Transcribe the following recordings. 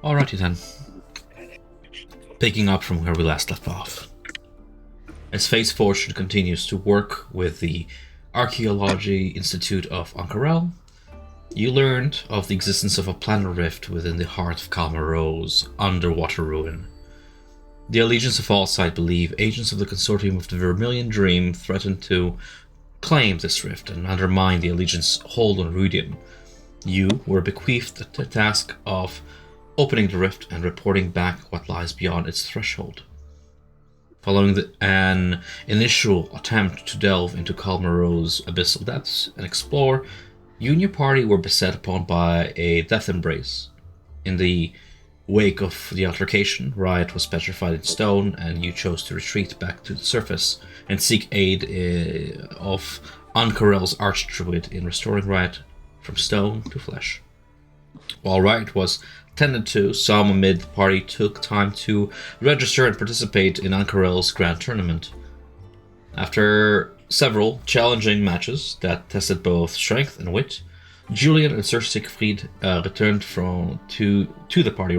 Alrighty then. Picking up from where we last left off. As Fate's Fortune continues to work with the Archaeology Institute of Ankarel, you learned of the existence of a planar rift within the heart of Kalmaro's underwater ruin. The Allegiance of Allsight believe agents of the Consortium of the Vermillion Dream threatened to claim this rift and undermine the Allegiance's hold on Rudium. You were bequeathed the task of opening the rift and reporting back what lies beyond its threshold. Following an initial attempt to delve into Kalmaro's abyssal depths and explore, you and your party were beset upon by a death embrace. In the wake of the altercation, Riot was petrified in stone, and you chose to retreat back to the surface and seek aid of Ankarel's archdruid in restoring Riot from stone to flesh. While Riot was tended to, some amid the party took time to register and participate in Ankarel's grand tournament. After several challenging matches that tested both strength and wit, Julian and Sir Siegfried returned to the party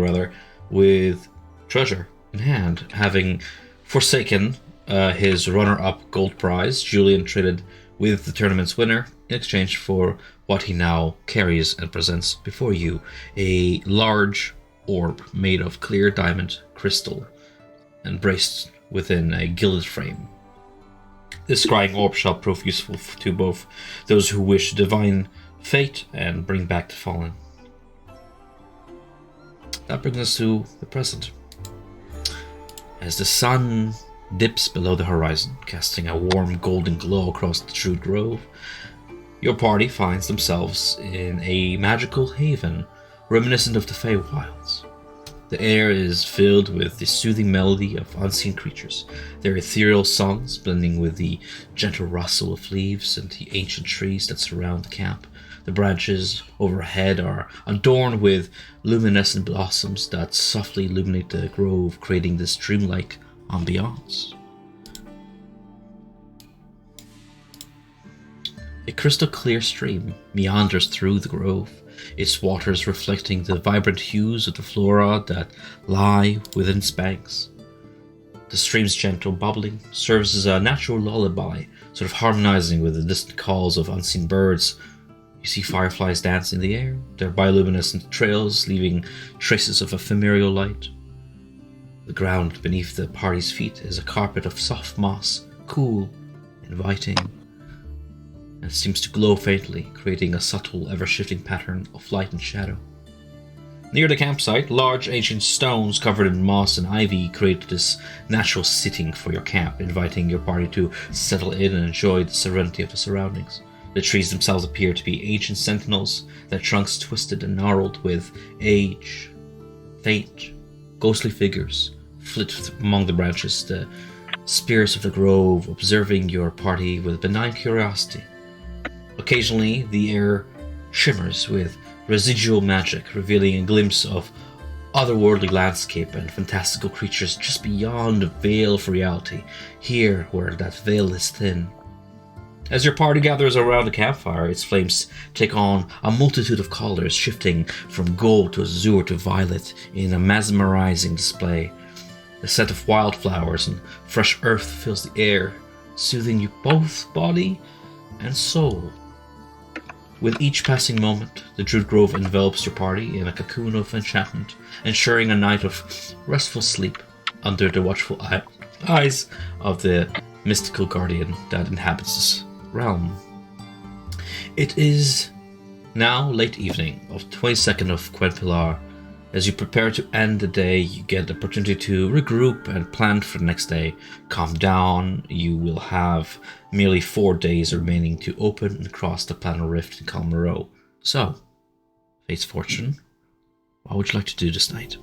with treasure in hand. Having forsaken his runner-up gold prize, Julian traded with the tournament's winner in exchange for what he now carries and presents before you, a large orb made of clear diamond crystal and braced within a gilded frame. This scrying orb shall prove useful to both those who wish to divine fate and bring back the fallen. That brings us to the present. As the sun dips below the horizon, casting a warm golden glow across the True Grove, your party finds themselves in a magical haven reminiscent of the Feywilds. The air is filled with the soothing melody of unseen creatures, their ethereal songs blending with the gentle rustle of leaves and the ancient trees that surround the camp. The branches overhead are adorned with luminescent blossoms that softly illuminate the grove, creating this dreamlike ambiance. A crystal clear stream meanders through the grove, its waters reflecting the vibrant hues of the flora that lie within its banks. The stream's gentle bubbling serves as a natural lullaby, sort of harmonizing with the distant calls of unseen birds. You see fireflies dance in the air, their bioluminescent trails leaving traces of ephemeral light. The ground beneath the party's feet is a carpet of soft moss, cool, inviting, and seems to glow faintly, creating a subtle, ever-shifting pattern of light and shadow. Near the campsite, large ancient stones covered in moss and ivy create this natural sitting for your camp, inviting your party to settle in and enjoy the serenity of the surroundings. The trees themselves appear to be ancient sentinels, their trunks twisted and gnarled with age. Faint, ghostly figures flit among the branches, the spirits of the grove observing your party with benign curiosity. Occasionally, the air shimmers with residual magic, revealing a glimpse of otherworldly landscape and fantastical creatures just beyond the veil of reality, here where that veil is thin. As your party gathers around the campfire, its flames take on a multitude of colors, shifting from gold to azure to violet in a mesmerizing display. The scent of wildflowers and fresh earth fills the air, soothing you both body and soul. With each passing moment, the Druid Grove envelops your party in a cocoon of enchantment, ensuring a night of restful sleep under the watchful eyes of the mystical guardian that inhabits this realm. It is now late evening of 22nd of Quenpilar. As you prepare to end the day, you get the opportunity to regroup and plan for the next day. Calm down, you will have merely 4 days remaining to open and cross the planar rift in Kalmaro. So, Fate's Fortune, what would you like to do this night?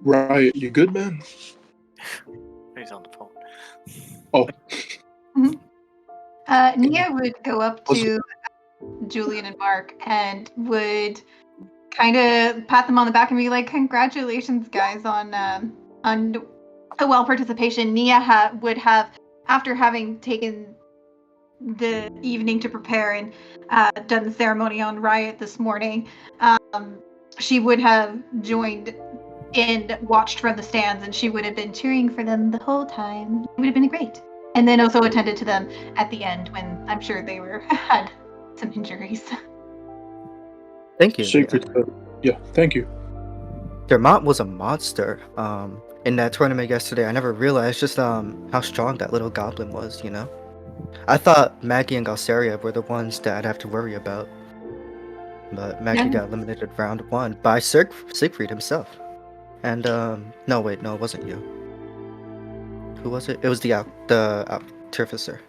Riot, you good, man? He's on the phone. Oh. Nia would go up to Julian and Mark and would kind of pat them on the back and be like, "Congratulations, guys, on a well participation." Nia would have after having taken the evening to prepare and done the ceremony on Riot this morning, she would have joined and watched from the stands, and she would have been cheering for them the whole time. It would have been great. And then also attended to them at the end when I'm sure they had some injuries. Thank you. Secret. Yeah, thank you. Dermot was a monster. In that tournament yesterday, I never realized just how strong that little goblin was. You know, I thought Maggie and Galceria were the ones that I'd have to worry about, but Maggie got eliminated round 1 by Siegfried himself. And no, wait, no, it wasn't you. Who was it? It was the artificer.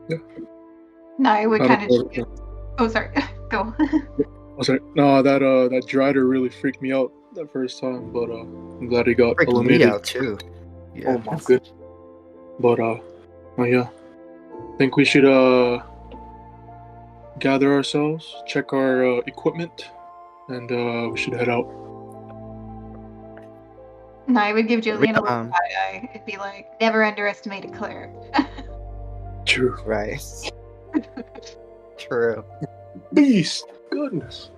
Yeah. No, I would I kind don't of. Oh, sorry. Go. I was like, no, that Drider really freaked me out that first time, but I'm glad he got Freaked me eliminated. out too. Yeah. Oh my goodness. But yeah, I think we should gather ourselves, check our equipment, and we should head out. No, I would give Julian a little Um, side eye. It'd be like, never underestimate a cleric. True. Right. True. Beast. Goodness.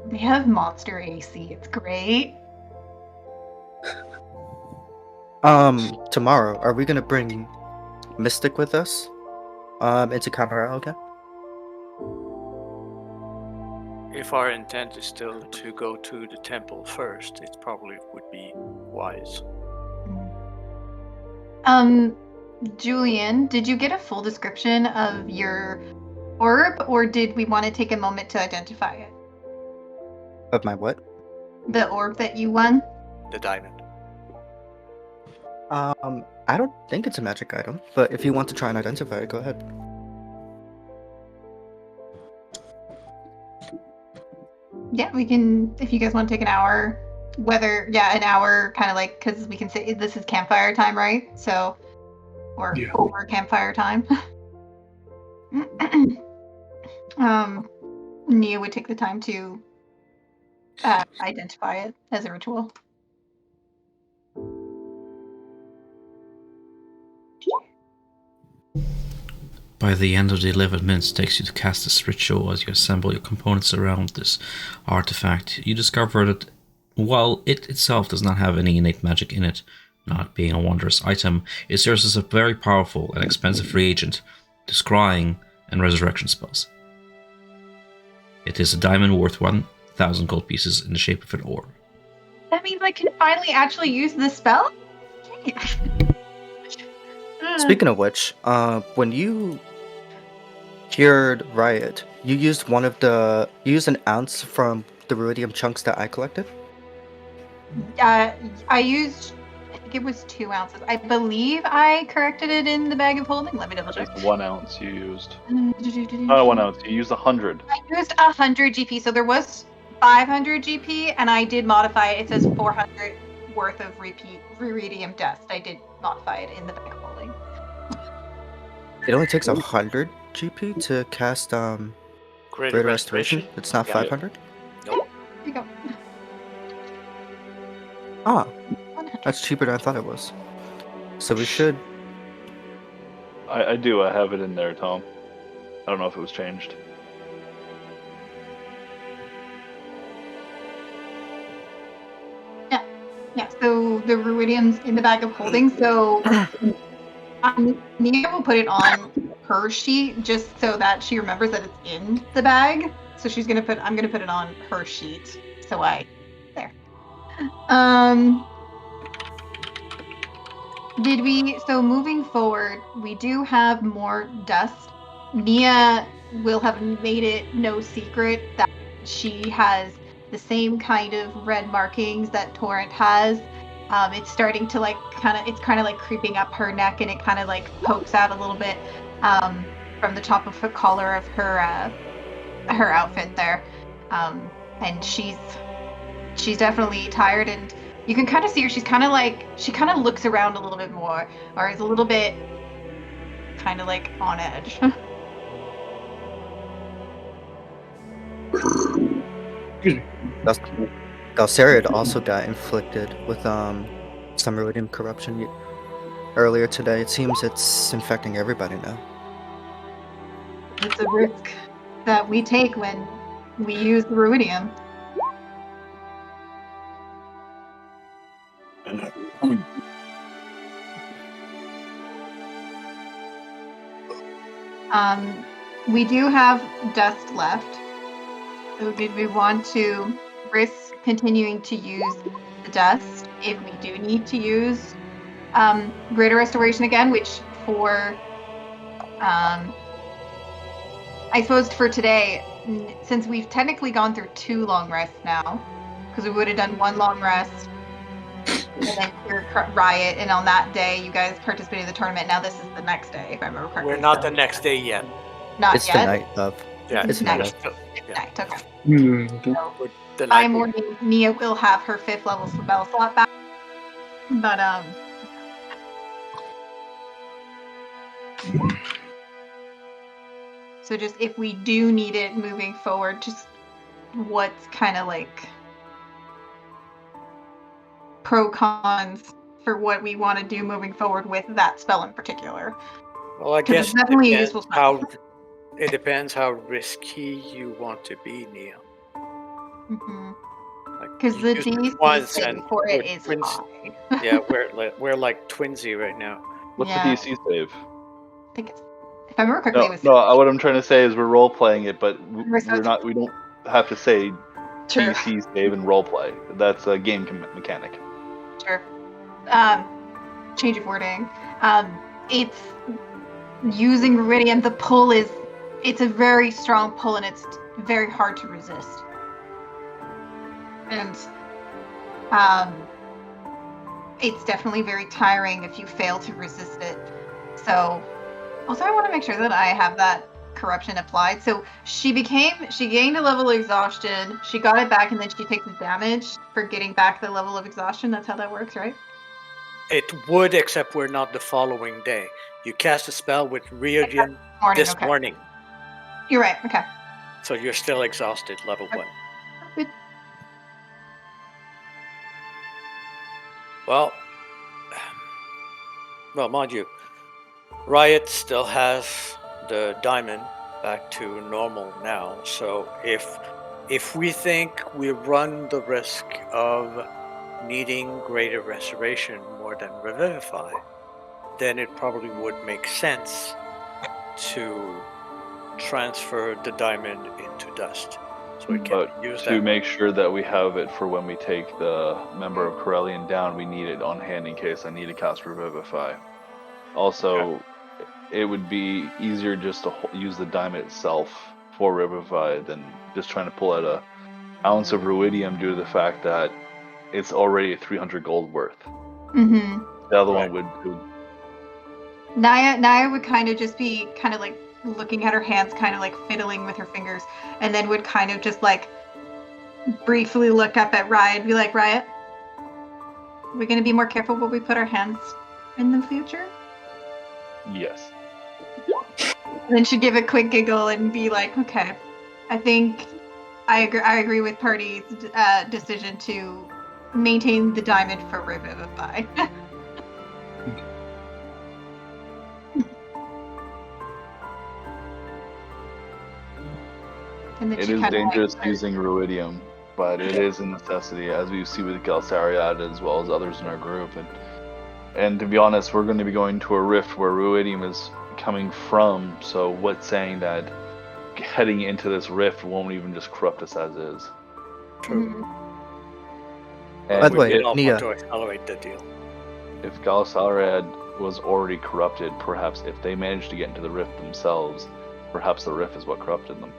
They have monster AC. It's great. Tomorrow, are we gonna bring Mystic with us? Into Camarero again? If our intent is still to go to the temple first, it probably would be wise. Julian, did you get a full description of your orb, or did we want to take a moment to identify it? Of my what? The orb that you won? The diamond. I don't think it's a magic item, but if you want to try and identify it, go ahead. Yeah, we can, if you guys want to take an hour, an hour, kind of like, because we can say this is campfire time, right? So, or Yeah. over campfire time. Nia would take the time to identify it as a ritual. By the end of the 11 minutes it takes you to cast this ritual as you assemble your components around this artifact, you discover that while it itself does not have any innate magic in it, not being a wondrous item, it serves as a very powerful and expensive reagent to scrying and resurrection spells. It is a diamond worth 1,000 gold pieces in the shape of an orb. That means I can finally actually use this spell? Speaking of which, when you cured Riot, you used an ounce from the ruidium chunks that I collected? I used, I think it was 2 ounces. I believe I corrected it in the bag of holding. Let me double check. It's 1 ounce you used. Not 1 ounce, you used 100. I used 100 GP, so there was 500 GP, and I did modify it. It says 400 worth of ruidium dust. I did modify it in the bag of holding. It only takes 100 GP to cast Greater Restoration. It's not Yeah. 500? Nope. Here you go. Ah, 100. that's cheaper than I thought it was. So we should. I do, I have it in there, Tom. I don't know if it was changed. Yeah, so the ruidium's in the bag of holding, so Nia will put it on her sheet just so that she remembers that it's in the bag. So I'm gonna put it on her sheet. So moving forward, we do have more dust. Nia will have made it no secret that she has the same kind of red markings that Torrent has. It's starting to it's kind of like creeping up her neck, and it kind of like pokes out a little bit from the top of the collar of her outfit there. And she's definitely tired, and you can kind of see her. She kind of looks around a little bit more, or is a little bit kind of like on edge. Excuse me. Galceria also got inflicted with some ruidium corruption earlier today. It seems it's infecting everybody now. It's a risk that we take when we use the ruidium. We do have dust left. So did we want to risk continuing to use the dust if we do need to use greater restoration again, which for I suppose for today, since we've technically gone through 2 long rests now, because we would have done 1 long rest and then clear riot, and on that day you guys participated in the tournament. Now this is the next day, if I remember correctly. We're not so- the next day yet. Not It's yet. the night of. Yeah, It's night. night of. still- yeah. Night, okay. Okay. We're the By night we- morning, Nia will have her 5th level spell slot back. But so just if we do need it moving forward, just what's kind of like pro cons for what we want to do moving forward with that spell in particular. Well, I 'Cause guess it's definitely a useful spell. it depends how risky you want to be, Neil. Like, Because you the used it DC once saving and for it with is twins- high. Yeah, we're like twinsy right now. What's Yeah. the DC save? I think it's, if I remember correctly, No, it was no. What I'm trying to say is we're role playing it, but We're so- we're not. We don't have to say True. DC save and role play. That's a game mechanic. Sure. Change of wording. It's using Ruidium. The pull it's a very strong pull, and it's very hard to resist. And it's definitely very tiring if you fail to resist it. So, also I want to make sure that I have that corruption applied. So she gained a level of exhaustion. She got it back, and then she takes damage for getting back the level of exhaustion. That's how that works, right? It would, except we're not the following day. You cast a spell with Ruidium Morning. this Okay. morning, You're right. Okay. so you're still exhausted, level 1. Good. Well, mind you, Riot still has the diamond back to normal now. So if we think we run the risk of needing greater restoration more than revivify, then it probably would make sense to transfer the diamond into dust, so it can But be used. to make sure that we have it for when we take the member of Corellian down, we need it on hand in case I need to cast Revivify. Also, it would be easier just to use the diamond itself for Revivify than just trying to pull out a ounce of Ruidium due to the fact that it's already 300 gold worth. Mm-hmm. The other Right. one would Naya would kind of just be kind of like looking at her hands, kind of like fiddling with her fingers, and then would kind of just like briefly look up at Riot and be like, Riot, we're going to be more careful what we put our hands in the future? yes. And then she'd give a quick giggle and be like, okay, I think I agree with Party's decision to maintain the diamond for Revivify. And then It she is kinda, like, dangerous started- using Ruidium, but it is a necessity, as we see with Galsariad as well as others in our group. And to be honest, we're going to be going to a rift where Ruidium is coming from, so what's saying that heading into this rift won't even just corrupt us as is? Mhm. And By the way, we don't Nia. want to accelerate the deal. if Galsariad was already corrupted, perhaps if they managed to get into the rift themselves, perhaps the rift is what corrupted them.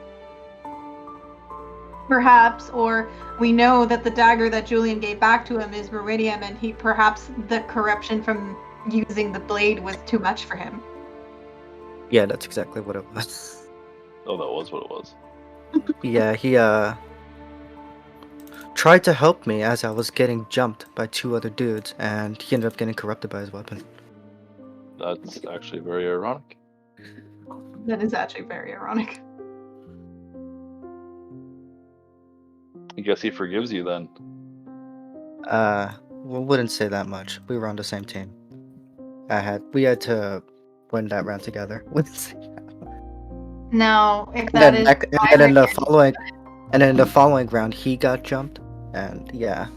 Perhaps, or we know that the dagger that Julian gave back to him is Ruidium, and perhaps the corruption from using the blade was too much for him. Yeah, that's exactly what it was. Oh, that was what it was. Yeah, he tried to help me as I was getting jumped by 2 other dudes, and he ended up getting corrupted by his weapon. That's actually very ironic. That is actually very ironic. I guess he forgives you then. Wouldn't say that much. We were on the same team. we had to win that round together. No, if And that then, is and then in the following, and then in the following round, he got jumped, and yeah,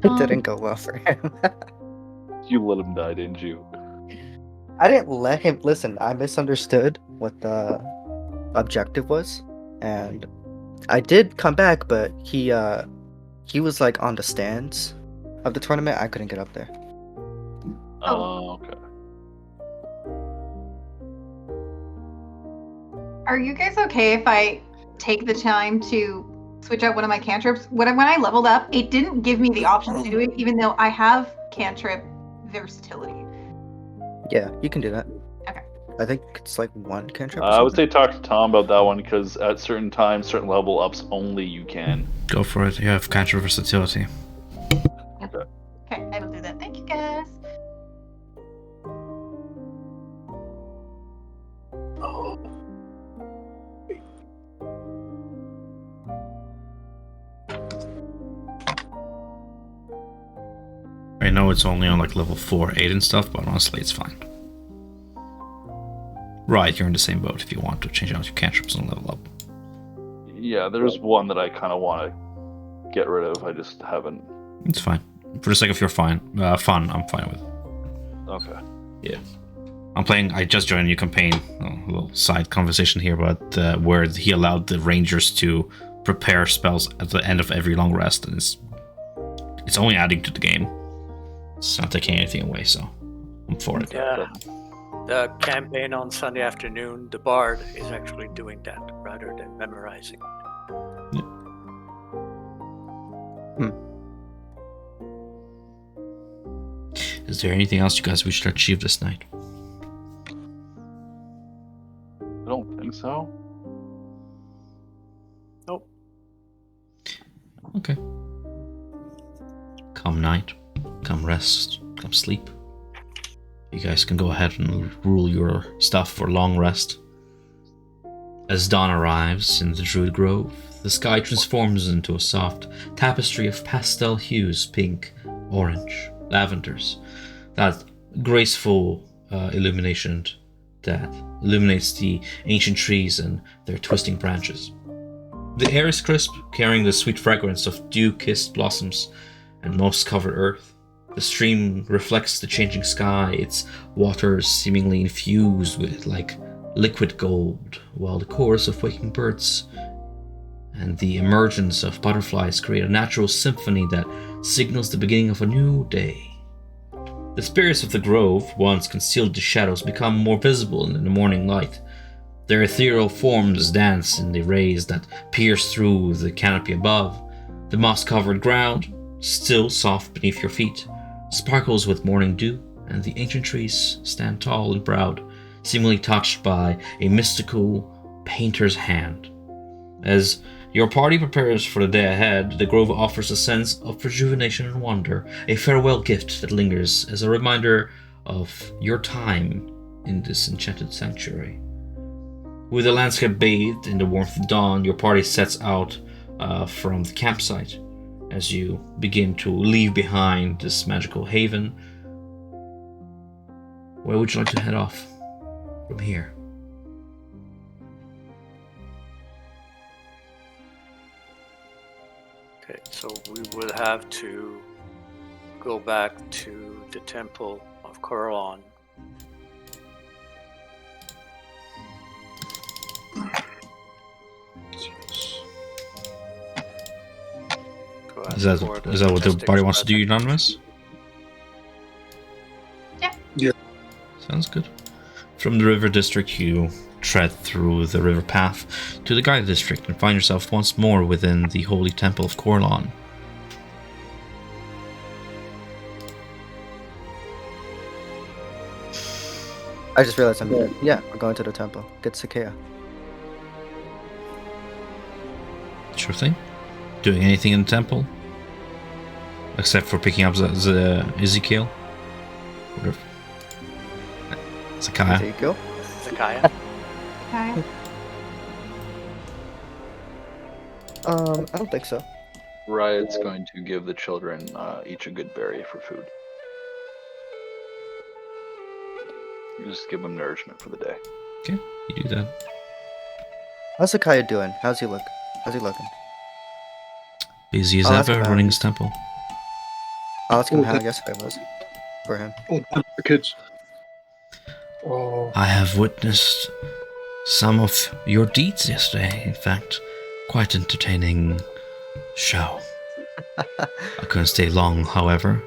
it didn't go well for him. You let him die, didn't you? I didn't let him listen. I misunderstood what the objective was, and I did come back, but he was like on the stands of the tournament. I couldn't get up there. Oh, okay. Are you guys okay if I take the time to switch out one of my cantrips? When I leveled up, it didn't give me the option to do it, even though I have cantrip versatility. Yeah, you can do that. Okay. I think it's like one cantrip. Or I would say something. talk to Tom about that one because at certain times, certain level ups, only you can. Go for it. You have counter versatility. Okay, I will do that. Thank you, guys. I know it's only on like level 4, 8 and stuff, but honestly, it's fine. Right, you're in the same boat if you want to change out your cantrips and level up. Yeah, there's one that I kind of want to get rid of. I just haven't. It's fine. For the sake of your fun, I'm fine with it. Okay. Yeah. I just joined a new campaign, a little side conversation here, but where he allowed the rangers to prepare spells at the end of every long rest, and it's only adding to the game. It's not taking anything away, so I'm for it. Yeah. The campaign on Sunday afternoon, the bard is actually doing that rather than memorizing. Is there anything else you guys wish to achieve this night? I don't think so. Nope. Okay. Come night, come rest, come sleep. You guys can go ahead and rule your stuff for long rest. As dawn arrives in the Druid Grove, the sky transforms into a soft tapestry of pastel hues, pink, orange, lavenders. That graceful illumination that illuminates the ancient trees and their twisting branches. The air is crisp, carrying the sweet fragrance of dew-kissed blossoms and moss-covered earth. The stream reflects the changing sky, its waters seemingly infused with like liquid gold, while the chorus of waking birds and the emergence of butterflies create a natural symphony that signals the beginning of a new day. The spirits of the grove, once concealed in shadows, become more visible in the morning light. Their ethereal forms dance in the rays that pierce through the canopy above. The moss-covered ground, still soft beneath your feet, sparkles with morning dew, and the ancient trees stand tall and proud, seemingly touched by a mystical painter's hand. As your party prepares for the day ahead, the grove offers a sense of rejuvenation and wonder, a farewell gift that lingers as a reminder of your time in this enchanted sanctuary. With the landscape bathed in the warmth of dawn, your party sets out from the campsite. As you begin to leave behind this magical haven, where would you like to head off from here? Okay, so we will have to go back to the Temple of Coralon. Is that what the party wants to do, Unanimous? Yeah. Yeah. Sounds good. From the river district, you tread through the river path to the Gaia district and find yourself once more within the holy temple of Coralon. I just realized I'm here. Yeah, we're going to the temple. Get Sakea. Sure thing. Doing anything in the temple? Except for picking up the Ezekiel? Or Zakaya? There you go. Zakaya? Okay. I don't think so. Riot's going to give the children each a good berry for food. Just give him nourishment for the day. Okay, you do that. How's Zakaya doing? How's he looking? Busy as I'll ask ever about running it. his temple. I'll ask him Oh, how that- yesterday was for him. Oh, the kids. Oh, I have witnessed some of your deeds yesterday. In fact, quite entertaining show. I couldn't stay long, however.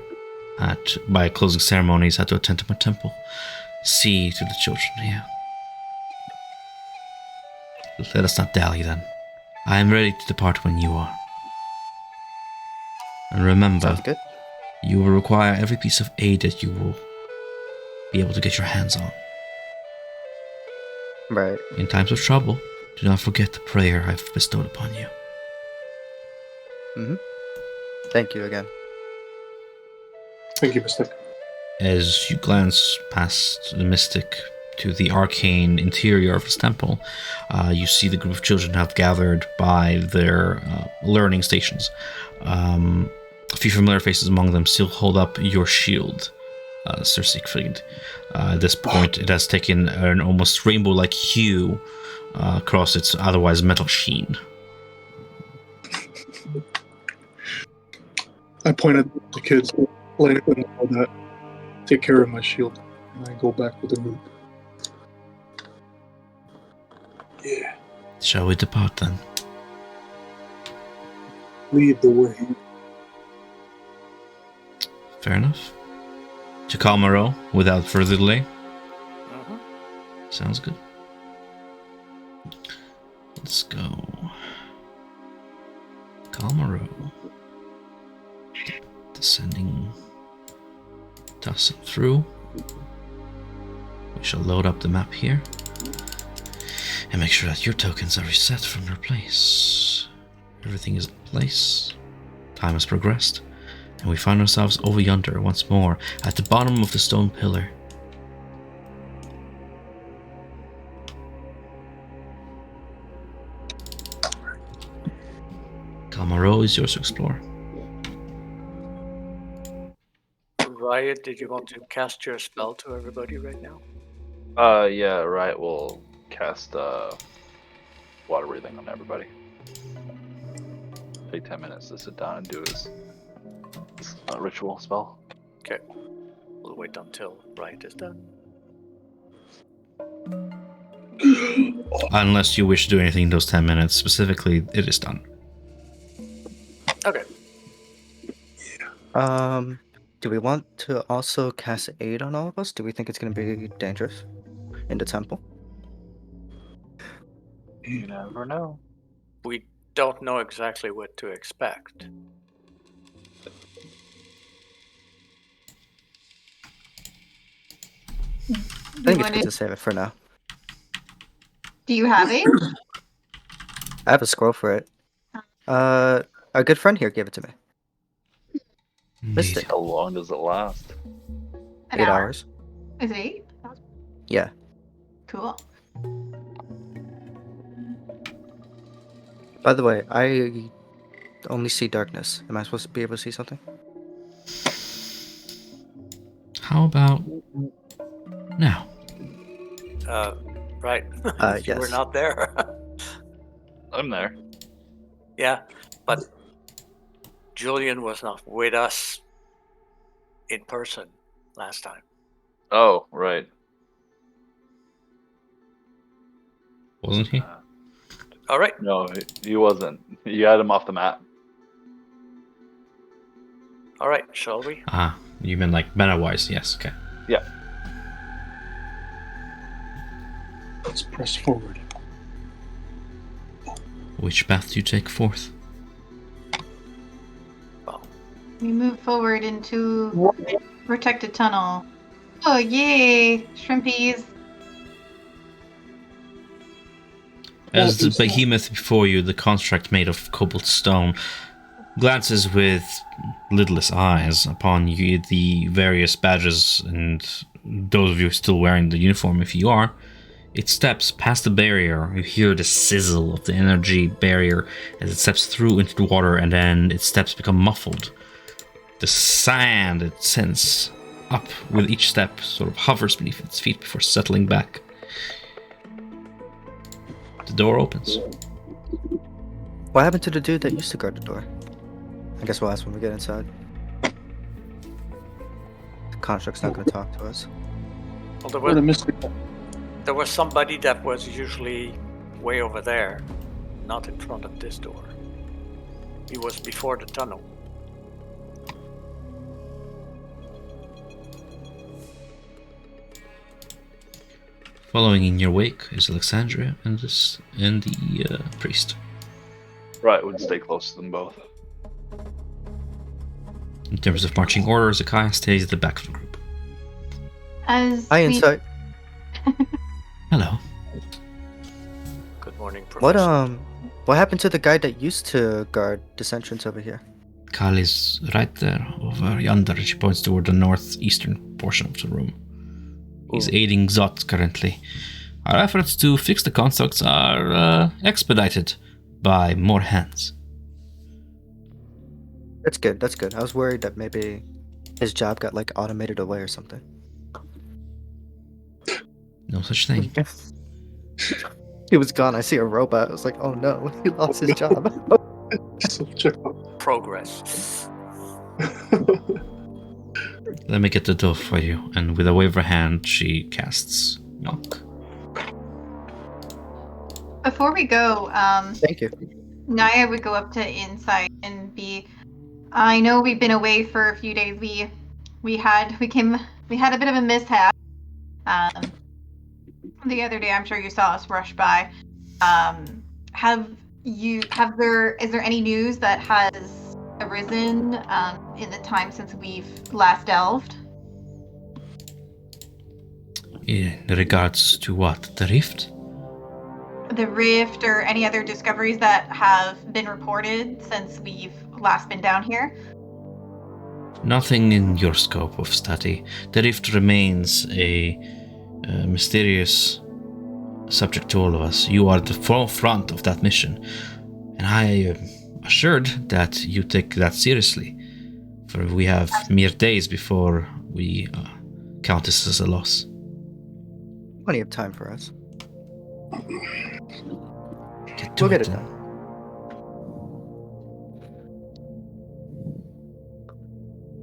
By closing ceremonies, I had to attend to my temple. See to the children here. Let us not dally then. I am ready to depart when you are. And remember, Sounds good. you will require every piece of aid that you will be able to get your hands on. Right. In times of trouble, do not forget the prayer I've bestowed upon you. Thank you again. thank you, Mystic. As you glance past the mystic to the arcane interior of his temple, you see the group of children have gathered by their learning stations. A few familiar faces among them still hold up your shield, Sir Siegfried. At this point, it has taken an almost rainbow-like hue across its otherwise metal sheen. I point at the kids, letting them know that take care of my shield, and I go back with the group. Yeah, Shall we depart then? lead the way. Fair enough. To Kalmaro, without further delay. Mhm. Sounds good. Let's go. Kalmaro. Descending. Tossing through. We shall load up the map here. And make sure that your tokens are reset from their place. Everything is in place. Time has progressed. And we find ourselves over yonder once more at the bottom of the stone pillar. Kalmaro is yours to explore. Riot, did you want to cast your spell to everybody right now? Yeah, right. We'll cast water breathing on everybody. Take 10 minutes to sit down and do his ritual spell. Okay. We'll wait until Riot is done. Unless you wish to do anything in those 10 minutes, specifically, it is done. Okay. Do we want to also cast aid on all of us? Do we think it's going to be dangerous in the temple? You never know. We don't know exactly what to expect. I think it's good to save it for now. Do you have it? I have a scroll for it. Our good friend here gave it to me. Mystic. How long does it last? An 8 hour. hours. Is it 8? Yeah. Cool. By the way, I only see darkness. Am I supposed to be able to see something? How about now? Right. You were Yes. not there. I'm there. Yeah, but Julian was not with us in person last time. Oh, right. Wasn't he? All right. No, he wasn't. You had him off the map. All right. Shall we? Ah, you mean like meta-wise? Yes, okay. Yeah. Let's press forward. Which path do you take forth? We move forward into protected tunnel. Oh, yay! Shrimpies. As the behemoth before you, the construct made of cobalt stone, glances with lidless eyes upon you, the various badges, and those of you still wearing the uniform, if you are, it steps past the barrier. You hear the sizzle of the energy barrier as it steps through into the water, and then its steps become muffled. The sand it sends up with each step, sort of hovers beneath its feet before settling back. The door opens. What happened to the dude that used to guard the door? I guess we'll ask when we get inside. The construct's not going to talk to us. Well, What a mystery. there was somebody that was usually way over there, not in front of this door. He was before the tunnel. Following in your wake is Alexandria and the priest. Right, would stay close to them both. In terms of marching order, Zakaya stays at the back of the group. As Hi, we- inside. Hello. Good morning, Professor. What happened to the guy that used to guard this entrance over here? Kal is right there, over yonder. She points toward the northeastern portion of the room. He's aiding Zot currently. Our efforts to fix the constructs are expedited by more hands. That's good, that's good. I was worried that maybe his job got, like, automated away or something. No such thing. He was gone. I see a robot. I was like, oh no, he lost his job. Progress. Let me get the door for you. And with a wave of her hand, she casts Knock. Before we go, Thank you. Naya would go up to Insight and be. I know we've been away for a few days. We had a bit of a mishap. The other day, I'm sure you saw us rush by. Is there any news that has arisen in the time since we've last delved? In regards to what? The rift? The rift or any other discoveries that have been reported since we've last been down here? Nothing in your scope of study. The rift remains a mysterious subject to all of us. You are the forefront of that mission, and I am assured that you take that seriously, for we have mere days before we count this as a loss. Plenty of time for us. We'll get it done.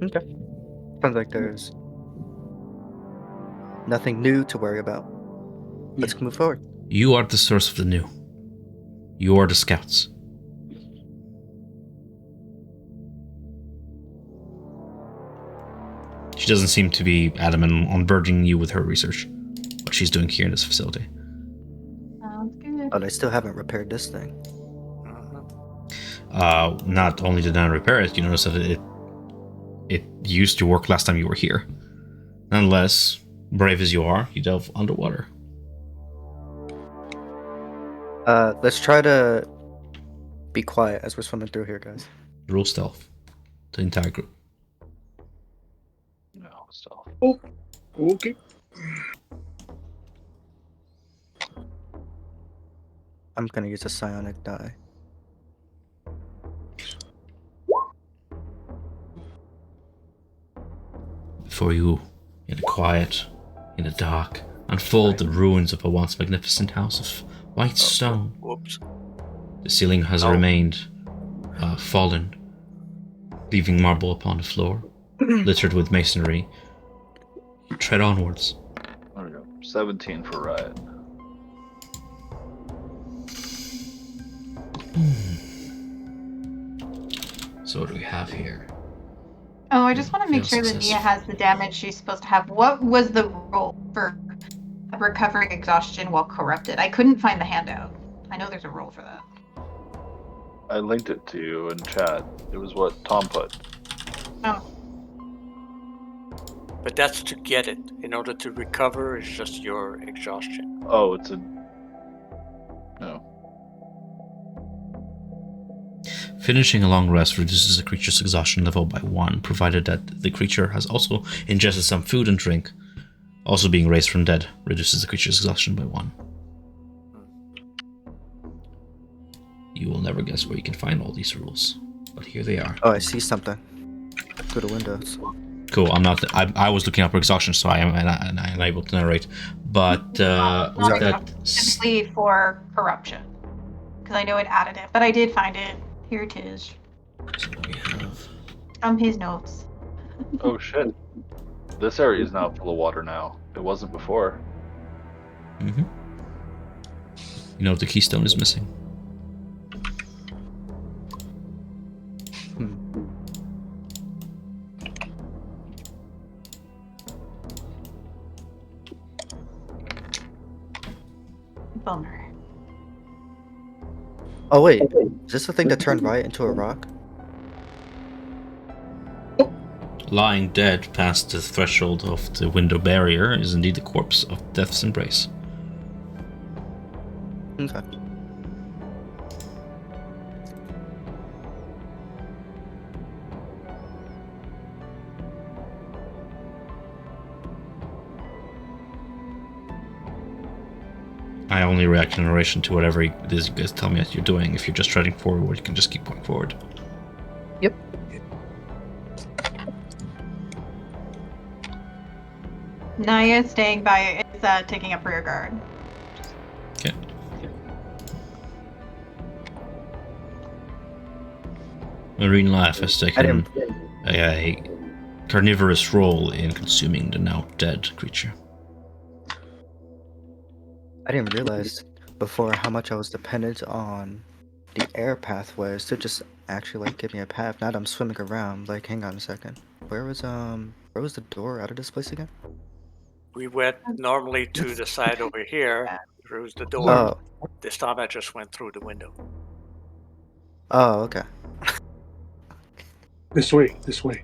Okay. Sounds like there's nothing new to worry about. Let's move forward. You are the source of the new. You are the scouts. She doesn't seem to be adamant on burdening you with her research, what she's doing here in this facility. Sounds good. But I still haven't repaired this thing. Not only did I repair it, you notice that it used to work last time you were here. Nonetheless, brave as you are, you delve underwater. Let's try to be quiet as we're swimming through here, guys. Roll stealth. The entire group. No, stealth. Oh, okay. I'm gonna use a psionic die. Before you, in the quiet, in the dark, unfold the ruins of a once magnificent house of white stone. Whoops. The ceiling has remained fallen, leaving marble upon the floor, littered with masonry. You tread onwards. There we go. 17 for Riot. So what do we have here? Oh, I just want to make Fail sure that success. Nia has the damage she's supposed to have. What was the roll for recovering exhaustion while corrupted? I couldn't find the handout. I know there's a roll for that. I linked it to you in chat. It was what Tom put. Oh, But that's to get it. In order to recover, it's just your exhaustion. Oh, it's a... No. Finishing a long rest reduces a creature's exhaustion level by 1, provided that the creature has also ingested some food and drink. Also being raised from dead reduces the creature's exhaustion by 1. You will never guess where you can find all these rules, but here they are. Oh, I see something through the windows. Cool. I'm not. I was looking up for exhaustion, so I am unable to narrate. But with that, Specifically for corruption, because I know it added it, but I did find it. Here it is. so we have. From his notes. Oh shit! This area is now full of water now. It wasn't before. You know the keystone is missing. Bummer. Oh wait, is this the thing that turned Riot into a rock? Lying dead past the threshold of the window barrier is indeed the corpse of Death's Embrace. Okay. I only react in relation to whatever it is you guys tell me that you're doing. If you're just treading forward, you can just keep going forward. Yep. Naya staying by is taking up rear guard. Okay. Marine life has taken a carnivorous role in consuming the now dead creature. I didn't realize before how much I was dependent on the air pathways to just actually like give me a path. Now that I'm swimming around, like hang on a second. Where was the door out of this place again? We went normally to the side over here, through the door. Oh. This time I just went through the window. Oh, okay. This way, this way.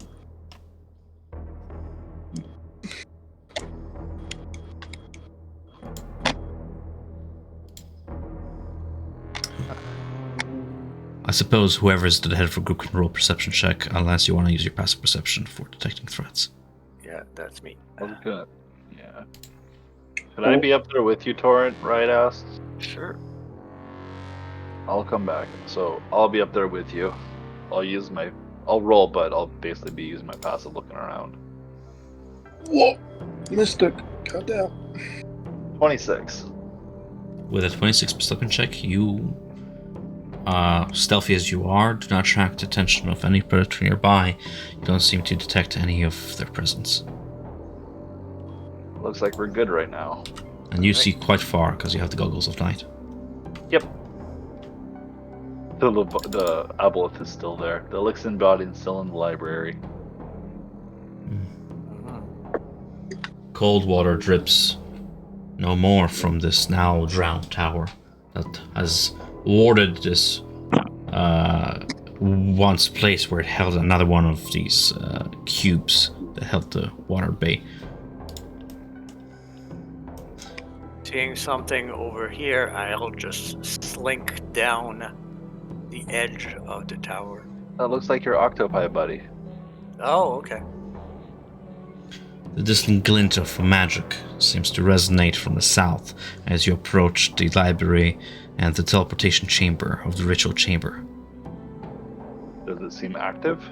I suppose whoever's the head of a group can roll perception check, unless you want to use your passive perception for detecting threats. Yeah, that's me. Okay. Yeah. Could I be up there with you, Torrent? Right, asked. Sure. I'll come back. So I'll be up there with you. I'll roll, but I'll basically be using my passive looking around. Whoa! Missed it. Goddamn. 26. With a 26 perception check, you, stealthy as you are, do not attract the attention of any predator nearby. You don't seem to detect any of their presence. Looks like we're good right now. And you see quite far because you have the goggles of night. Yep. The aboleth is still there. The Elixir body is still in the library. Cold water drips no more from this now drowned tower that has warded this once place where it held another one of these cubes that held the water bay. Seeing something over here, I'll just slink down the edge of the tower. That looks like your octopi, buddy. Oh, okay. The distant glint of magic seems to resonate from the south as you approach the library and the teleportation chamber of the ritual chamber. Does it seem active?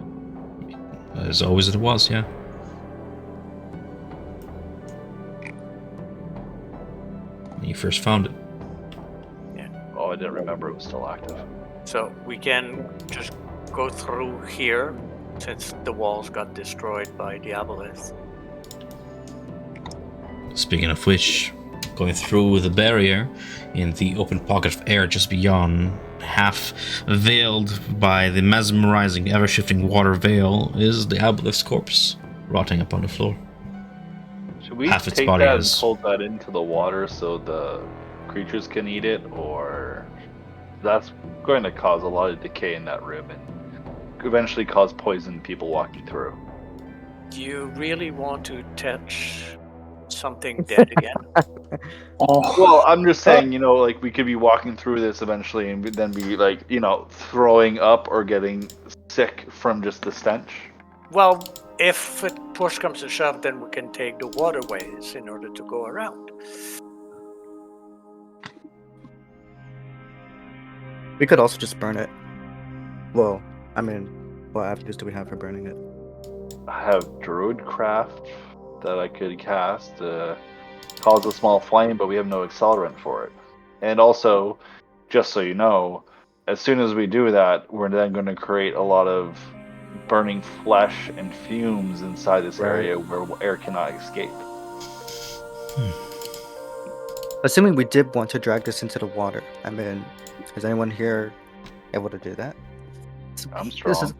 As always it was, yeah. When you first found it. Oh, I didn't remember it was still active. So we can just go through here, since the walls got destroyed by the aboleth. Speaking of which, going through the barrier in the open pocket of air just beyond, half veiled by the mesmerizing, ever-shifting water veil, is the aboleth's corpse, rotting upon the floor. Should we Half its take body that is- and hold that into the water so the creatures can eat it, or that's going to cause a lot of decay in that room and eventually cause poison people walking through? Do you really want to touch something dead again? Oh, Well, I'm just saying, like we could be walking through this eventually and then be like, throwing up or getting sick from just the stench. Well, if it push comes to shove, then we can take the waterways in order to go around. We could also just burn it. Well, I mean, what avenues do we have for burning it? have Druidcraft that I could cast to cause a small flame, but we have no accelerant for it. And also, just so you know, as soon as we do that, we're then going to create a lot of burning flesh and fumes inside this area where air cannot escape. Assuming we did want to drag this into the water, I mean, is anyone here able to do that? I'm strong.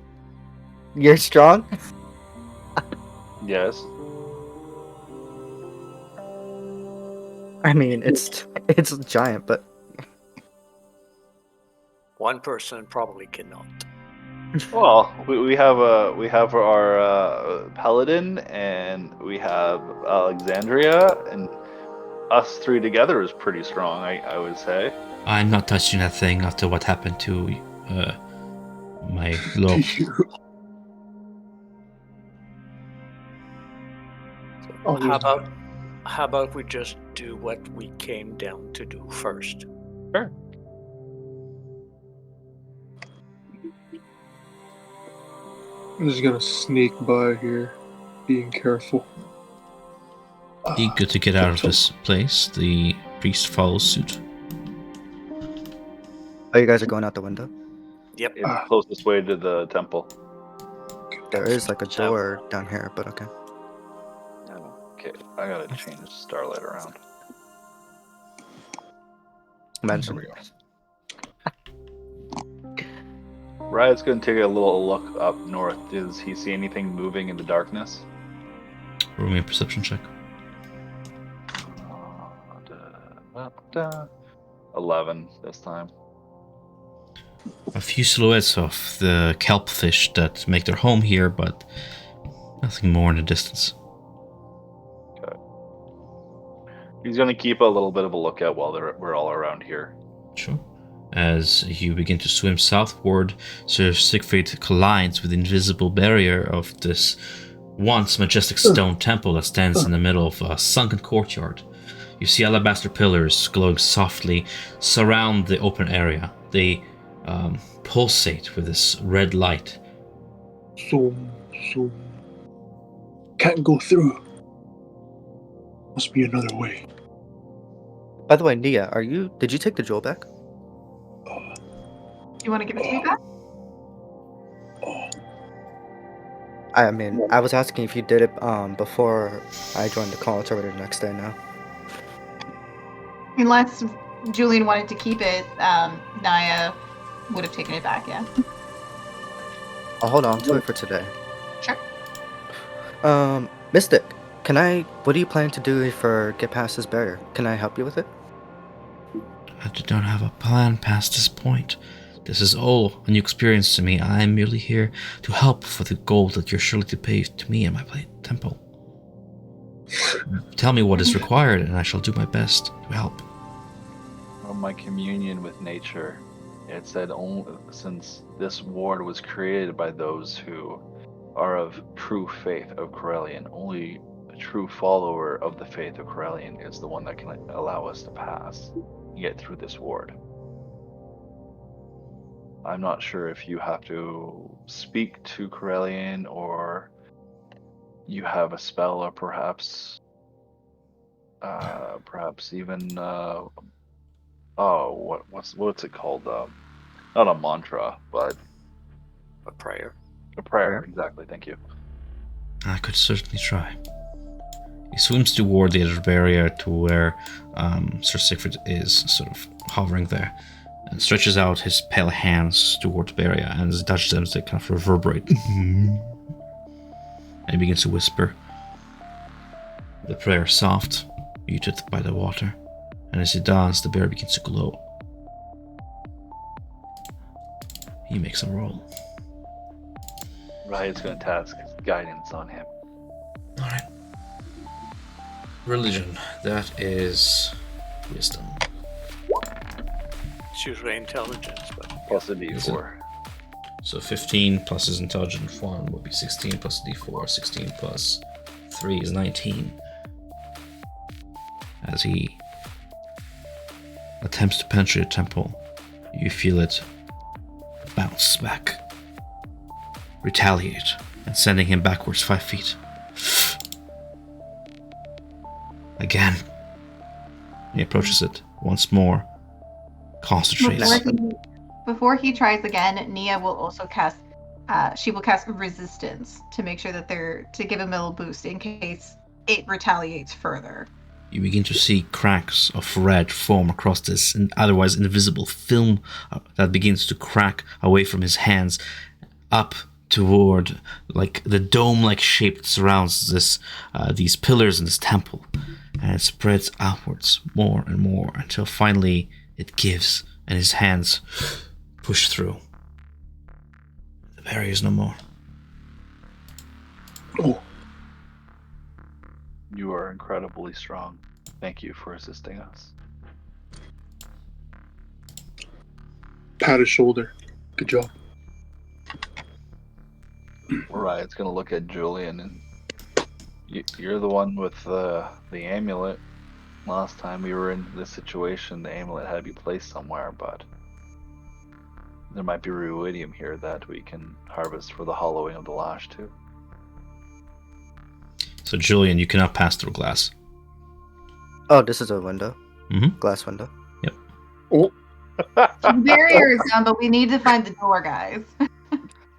You're strong? Yes. I mean, it's giant, but One person probably cannot. Well, we have our paladin, and we have Alexandria, and us three together is pretty strong. I would say. I'm not touching that thing after what happened to my lord. Oh, How about we just do what we came down to do first? Sure. I'm just gonna sneak by here, being careful. Eager to get out of this place, the priest follows suit. oh, you guys are going out the window? Yep. It's the closest way to the temple. There is like a door down here, but okay. Okay, I gotta change Starlight around. Mention. There Riot's gonna take a little look up north. Does he see anything moving in the darkness? Roll me a perception check. 11 this time. A few silhouettes of the kelpfish that make their home here, but nothing more in the distance. Okay. He's gonna keep a little bit of a lookout while we're all around here. Sure. As you begin to swim southward, Sir Siegfried collides with the invisible barrier of this once majestic stone temple that stands in the middle of a sunken courtyard. You see alabaster pillars glowing softly surround the open area. They pulsate with this red light. So can't go through. Must be another way. By the way, Nia, did you take the jewel back? You want to give it to me back? I mean, I was asking if you did it before I joined the call. It's already the next day now. Unless Julian wanted to keep it, Naya would have taken it back, yeah. I'll hold on to it for today. Sure. Mystic, what are you planning to do if I get past this barrier? Can I help you with it? I don't have a plan past this point. This is all a new experience to me. I am merely here to help for the gold that you're surely to pay to me and my temple. Tell me what is required, and I shall do my best to help. From my communion with nature, it said only since this ward was created by those who are of true faith of Corellian, only a true follower of the faith of Corellian is the one that can allow us to pass and get through this ward. I'm not sure if you have to speak to Corellian or you have a spell, or perhaps even what's it called? Not a mantra, but A prayer. a prayer. Exactly. Thank you. I could certainly try. He swims toward the other barrier to where Sir Siegfried is, sort of hovering there, and stretches out his pale hands toward the barrier, and as he touches them, they kind of reverberate. And he begins to whisper. The prayer soft, muted by the water, and as he does, the barrier begins to glow. He makes a roll. Riot's going to task guidance on him. Alright. Religion. That is wisdom. It's usually intelligence, but Plus a d4. So 15 plus his intelligence 1 will be 16 plus d4. 16 plus 3 is 19. As he attempts to penetrate the temple, you feel it bounce back, retaliate, and sending him backwards 5 feet. Again. He approaches it once more. Concentrates. Before he tries again, Nia will also cast. She will cast resistance to make sure that to give him a little boost in case it retaliates further. You begin to see cracks of red form across this otherwise invisible film that begins to crack away from his hands up toward like the dome-like shape that surrounds these pillars in this temple, and it spreads outwards more and more until finally it gives and his hands push through. The barrier is no more. Oh, You are incredibly strong. Thank you for assisting us. pat his shoulder. Good job. Riot's gonna look at Julian, and you're the one with the amulet. Last time we were in this situation, the amulet had to be placed somewhere, but there might be ruidium here that we can harvest for the hollowing of the lash too. So Julian, you cannot pass through glass. Oh, this is a window. Mm-hmm. Glass window. Oh, The barrier is done, but we need to find the door, guys.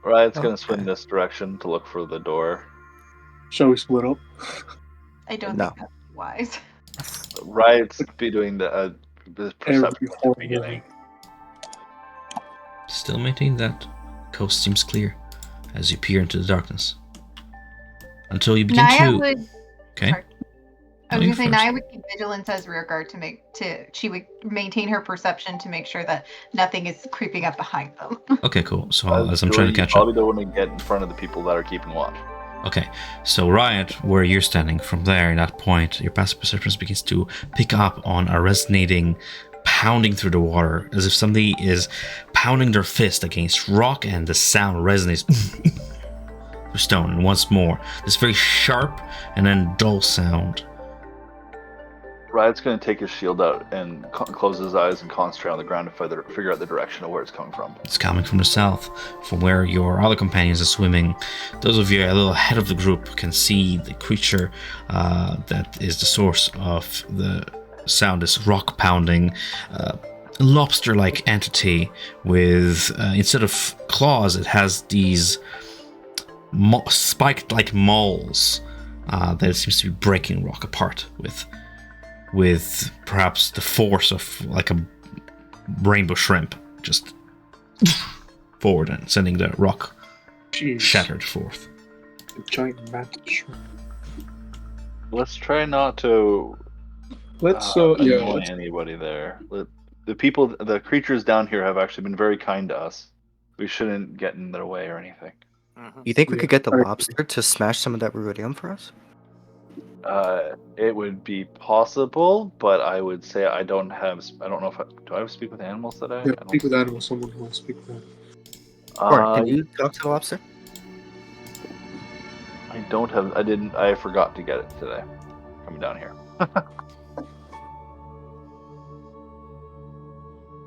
Riot's gonna Okay. swim this direction to look for the door. shall we split up? I don't No. think that's wise. Riot's be doing the perception at the horrible. beginning. Still maintain that coast seems clear as you peer into the darkness. Until you begin Naya to... would. Okay. Sorry. I No, was you gonna say first. Naya would keep vigilance as rear guard she would maintain her perception to make sure that nothing is creeping up behind them. Okay, cool. So as I'm trying to Julian, catch you up. probably don't want to get in front of the people that are keeping watch. Okay, so Riot, where you're standing, from there, in that point, your passive perception begins to pick up on a resonating pounding through the water, as if somebody is pounding their fist against rock, and the sound resonates through stone. And once more, this very sharp and then dull sound. Riot's going to take his shield out and close his eyes and concentrate on the ground to figure out the direction of where it's coming from. It's coming from the south, from where your other companions are swimming. Those of you a little ahead of the group can see the creature that is the source of the sound, this rock pounding, lobster-like entity with, instead of claws, it has these spiked-like mauls that it seems to be breaking rock apart with perhaps the force of like a rainbow shrimp, just forward and sending the rock Jeez. shattered forth. A giant mantis shrimp. Let's try not to Let's annoy let's, anybody there. The creatures down here have actually been very kind to us. We shouldn't get in their way or anything. Mhm. You think we Yeah. could get the Alright. lobster to smash some of that ruidium for us? It would be possible, but I would say I don't know if do I speak with animals today? yeah, I don't speak with animals. Someone who will speak with animals. Or can you talk to the lobster? I don't have. I forgot to get it today. Coming down here.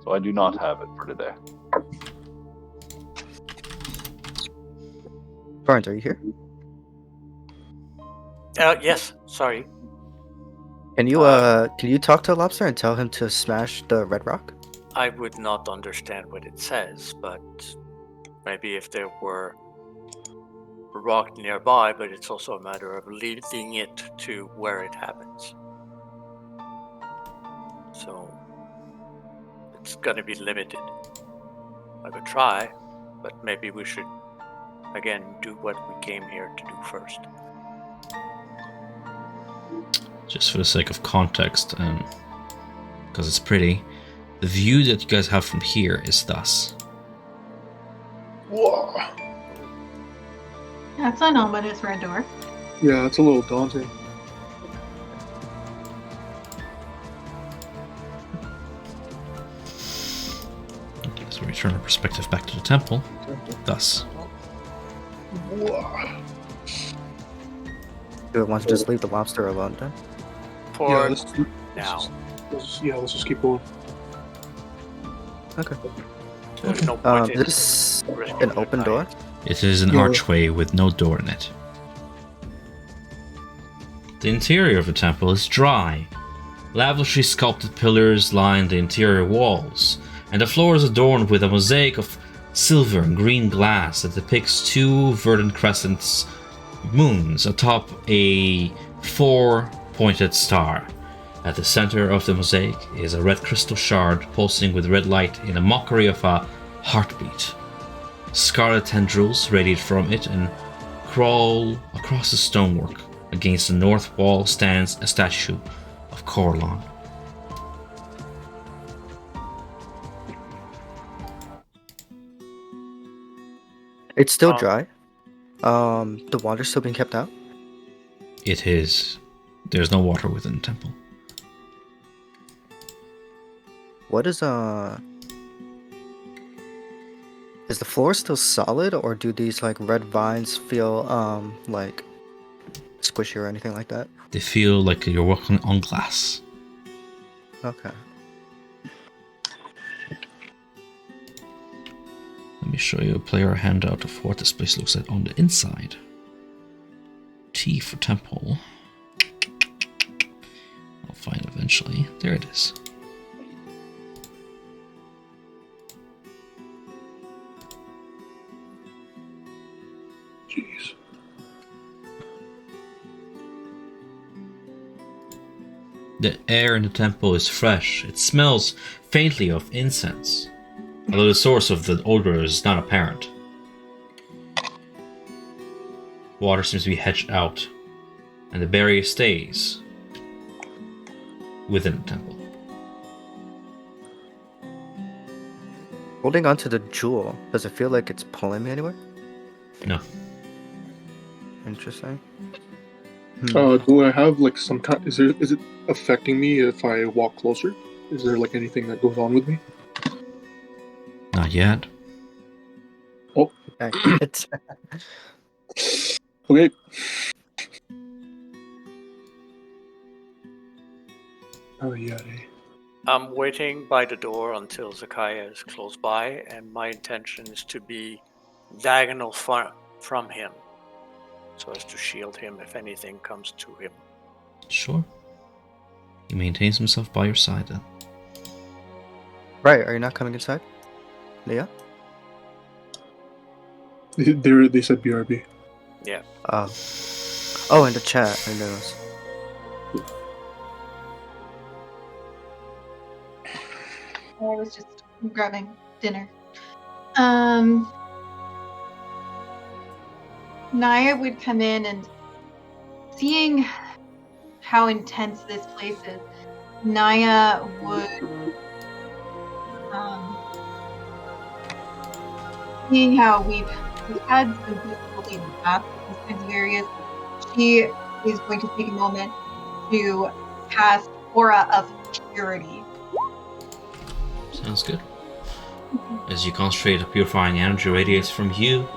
So I do not have it for today. Barnes, are you here? Yes, sorry. Can you talk to the lobster and tell him to smash the red rock? I would not understand what it says, but maybe if there were a rock nearby, but it's also a matter of leading it to where it happens. So it's gonna be limited. I could try, but maybe we should again do what we came here to do first. Just for the sake of context, and because it's pretty, the view that you guys have from here is thus. Whoa. That's an ominous red door. Yeah, it's a little daunting. So we turn our perspective back to the temple, thus. Whoa. Do it once, just leave the lobster alone then. For Yeah, let's now, let's just keep going. Okay. there's no point in This risking an it open at door? night. It is an Yeah. archway with no door in it. The interior of the temple is dry. Lavishly sculpted pillars line the interior walls, and the floor is adorned with a mosaic of silver and green glass that depicts two verdant crescents moons atop a four-pointed star. At the center of the mosaic is a red crystal shard pulsing with red light in a mockery of a heartbeat. Scarlet tendrils radiate from it and crawl across the stonework. Against the north wall stands a statue of Corlon. It's still Oh. dry. The water's still being kept out. It is. There's no water within the temple. What is Is the floor still solid, or do these like red vines feel like squishy or anything like that? They feel like you're walking on glass. Okay. Let me show you a player handout of what this place looks like on the inside. T for temple. I'll find it eventually. There it is. Jeez. The air in the temple is fresh. It smells faintly of incense, although the source of the odor is not apparent. Water seems to be hedged out, and the barrier stays within the temple. Holding onto the jewel, does it feel like it's pulling me anywhere? No. Interesting. Do I have like some kind? Is it affecting me if I walk closer? Is there like anything that goes on with me? Not yet. Dang it. Okay. Oh yeah. I'm waiting by the door until Zakaya is close by, and my intention is to be diagonal from him, so as to shield him if anything comes to him. Sure. He maintains himself by your side then. Right, are you not coming inside? Leah? They said BRB. Yeah. Oh, in the chat, I noticed. I was just grabbing dinner. Naya would come in, and seeing how intense this place is, Naya would, seeing how we've had some difficulty in the past with these kinds of areas, she is going to take a moment to cast Aura of Purity. Sounds good. As you concentrate, a purifying energy radiates from you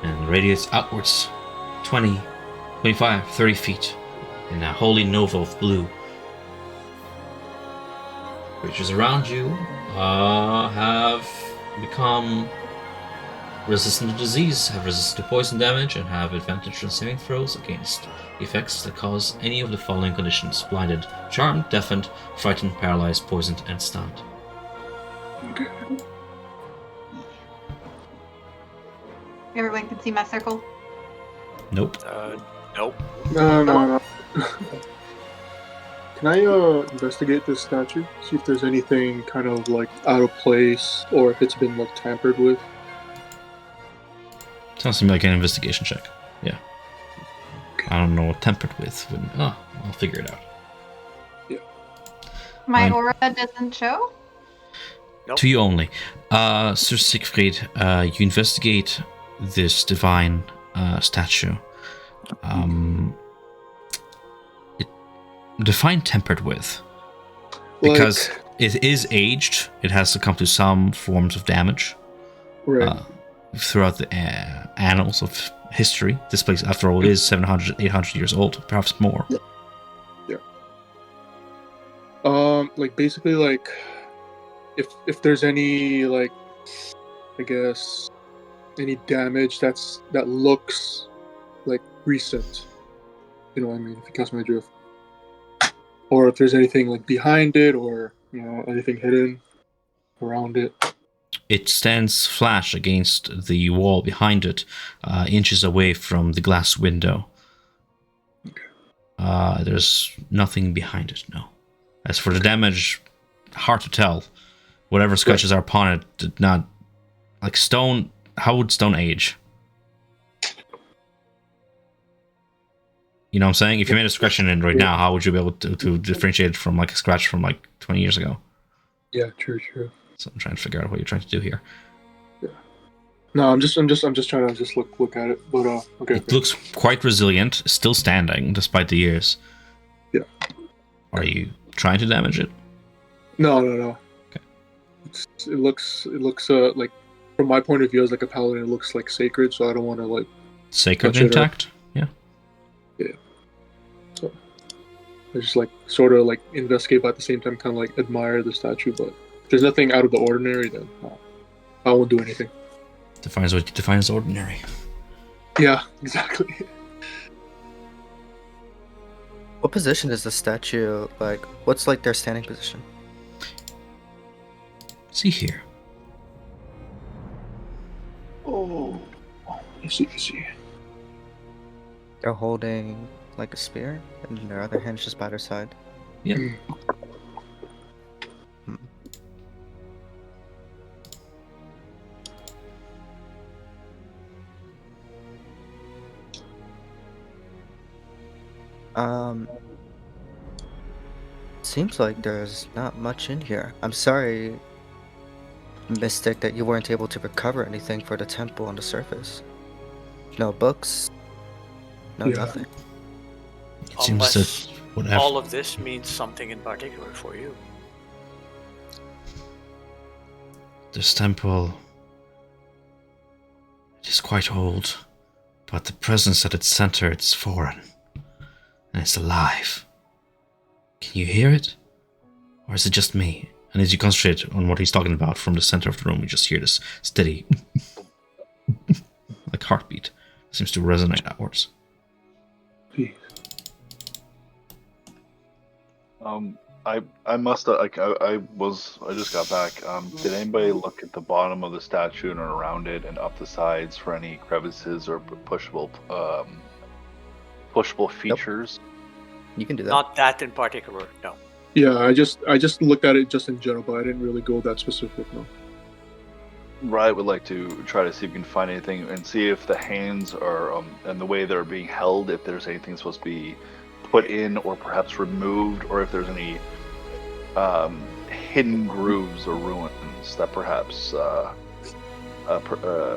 and radiates outwards 20, 25, 30 feet in a holy nova of blue. Creatures around you have become resistant to disease, have resisted to poison damage, and have advantage on saving throws against effects that cause any of the following conditions: blinded, charmed, deafened, frightened, paralyzed, poisoned, and stunned. Everyone can see my circle. Nope. Nope. No. Can I investigate this statue? See if there's anything kind of like out of place, or if it's been like tampered with. Sounds to me like an investigation check. Yeah. I don't know what tempered with. I'll figure it out. My Fine. aura doesn't show? Nope. To you only. Sir Siegfried, you investigate this divine statue. Define tempered with. Because it is aged, it has succumbed to some forms of damage. Right. Throughout the annals of history. This place, after all, is 700, 800 years old, perhaps more. Yeah. Like basically, like if there's any like, I guess, any damage that looks like recent. You know what I mean? If you catch my drift. Or if there's anything like behind it, or anything hidden around it. It stands flash against the wall behind it, inches away from the glass window. There's nothing behind it, no. As for the damage, hard to tell. Whatever scratches are upon it did not... Like stone... How would stone age? You know what I'm saying? If you made a scratch in it right now, how would you be able to differentiate it from like a scratch from like 20 years ago? Yeah, true. So I'm trying to figure out what you're trying to do here. Yeah. No, I'm just trying to just look at it. But okay. It looks quite resilient, still standing despite the years. Yeah. Are you trying to damage it? No. Okay. It looks like, from my point of view as like a paladin, it looks like sacred, so I don't want to like sacred intact? Yeah. So I just like sort of like investigate, but at the same time kind of like admire the statue. But if there's nothing out of the ordinary, then I won't do anything. Defines what you define as ordinary. Yeah, exactly. What position is the statue like? What's like their standing position? See here. Oh, you see. They're holding like a spear, and their other hand's just by their side. Yeah. Seems like there's not much in here. I'm sorry, Mystic, that you weren't able to recover anything for the temple on the surface. No books, nothing. It seems Unless that whatever. all of this means something in particular for you. This temple, it is quite old, but the presence at its center, it's foreign, and it's alive. Can you hear it? Or is it just me? And as you concentrate on what he's talking about from the center of the room, you just hear this steady, like heartbeat. It seems to resonate outwards. I must have, like, I just got back. Did anybody look at the bottom of the statue and around it and up the sides for any crevices or pushable features? Nope. You can do that. Not that in particular, no. Yeah, I just looked at it just in general, but I didn't really go that specific, no. Riot would like to try to see if we can find anything and see if the hands are, and the way they're being held, if there's anything supposed to be put in or perhaps removed, or if there's any hidden grooves or ruins that perhaps a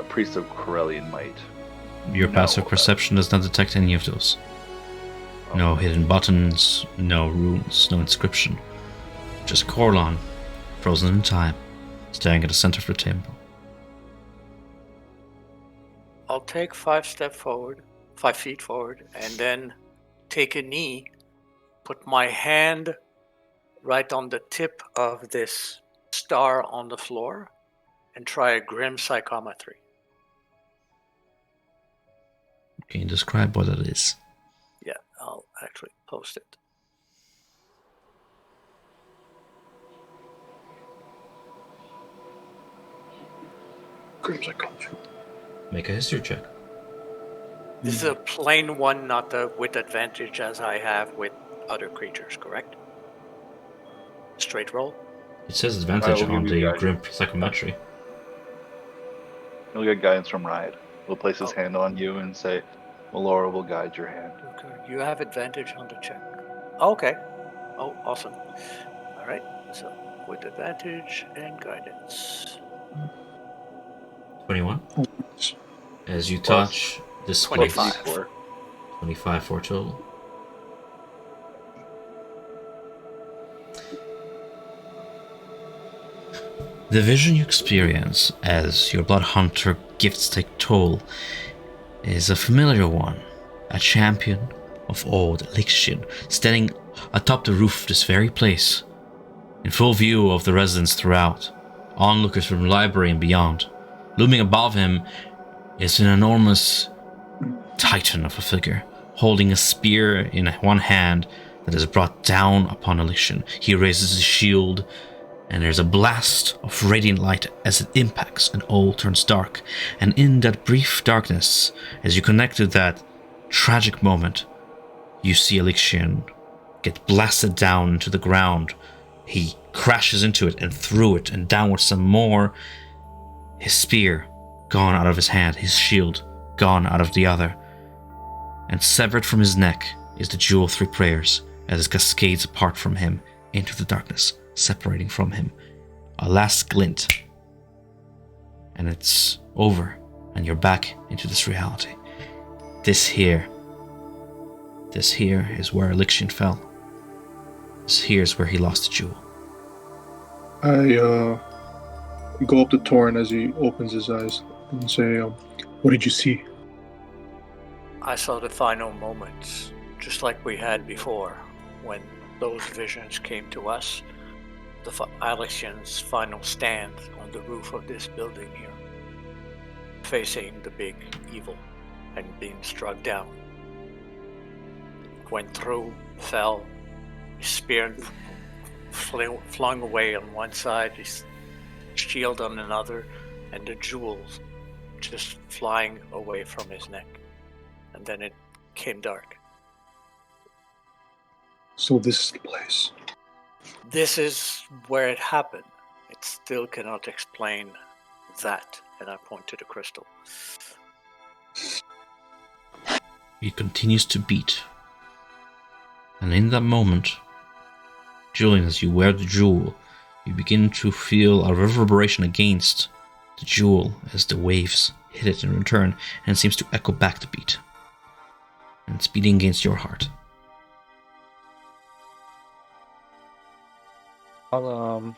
priest of Corellian might. Your passive perception does not detect any of those. No hidden buttons, no runes, no inscription. Just Corlon, frozen in time, staring at the center of the temple. I'll take 5 feet forward, and then take a knee, put my hand right on the tip of this star on the floor, and try a grim psychometry. Can you describe what it is? Yeah, I'll actually post it. Grim psychometry. Make a history check. This is a plain one, not the with advantage as I have with other creatures, correct? Straight roll? It says advantage Right, we'll on give you the guys- grim psychometry. He'll get guidance from Riot. We'll place his hand on you and say, Melora will guide your hand. Okay, you have advantage on the check. Okay. Oh, awesome. All right, so with advantage and guidance. 21. As you touch this place, 25. 25 for total. The vision you experience as your blood hunter gifts take toll is a familiar one. A champion of old Elixir standing atop the roof of this very place, in full view of the residents throughout, onlookers from the library and beyond. Looming above him is an enormous titan of a figure, holding a spear in one hand that is brought down upon Elysian. He raises his shield, and there's a blast of radiant light as it impacts, and all turns dark. And in that brief darkness, as you connect to that tragic moment, you see Elysian get blasted down into the ground. He crashes into it and through it and downwards some more. His spear gone out of his hand, his shield gone out of the other. And severed from his neck is the Jewel of Three Prayers as it cascades apart from him into the darkness, separating from him. A last glint. And it's over, and you're back into this reality. This here is where Elysian fell. This here is where he lost the jewel. I go up to Torrin as he opens his eyes and say, what did you see? I saw the final moments, just like we had before, when those visions came to us. The Elysian's final stand on the roof of this building here, facing the big evil and being struck down. Went through, fell, his spear flung away on one side, his shield on another, and the jewels just flying away from his neck. And then it came dark. So this is the place. This is where it happened. It still cannot explain that. And I point to the crystal. It continues to beat. And in that moment, Julian, as you wear the jewel, you begin to feel a reverberation against the jewel as the waves hit it in return, and it seems to echo back the beat. And it's beating against your heart. I'll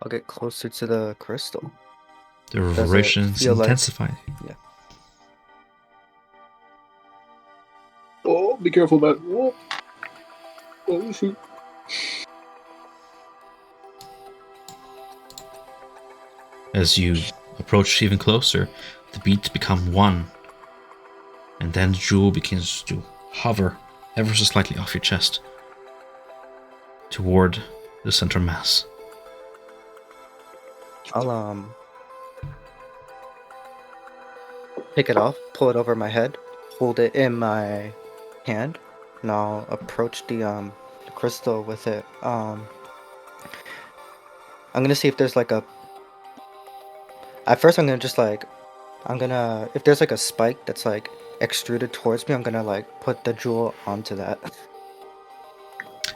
get closer to the crystal. The reverberations intensify. Yeah. Oh, be careful, man. Oh, shoot. As you approach even closer, the beats become one. And then the jewel begins to hover ever so slightly off your chest toward the center mass. I'll pick it off, pull it over my head, hold it in my hand, and I'll approach the crystal with it. I'm gonna see if there's like a. At first, I'm gonna if there's like a spike that's like extruded towards me, I'm gonna like put the jewel onto that.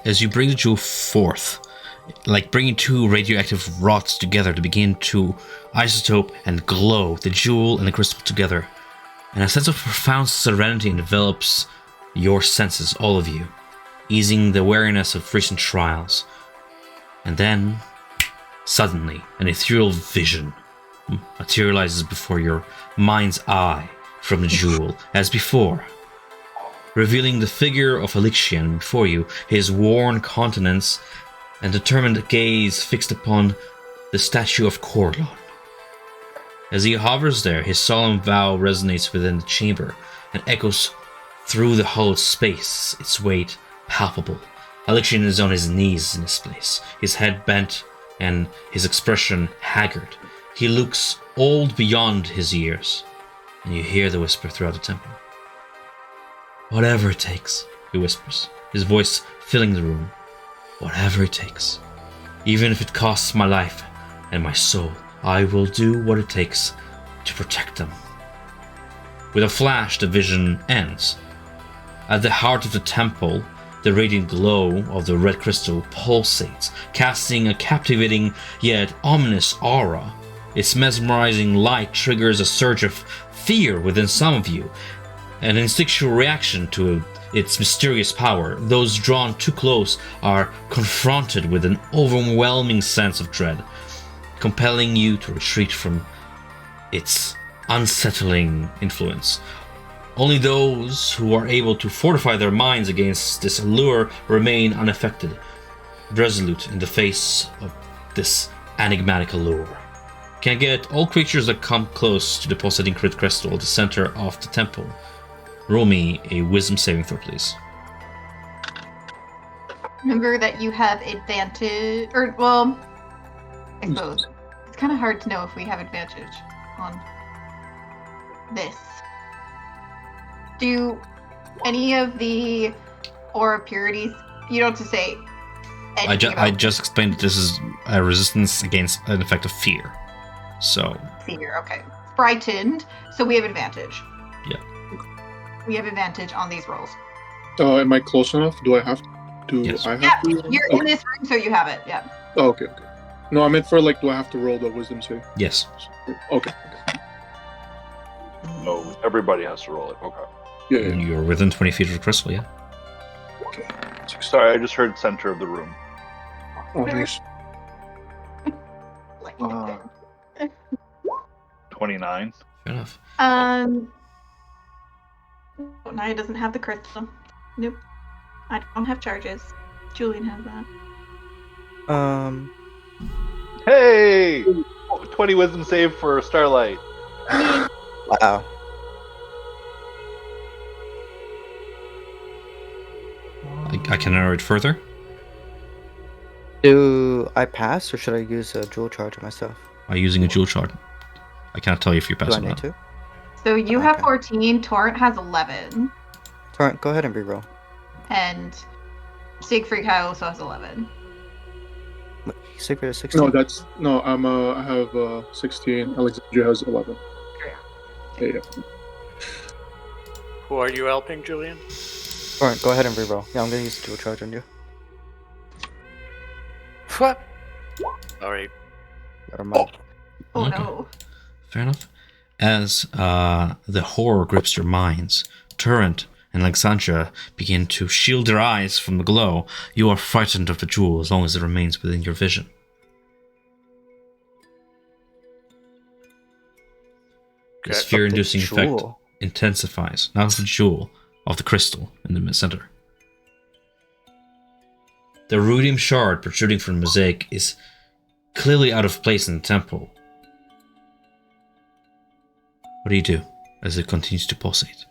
As you bring the jewel forth, like bringing two radioactive rods together to begin to isotope and glow the jewel and the crystal together, and a sense of profound serenity envelops your senses, all of you, easing the wariness of recent trials. And then, suddenly, an ethereal vision materializes before your mind's eye from the jewel, as before, revealing the figure of Elysian before you, his worn countenance and determined gaze fixed upon the statue of Corlon. As he hovers there, his solemn vow resonates within the chamber and echoes through the hollowed space, its weight palpable. Elysian is on his knees in this place, his head bent and his expression haggard. He looks old beyond his years, and you hear the whisper throughout the temple. "Whatever it takes," he whispers, his voice filling the room. "Whatever it takes. Even if it costs my life and my soul, I will do what it takes to protect them." With a flash, the vision ends. At the heart of the temple, the radiant glow of the red crystal pulsates, casting a captivating yet ominous aura. Its mesmerizing light triggers a surge of fear within some of you, an instinctual reaction to its mysterious power. Those drawn too close are confronted with an overwhelming sense of dread, compelling you to retreat from its unsettling influence. Only those who are able to fortify their minds against this allure remain unaffected, resolute in the face of this enigmatic allure. Can I get all creatures that come close to depositing crit crystal at the center of the temple? Roll me a wisdom saving throw, please. Remember that you have advantage, or well, I suppose it's kind of hard to know if we have advantage on this. Do any of the aura purities? You don't have to say anything I about just explained that this is a resistance against an effect of fear. So fear. Okay, frightened. So we have advantage. Yeah. We have advantage on these rolls. Am I close enough? Do I have to? Yes. I have Yeah, to? you're in this room, so you have it. Yeah. Oh, okay. No, I meant for like, do I have to roll the wisdom save? yes. Okay. Oh, everybody has to roll it. Okay. Yeah, yeah. You're within 20 feet of the crystal, yeah? Okay. Sorry, I just heard center of the room. Oh, nice. 29. Fair enough. Naya doesn't have the crystal. Nope. I don't have charges. Julian has that. Hey! 20 wisdom save for Starlight. Wow. I can narrate further. Do I pass or should I use a jewel charge on myself? By using a jewel shard. I cannot tell you if you Do pass I or need not. to? So you have Okay. 14, Torrent has 11, Torrent, go ahead and reroll. and Siegfried also has 11. Wait, Secret is 16. No, that's no. I have 16. Alexandria has 11. Yeah. Who are you helping, Julian? Torrent, go ahead and reroll. Yeah, I'm gonna use jewel charge on you. What? Sorry. Never mind. Oh Okay. no. Fair enough. As the horror grips your minds, Torrent and Alexandra begin to shield their eyes from the glow. You are frightened of the jewel as long as it remains within your vision. This Okay. fear-inducing effect Jewel. intensifies, not of the jewel, of the crystal in the center. The rudium shard protruding from the mosaic is clearly out of place in the temple. What do you do as it continues to pulsate?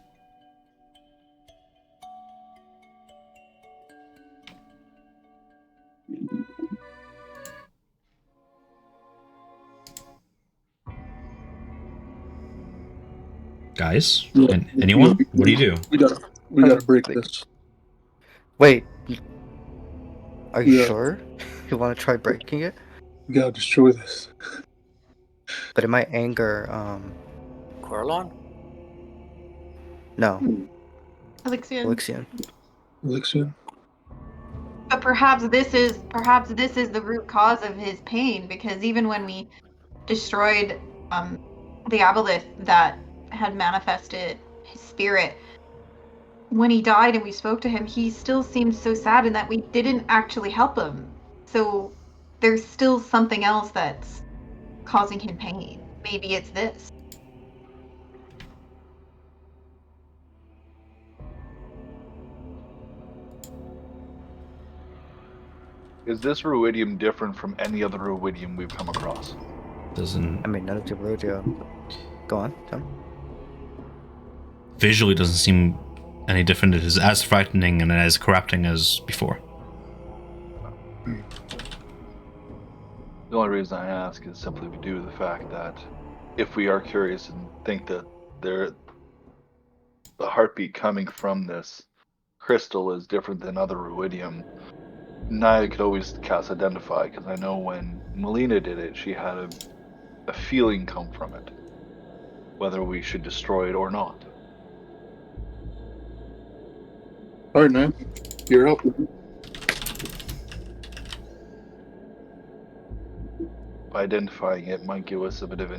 Guys? Yeah. And anyone? What do you do? We gotta break this. Wait. Are you Yeah. sure? You want to try breaking it? We gotta destroy this. But it might anger, Corlon? no, Alexian. Elixion. Elixir. But perhaps this is the root cause of his pain, because even when we destroyed the aboleth that had manifested his spirit, when he died and we spoke to him, he still seemed so sad, and that we didn't actually help him. So there's still something else that's causing him pain. Maybe it's this. Is this ruidium different from any other ruidium we've come across? Doesn't I mean, none of the rodeo. Go on, Tim. visually doesn't seem any different. It is as frightening and as corrupting as before. The only reason I ask is simply due to the fact that if we are curious and think that the heartbeat coming from this crystal is different than other ruidium, Naya could always cast Identify, because I know when Melina did it, she had a feeling come from it, whether we should destroy it or not. All right, man. You're up. By identifying it might give us a bit of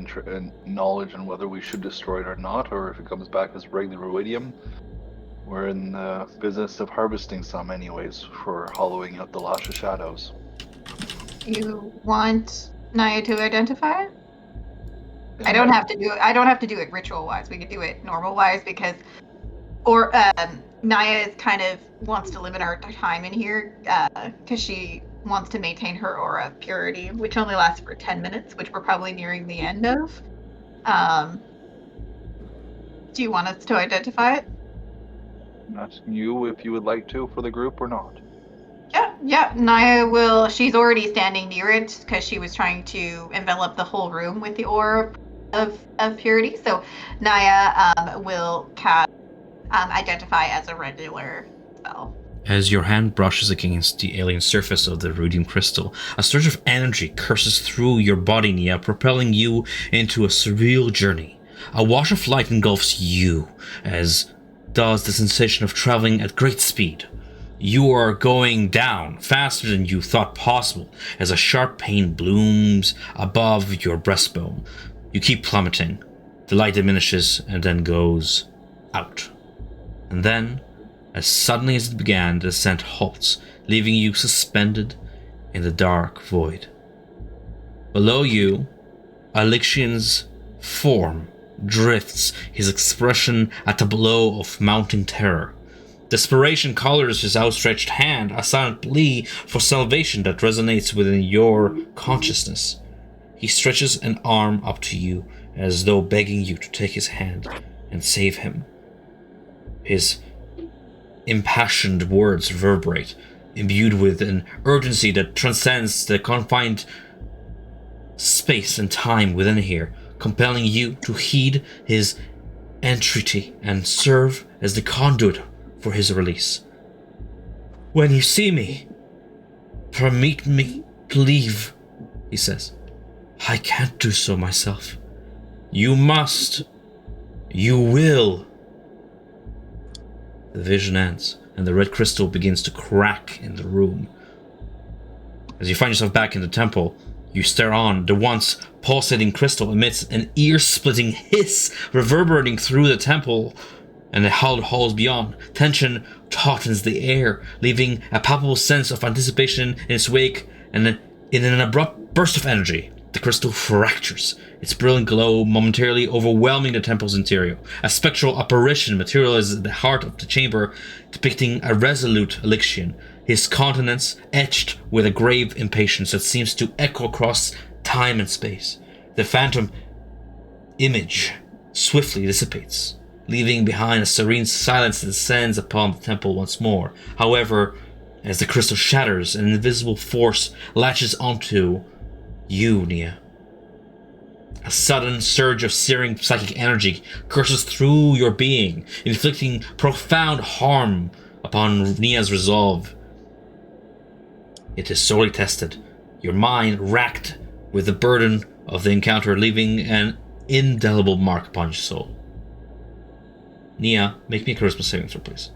knowledge on whether we should destroy it or not, or if it comes back as regular ruidium. We're in the business of harvesting some anyways for hollowing out the Lash of Shadows. You want Naya to identify it? I don't have to do it. I don't have to do it ritual wise. We could do it normal wise because, or Naya is kind of wants to limit our time in here because she wants to maintain her aura of purity, which only lasts for 10 minutes, which we're probably nearing the end of. Do you want us to identify it? I'm asking you if you would like to for the group or not. Yeah. Naya will. She's already standing near it because she was trying to envelop the whole room with the aura of purity. So Naya will cast identify as a regular spell. As your hand brushes against the alien surface of the rudium crystal, a surge of energy courses through your body, Nia, propelling you into a surreal journey. A wash of light engulfs you, as does the sensation of traveling at great speed. You are going down faster than you thought possible, as a sharp pain blooms above your breastbone. You keep plummeting. The light diminishes and then goes out. And then, as suddenly as it began, the descent halts, leaving you suspended in the dark void. Below you, Alexian's form drifts, his expression a tableau of mounting terror. Desperation colors his outstretched hand, a silent plea for salvation that resonates within your consciousness. He stretches an arm up to you, as though begging you to take his hand and save him. His impassioned words reverberate, imbued with an urgency that transcends the confined space and time within here, compelling you to heed his entreaty and serve as the conduit for his release. When you see me, permit me to leave, he says. I can't do so myself. You must. You will. The vision ends, and the red crystal begins to crack in the room. As you find yourself back in the temple, you stare on. The once pulsating crystal emits an ear-splitting hiss, reverberating through the temple and the hallowed halls beyond. Tension tautens the air, leaving a palpable sense of anticipation in its wake, and in an abrupt burst of energy, the crystal fractures, its brilliant glow momentarily overwhelming the temple's interior. A spectral apparition materializes at the heart of the chamber, depicting a resolute Alexian, his countenance etched with a grave impatience that seems to echo across time and space. The phantom image swiftly dissipates, leaving behind a serene silence that descends upon the temple once more. However, as the crystal shatters, an invisible force latches onto you, Nia. A sudden surge of searing psychic energy courses through your being, inflicting profound harm upon Nia's resolve. It is sorely tested, your mind racked with the burden of the encounter, leaving an indelible mark upon your soul. Nia, make me a charisma saving throw, please.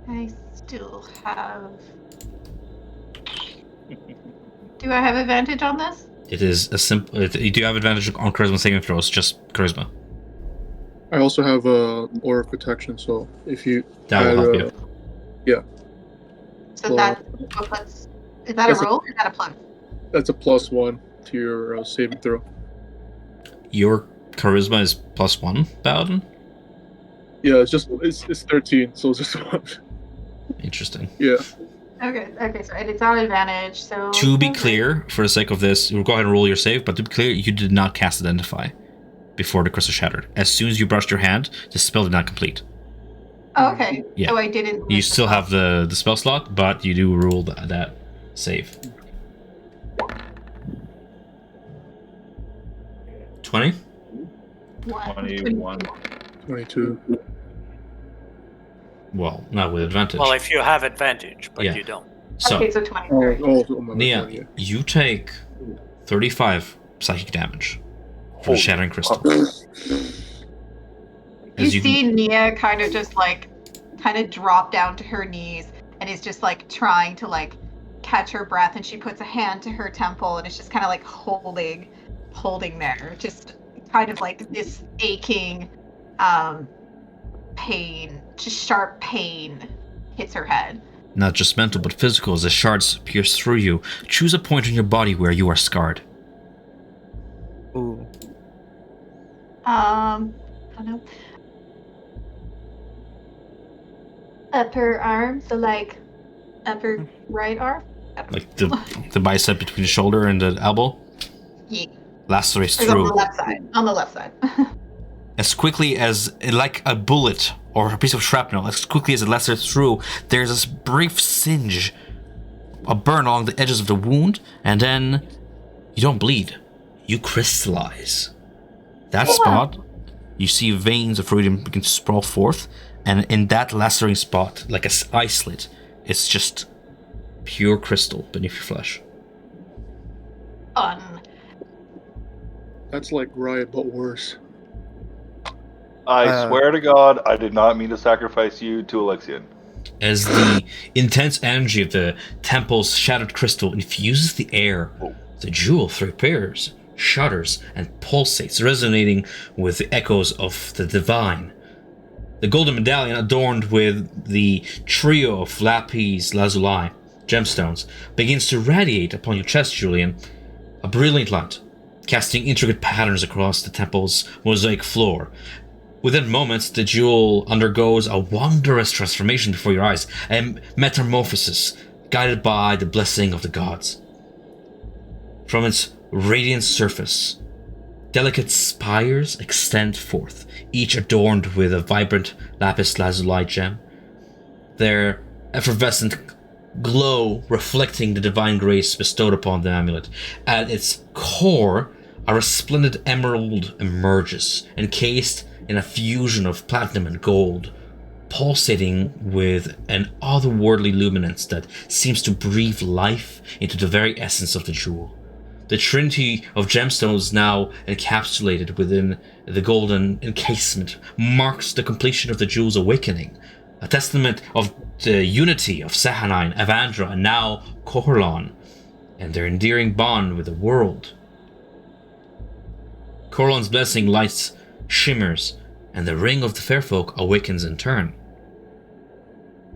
I still have. Do I have advantage on this? It is a simple. You do have advantage on charisma saving throws, just charisma. I also have aura of protection, so if you That will help you. Yeah. So Well, that's a plus. Is that a that's a- roll or is that a plus? that's a +1 to your saving throw. Your charisma is +1, Bowden? Yeah, it's 13, so it's just 1. Interesting. Yeah. Okay, so it's on advantage, so... To be clear, for the sake of this, we'll go ahead and roll your save, but to be clear, you did not cast Identify before the crystal shattered. As soon as you brushed your hand, the spell did not complete. Oh, okay. Yeah. So I didn't... You still have the spell slot, but you do rule that save. 20? 21. 22. Well, not with advantage. Well, if you have advantage, but Yeah. you don't. So, Okay, so 23. Oh my Nia, God, yeah. you take 35 psychic damage for the shattering crystal. You see Nia kind of just drop down to her knees and is just like trying to catch her breath, and she puts a hand to her temple and it's just kind of like holding there, just kind of like this aching pain, just sharp pain hits her head. Not just mental, but physical, as the shards pierce through you. Choose a point on your body where you are scarred. Ooh. I don't know. Upper arm, so Ever right arm? Like the bicep between the shoulder and the elbow. Yeah. Lacerates It's on the through. left side. On the left side. As quickly as, like a bullet or a piece of shrapnel, as quickly as it lacerates through, there's this brief singe, a burn along the edges of the wound, and then you don't bleed. You crystallize. That spot, you see veins of ruidium begin to sprawl forth, and in that lacerating spot, like an eye slit, it's just pure crystal beneath your flesh. Fun. That's like Riot, but worse. I swear to God, I did not mean to sacrifice you to Alexian. As the intense energy of the temple's shattered crystal infuses the air, the jewel prepares, shudders, and pulsates, resonating with the echoes of the divine. The golden medallion, adorned with the trio of lapis lazuli gemstones, begins to radiate upon your chest, Julian, a brilliant light, casting intricate patterns across the temple's mosaic floor. Within moments, the jewel undergoes a wondrous transformation before your eyes, a metamorphosis guided by the blessing of the gods. From its radiant surface, delicate spires extend forth, each adorned with a vibrant lapis lazuli gem, their effervescent glow reflecting the divine grace bestowed upon the amulet. At its core, a resplendent emerald emerges, encased in a fusion of platinum and gold, pulsating with an otherworldly luminance that seems to breathe life into the very essence of the jewel. The trinity of gemstones now encapsulated within the golden encasement marks the completion of the jewel's awakening, a testament of the unity of Sahanine, Avandra, and now Corlon, and their endearing bond with the world. Corlon's blessing lights shimmers, and the ring of the fair folk awakens in turn.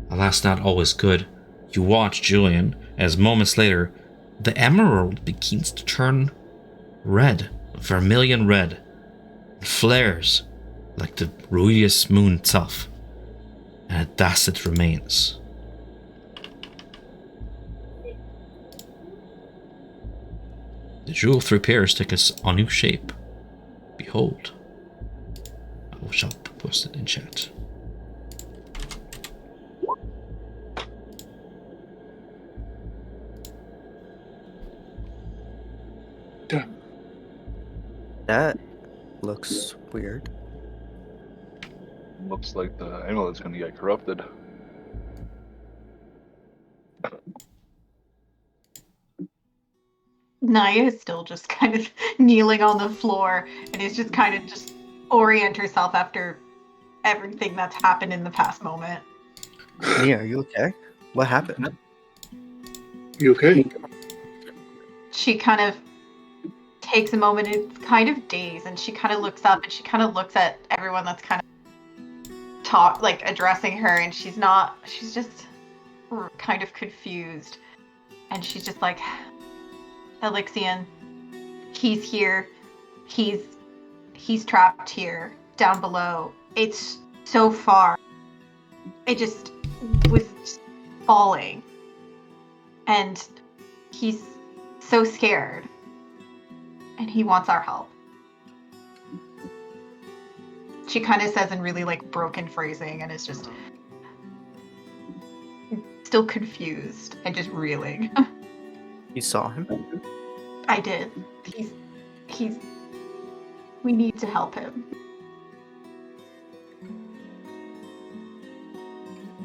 Alas, not always good. You watch, Julian, as moments later, the emerald begins to turn red, vermilion red, and flares like the ruinous moon itself, and thus it remains. The jewel of 3 pairs takes a new shape. Behold. I shall post it in chat. Damn. That looks weird. Looks like the amulet's going to get corrupted. Naya is still just kind of kneeling on the floor and is just kind of just orient herself after everything that's happened in the past moment. Nia, are you okay? What happened? You okay? She kind of takes a moment, it's kind of dazed, and she kind of looks up and she kind of looks at everyone that's kind of addressing her, and she's just kind of confused, and she's just like, Alexian, he's here, he's trapped here down below. It's so far. It just was falling, and he's so scared, and he wants our help. She kind of says in really broken phrasing, and is just still confused and just reeling. You saw him? I did. We need to help him.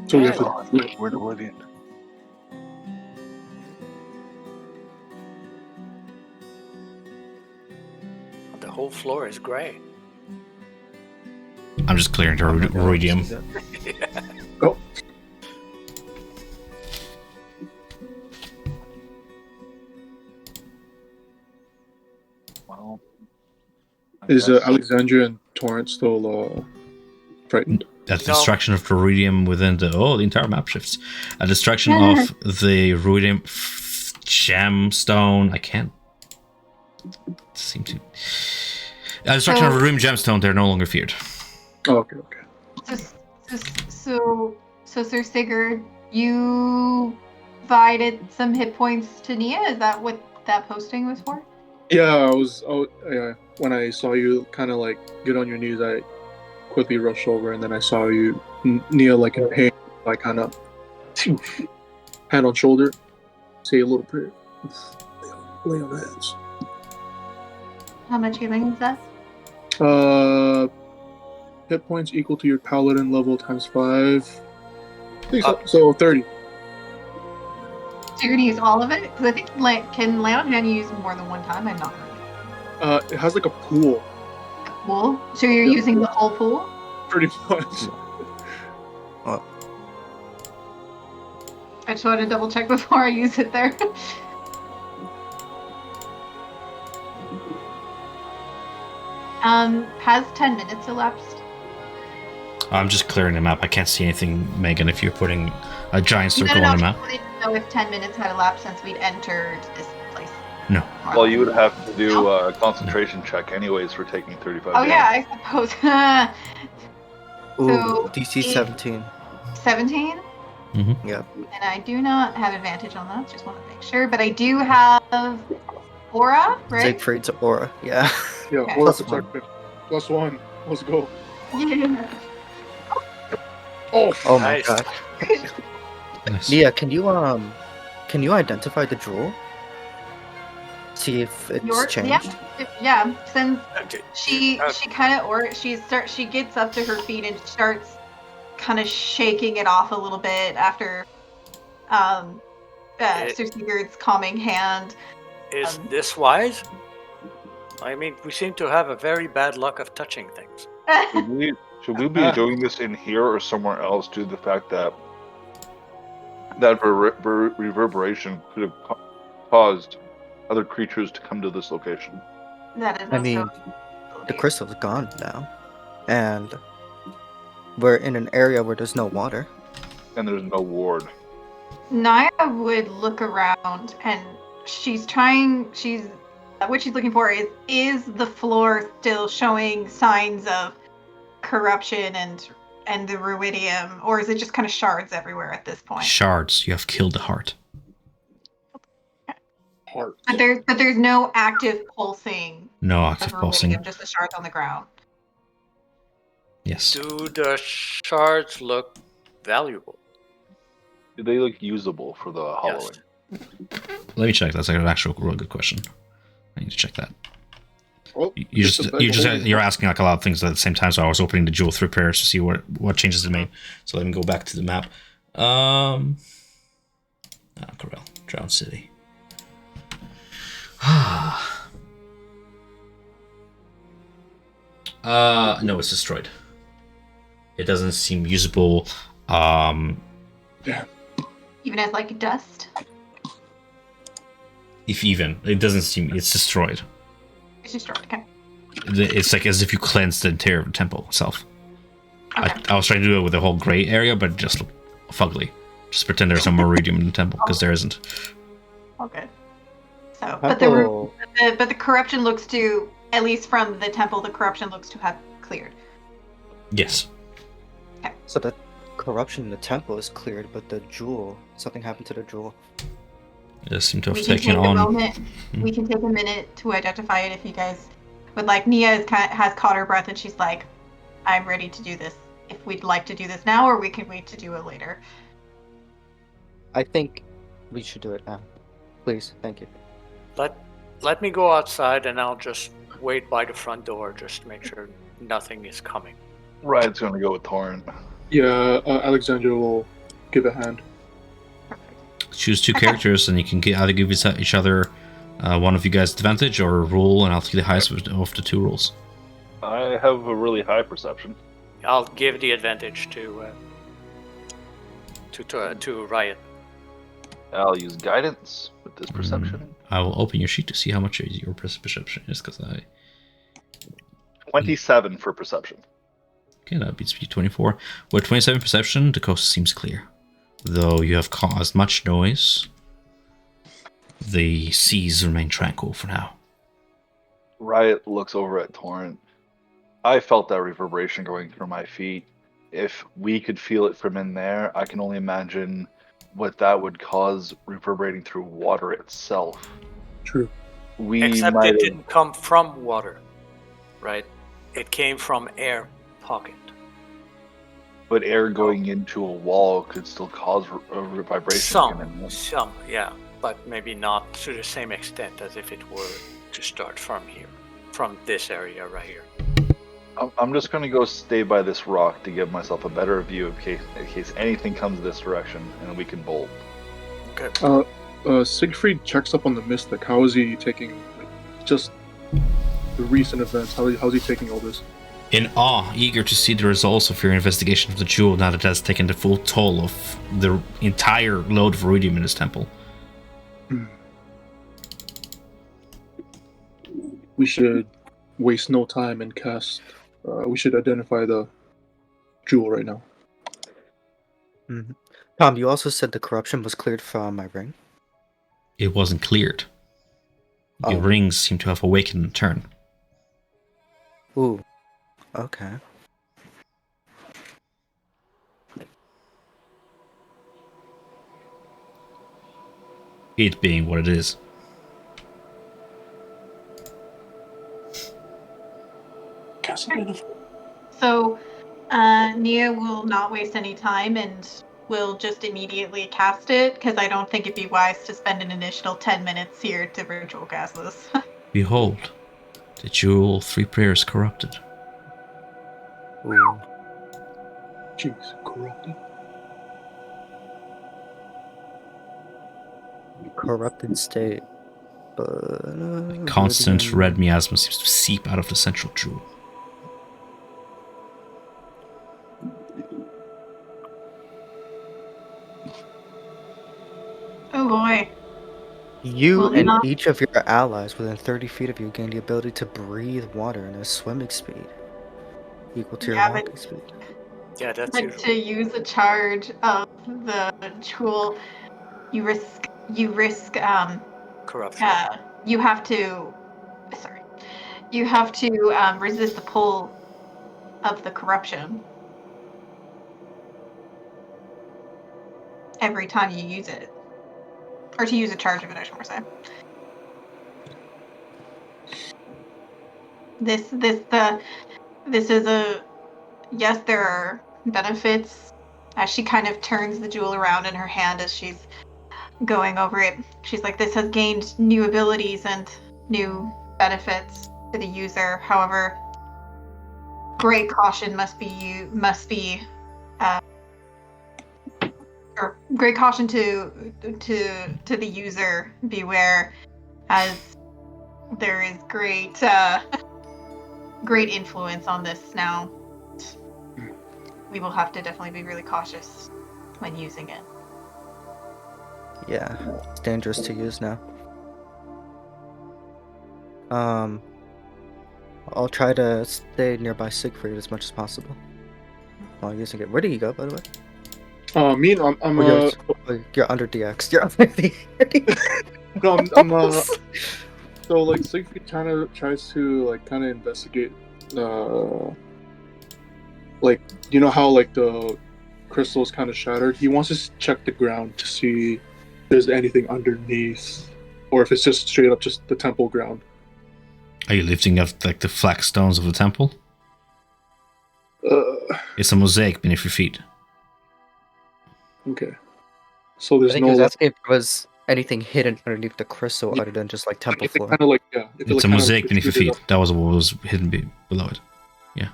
So we have to. We're Vermillion. The whole floor is gray. I'm just clearing the ruidium. Oh. Well, Is Alexandria and Torrent still frightened? That No. destruction of the ruidium within the entire map shifts. A destruction of the ruidium gemstone. I can't seem to. A destruction of the ruidium gemstone. They're no longer feared. Oh, okay. So Sir Sigurd, you provided some hit points to Nia? Is that what that posting was for? Yeah, yeah. When I saw you kind of like get on your knees, I quickly rushed over, and then I saw you kneel like in pain. I kind of hand on shoulder, say a little prayer, lay on hands. How much healing is that? Hit points equal to your paladin level times 5. I think so 30. So you're gonna use all of it? Because I think can lay on hand use more than one time? I'm not sure. It has like a pool. Pool? So you're using the whole pool? Pretty much. I just wanted to double check before I use it there. Has 10 minutes elapsed? I'm just clearing the map. I can't see anything, Megan, if you're putting a giant circle No, on the map. I wanted to know if 10 minutes had elapsed since we'd entered this place. No. Well, you would have to do a concentration check anyways for taking 35 Oh damage. yeah, I suppose. Ooh, So, DC 17. 17? Mm-hmm. Yeah. And I do not have advantage on that, just want to make sure. But I do have Aura, right? Siegfried's aura. Yeah. Yeah, Okay. aura Plus one. protection. +1. Let's go. Yeah. Oh, Oh my Nice. god. Nice. Nia, can you identify the jewel? See if it's changed. Yeah. Since Okay. she kind of she gets up to her feet and starts kind of shaking it off a little bit after Sir Sigurd's calming hand. Is this wise? I mean, we seem to have a very bad luck of touching things. Should we be doing this in here or somewhere else due to the fact that reverberation could have caused other creatures to come to this location? That is I mean, the crystal's gone now. And we're in an area where there's no water. And there's no ward. Naya would look around and what she's looking for is the floor still showing signs of corruption and the ruidium, or is it just kind of shards everywhere at this point? Shards. You have killed the heart. heart. But there's no active pulsing No of active pulsing. ruidium, just the shards on the ground. Yes. Do the shards look valuable? Do they look usable for the hollowing? Let me check. That's like an actual real good question. I need to check that. Well, You're asking like a lot of things at the same time. So I was opening the jewel through pairs to see what changes it made. So let me go back to the map. Corel, Drowned City. No, it's destroyed. It doesn't seem usable. Even as like dust. It doesn't seem. It's destroyed. It's destroyed. Okay. It's like as if you cleansed the interior of the temple itself. Okay. I was trying to do it with the whole gray area, but it just looked fugly. Just pretend there's some meridium in the temple, because there isn't. All good. So, Temple- but the corruption looks to, at least from the temple, the corruption looks to have cleared. Yes. So the corruption in the temple is cleared, but the jewel, something happened to the jewel. It does seem to have We can taken take a on. moment. We can take a minute to identify it if you guys would like. Nia has caught her breath and she's like, "I'm ready to do this. If we'd like to do this now, or we can wait to do it later." I think we should do it now. Please, thank you. Let me go outside and I'll just wait by the front door just to make sure nothing is coming. Riot's gonna go with Torrent. Yeah, Alexandra will give a hand. Choose two characters, and you can either give each other one of you guys advantage or a roll, and I'll take the highest of the two rolls. I have a really high perception. I'll give the advantage to Riot. I'll use guidance with this perception. I will open your sheet to see how much your perception is, because 27 for perception. Okay, that beats me 24. With 27 perception, the coast seems clear. Though you have caused much noise, the seas remain tranquil for now. Riot looks over at Torrent. I felt that reverberation going through my feet. If we could feel it from in there, I can only imagine what that would cause reverberating through water itself. True. We Except might it have, didn't come from water, right? It came from air pocket. but air going into a wall could still cause a vibration. Some, yeah, but maybe not to the same extent as if it were to start from here, from this area right here. I'm just going to go stay by this rock to give myself a better view in case anything comes this direction, and we can bolt. Okay. Siegfried checks up on the mystic. How is he taking, like, just the recent events? How's he taking all this? In awe, eager to see the results of your investigation of the jewel now that it has taken the full toll of the entire load of iridium in this temple. We should waste no time and cast. We should identify the jewel right now. Mm-hmm. Tom, you also said the corruption was cleared from my ring? It wasn't cleared. The Oh. rings seem to have awakened in turn. Ooh. Okay. It being what it is. So, Nia will not waste any time and will just immediately cast it, because I don't think it'd be wise to spend an additional 10 minutes here to ritual cast this. Behold, the jewel of 3 prayers corrupted. Ooh. Jeez, corrupted. Corrupted state. But, A constant red miasma seems to seep out of the central jewel. Oh boy. You Well, and not- each of your allies within 30 feet of you gain the ability to breathe water in a swimming speed equal to your Yeah, but- walking speed. Yeah, that's But usual. to use a charge of the jewel, you risk Corruption. you have to resist the pull of the corruption every time you use it, or to use a charge of it, I should more say. This is a yes, there are benefits. As she kind of turns the jewel around in her hand as she's going over it, she's like, this has gained new abilities and new benefits to the user. However, great caution must be or great caution to the user. Beware, as there is great influence on this now. We will have to definitely be really cautious when using it. Yeah, it's dangerous to use now. I'll try to stay nearby Siegfried as much as possible while using it. Where did you go, by the way? Me and I'm You're under DX. You're under DX. no, so like Siegfried kind of tries to investigate, like, you know how like the crystal's kind of shattered. He wants to check the ground to see if there's anything underneath, or if it's just straight up just the temple ground. Are you lifting up like the flagstones of the temple? It's a mosaic beneath your feet. Okay. So I there's think no. he was asking if there was anything hidden underneath the crystal Yeah. other than just like temple If it floor. kind of like if It's a mosaic beneath your feet. That was what was hidden below it. Yeah.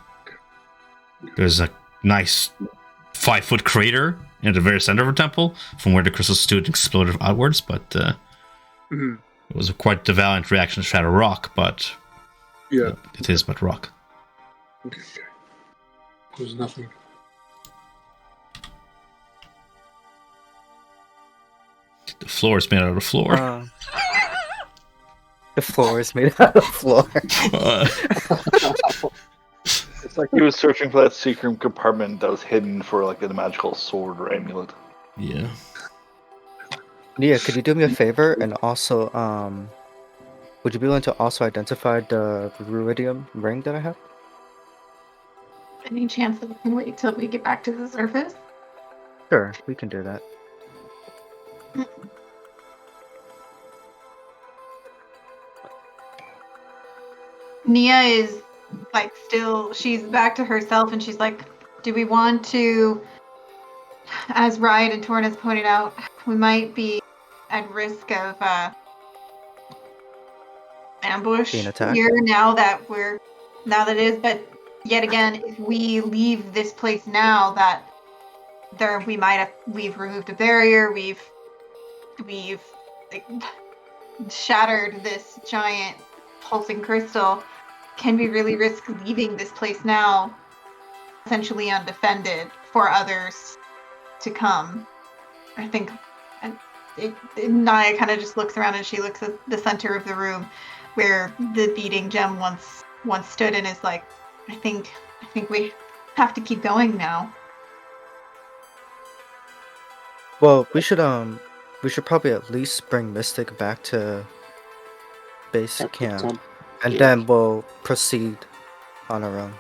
There's a nice 5-foot crater in the very center of the temple from where the crystal stood and exploded outwards, but Mhm. it was quite the valiant reaction to shatter rock, but Yeah. it is but rock. Okay. There's nothing. The floor is made out of the floor. The floor is made out of floor. It's like he was searching for that secret compartment that was hidden for like a magical sword or amulet. Yeah. Nia, could you do me a favor and also would you be willing to also identify the Ruidium ring that I have? Any chance that we can wait till we get back to the surface? Sure, we can do that. Nia is like still, she's back to herself, and she's like, do we want to, as Riot and Torn has pointed out, we might be at risk of ambush Being attacked? here now that it is, but yet again, if we leave this place now, that we've removed a barrier, we've like, shattered this giant pulsing crystal. Can we really risk leaving this place now, essentially undefended, for others to come? I think Naya kind of just looks around, and she looks at the center of the room where the beating gem once stood, and is like, I think we have to keep going now. Well, we should probably at least bring Mystic back to base Back to camp, temp. and Yeah. then we'll proceed on our own.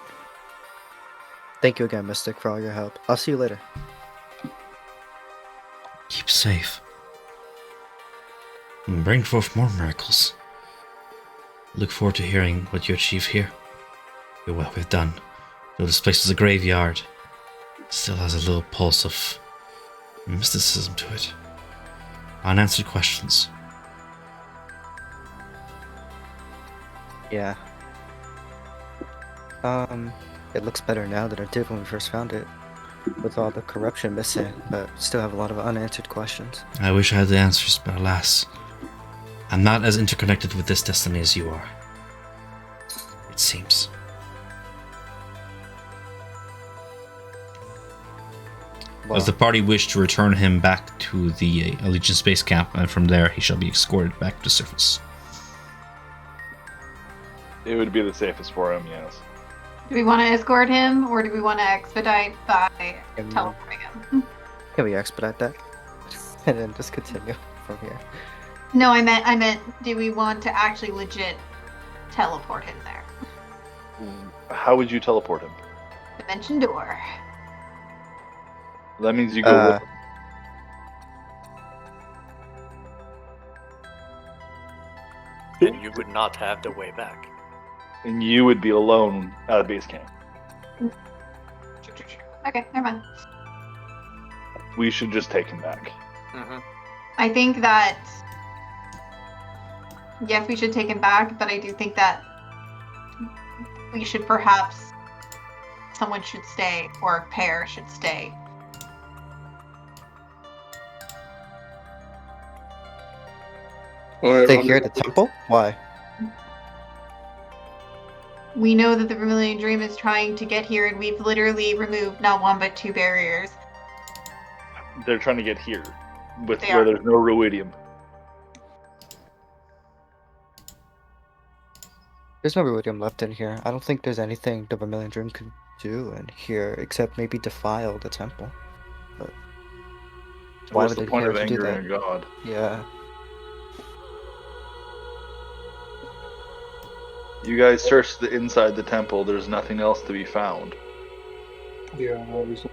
Thank you again, Mystic, for all your help. I'll see you later. Keep safe. And bring forth more miracles. Look forward to hearing what you achieve here. You're well we've done. Though this place is a graveyard, it still has a little pulse of mysticism to it. Unanswered questions. Yeah. It looks better now than it did when we first found it, with all the corruption missing, but still have a lot of unanswered questions. I wish I had the answers, but alas, I'm not as interconnected with this destiny as you are. It seems. Well, As the party wish to return him back to the Allegiance base camp, and from there he shall be escorted back to the surface. It would be the safest for him, yes. Do we want to escort him, or do we want to expedite by Can we- teleporting him? Can we expedite that? And then just continue from here. No, I meant, do we want to actually legit teleport him there? How would you teleport him? Dimension door. That means you go with him. And you would not have the way back. And you would be alone at base camp. Okay, never mind. We should just take him back. Mm-hmm. I think that yes, we should take him back, but I do think that we should perhaps someone should stay, or a pair should stay. All right, Stay Roger. here at the temple? Why? We know that the Vermillion Dream is trying to get here, and we've literally removed not one but two barriers. They're trying to get here, with They where are. there's no ruidium. There's no Ruidium left in here. I don't think there's anything the Vermillion Dream could do in here except maybe defile the temple. But why What's would the they point care of to do angering that? a god? Yeah. You guys searched the inside the temple. There's nothing else to be found. Yeah, obviously.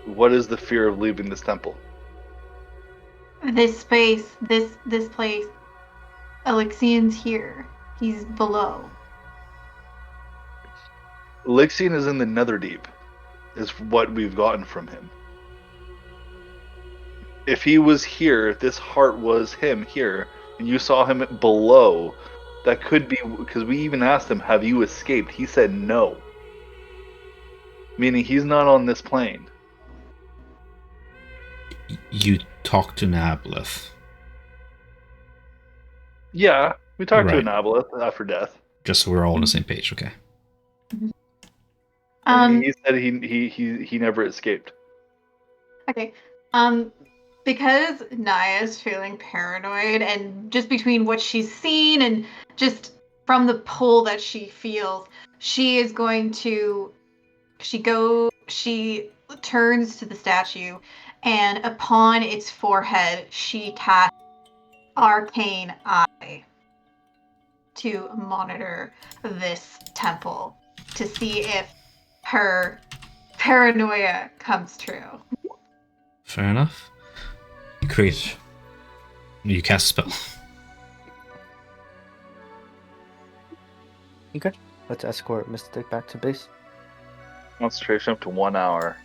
What is the fear of leaving this temple? This space, this place, Alexian's here. He's below. Elixion is in the Netherdeep, is what we've gotten from him. If he was here, if this heart was him here, and you saw him below, that could be, because we even asked him, have you escaped? He said no. Meaning he's not on this plane. You talk to Nablith. Yeah, we talked to Right. Anabolith after death. Just so we're all on the same page, okay? And he said he never escaped. Okay. Because Naya's feeling paranoid, and just between what she's seen and just from the pull that she feels, she is going to she turns to the statue, and upon its forehead she casts Arcane Eye to monitor this temple to see if her paranoia comes true. Fair enough. You cast a spell. Okay. Let's escort Mystic back to base. Concentration up to 1 hour.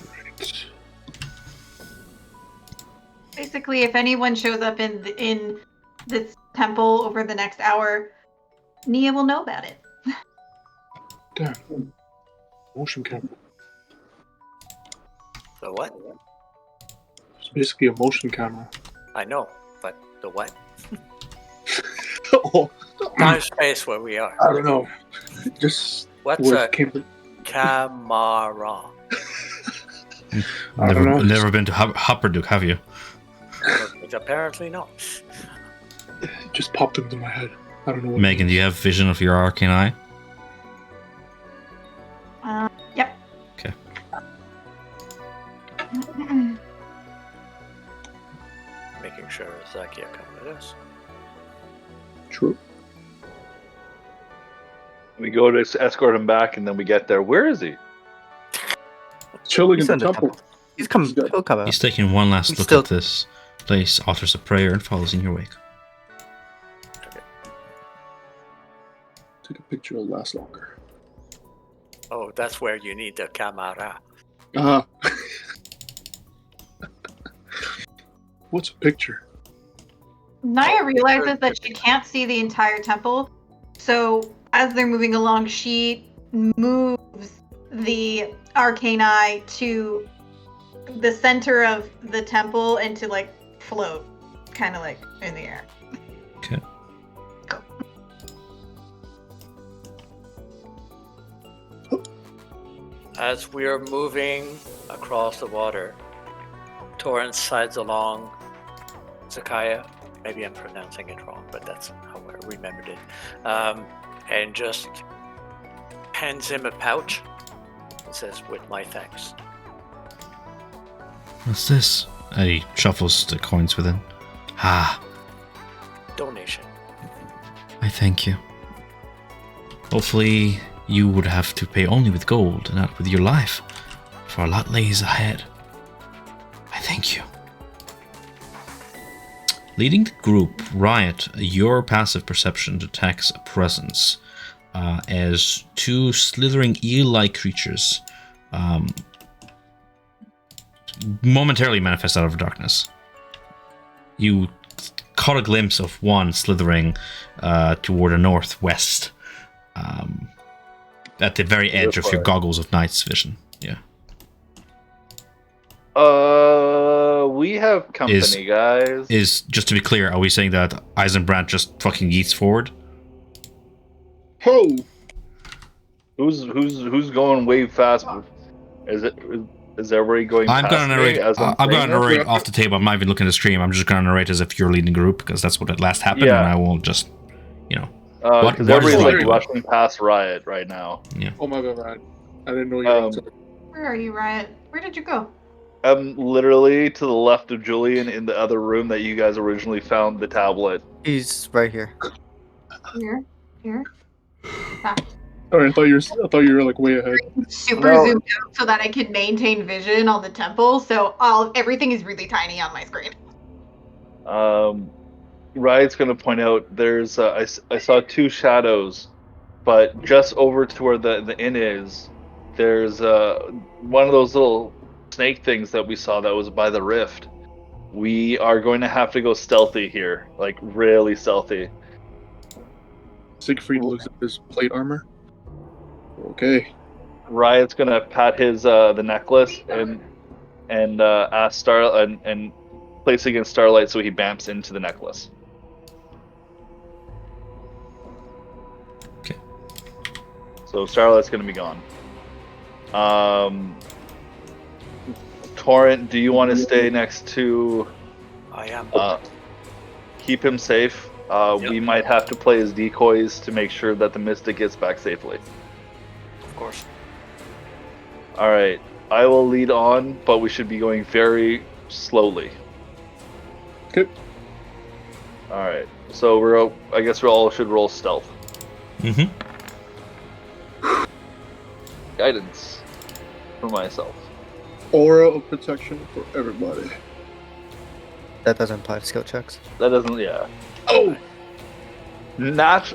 Right. Basically, if anyone shows up in this temple over the next hour, Nia will know about it. Damn. Motion camera. The what? It's basically a motion camera. I know, but the what? Oh, Time space where we are. I don't know. Just What's where a it came from. camera? I don't know. Never been to Hopperduke, have you? Apparently not. It just popped into my head. I don't know what. Megan, do you have vision of your arcane eye? Yep. Okay. Making sure Zakia come with us. True. We go to escort him back, and then we get there. Where is he? Chilling He's in in the the temple. temple. He's coming. He's good. He'll come out. He's taking one last He's look still- at this place, utters a prayer, and follows in your wake. Take a picture. It'll last longer. Oh, that's where you need the camera. What's a picture? Naya realizes that she can't see the entire temple, so as they're moving along, she moves the arcane eye to the center of the temple and to like float, kind of like in the air. Okay. As we are moving across the water, Torrance sides along Zakaya. Maybe I'm pronouncing it wrong, but that's how I remembered it. And just hands him a pouch and says, "With my thanks." What's this? And he shuffles the coins within. Ah, Donation. I thank you. Hopefully, you would have to pay only with gold and not with your life, for a lot lays ahead. I thank you. Leading the group, Riot, your passive perception detects a presence as two slithering eel-like creatures momentarily manifest out of darkness. You caught a glimpse of one slithering toward the northwest, at the very edge of your goggles of night's vision. Yeah. We have company, guys. Is just to be clear, are we saying that Eisenbrand just fucking yeets forward? Ho! Who's going way fast? Is everybody going? I'm past gonna narrate. me as I'm saying gonna it? narrate off the table. I'm not even looking at the stream. I'm just gonna narrate as if you're leading the group because that's what at last happened, Yeah. and I will just, what Because is everybody's Riot like doing? rushing past Riot right now. Oh my bad. I didn't know you were outside. Where are you, Riot? Where did you go? I'm literally to the left of Julian in the other room that you guys originally found the tablet. He's right here. Here. Back. Sorry, I thought you were like way ahead. Super No. zoomed out so that I can maintain vision on the temple. So everything is really tiny on my screen. Riot's gonna point out there's I saw two shadows, but just over to where the inn is, there's one of those little snake things that we saw that was by the rift. We are going to have to go stealthy here, like really stealthy. Siegfried looks at his plate armor. Okay. Riot's gonna pat his the necklace and ask Star and place against Starlight so he bamps into the necklace. Okay. So Starlight's gonna be gone. Torrent, do you want to stay next to? I am. Keep him safe. Yep. We might have to play as decoys to make sure that the Mystic gets back safely. Of course. All right, I will lead on, but we should be going very slowly. Okay. All right, so I guess we all should roll stealth. Mm-hmm. Guidance for myself. aura of protection for everybody. That doesn't apply to skill checks. That doesn't. Yeah. Oh,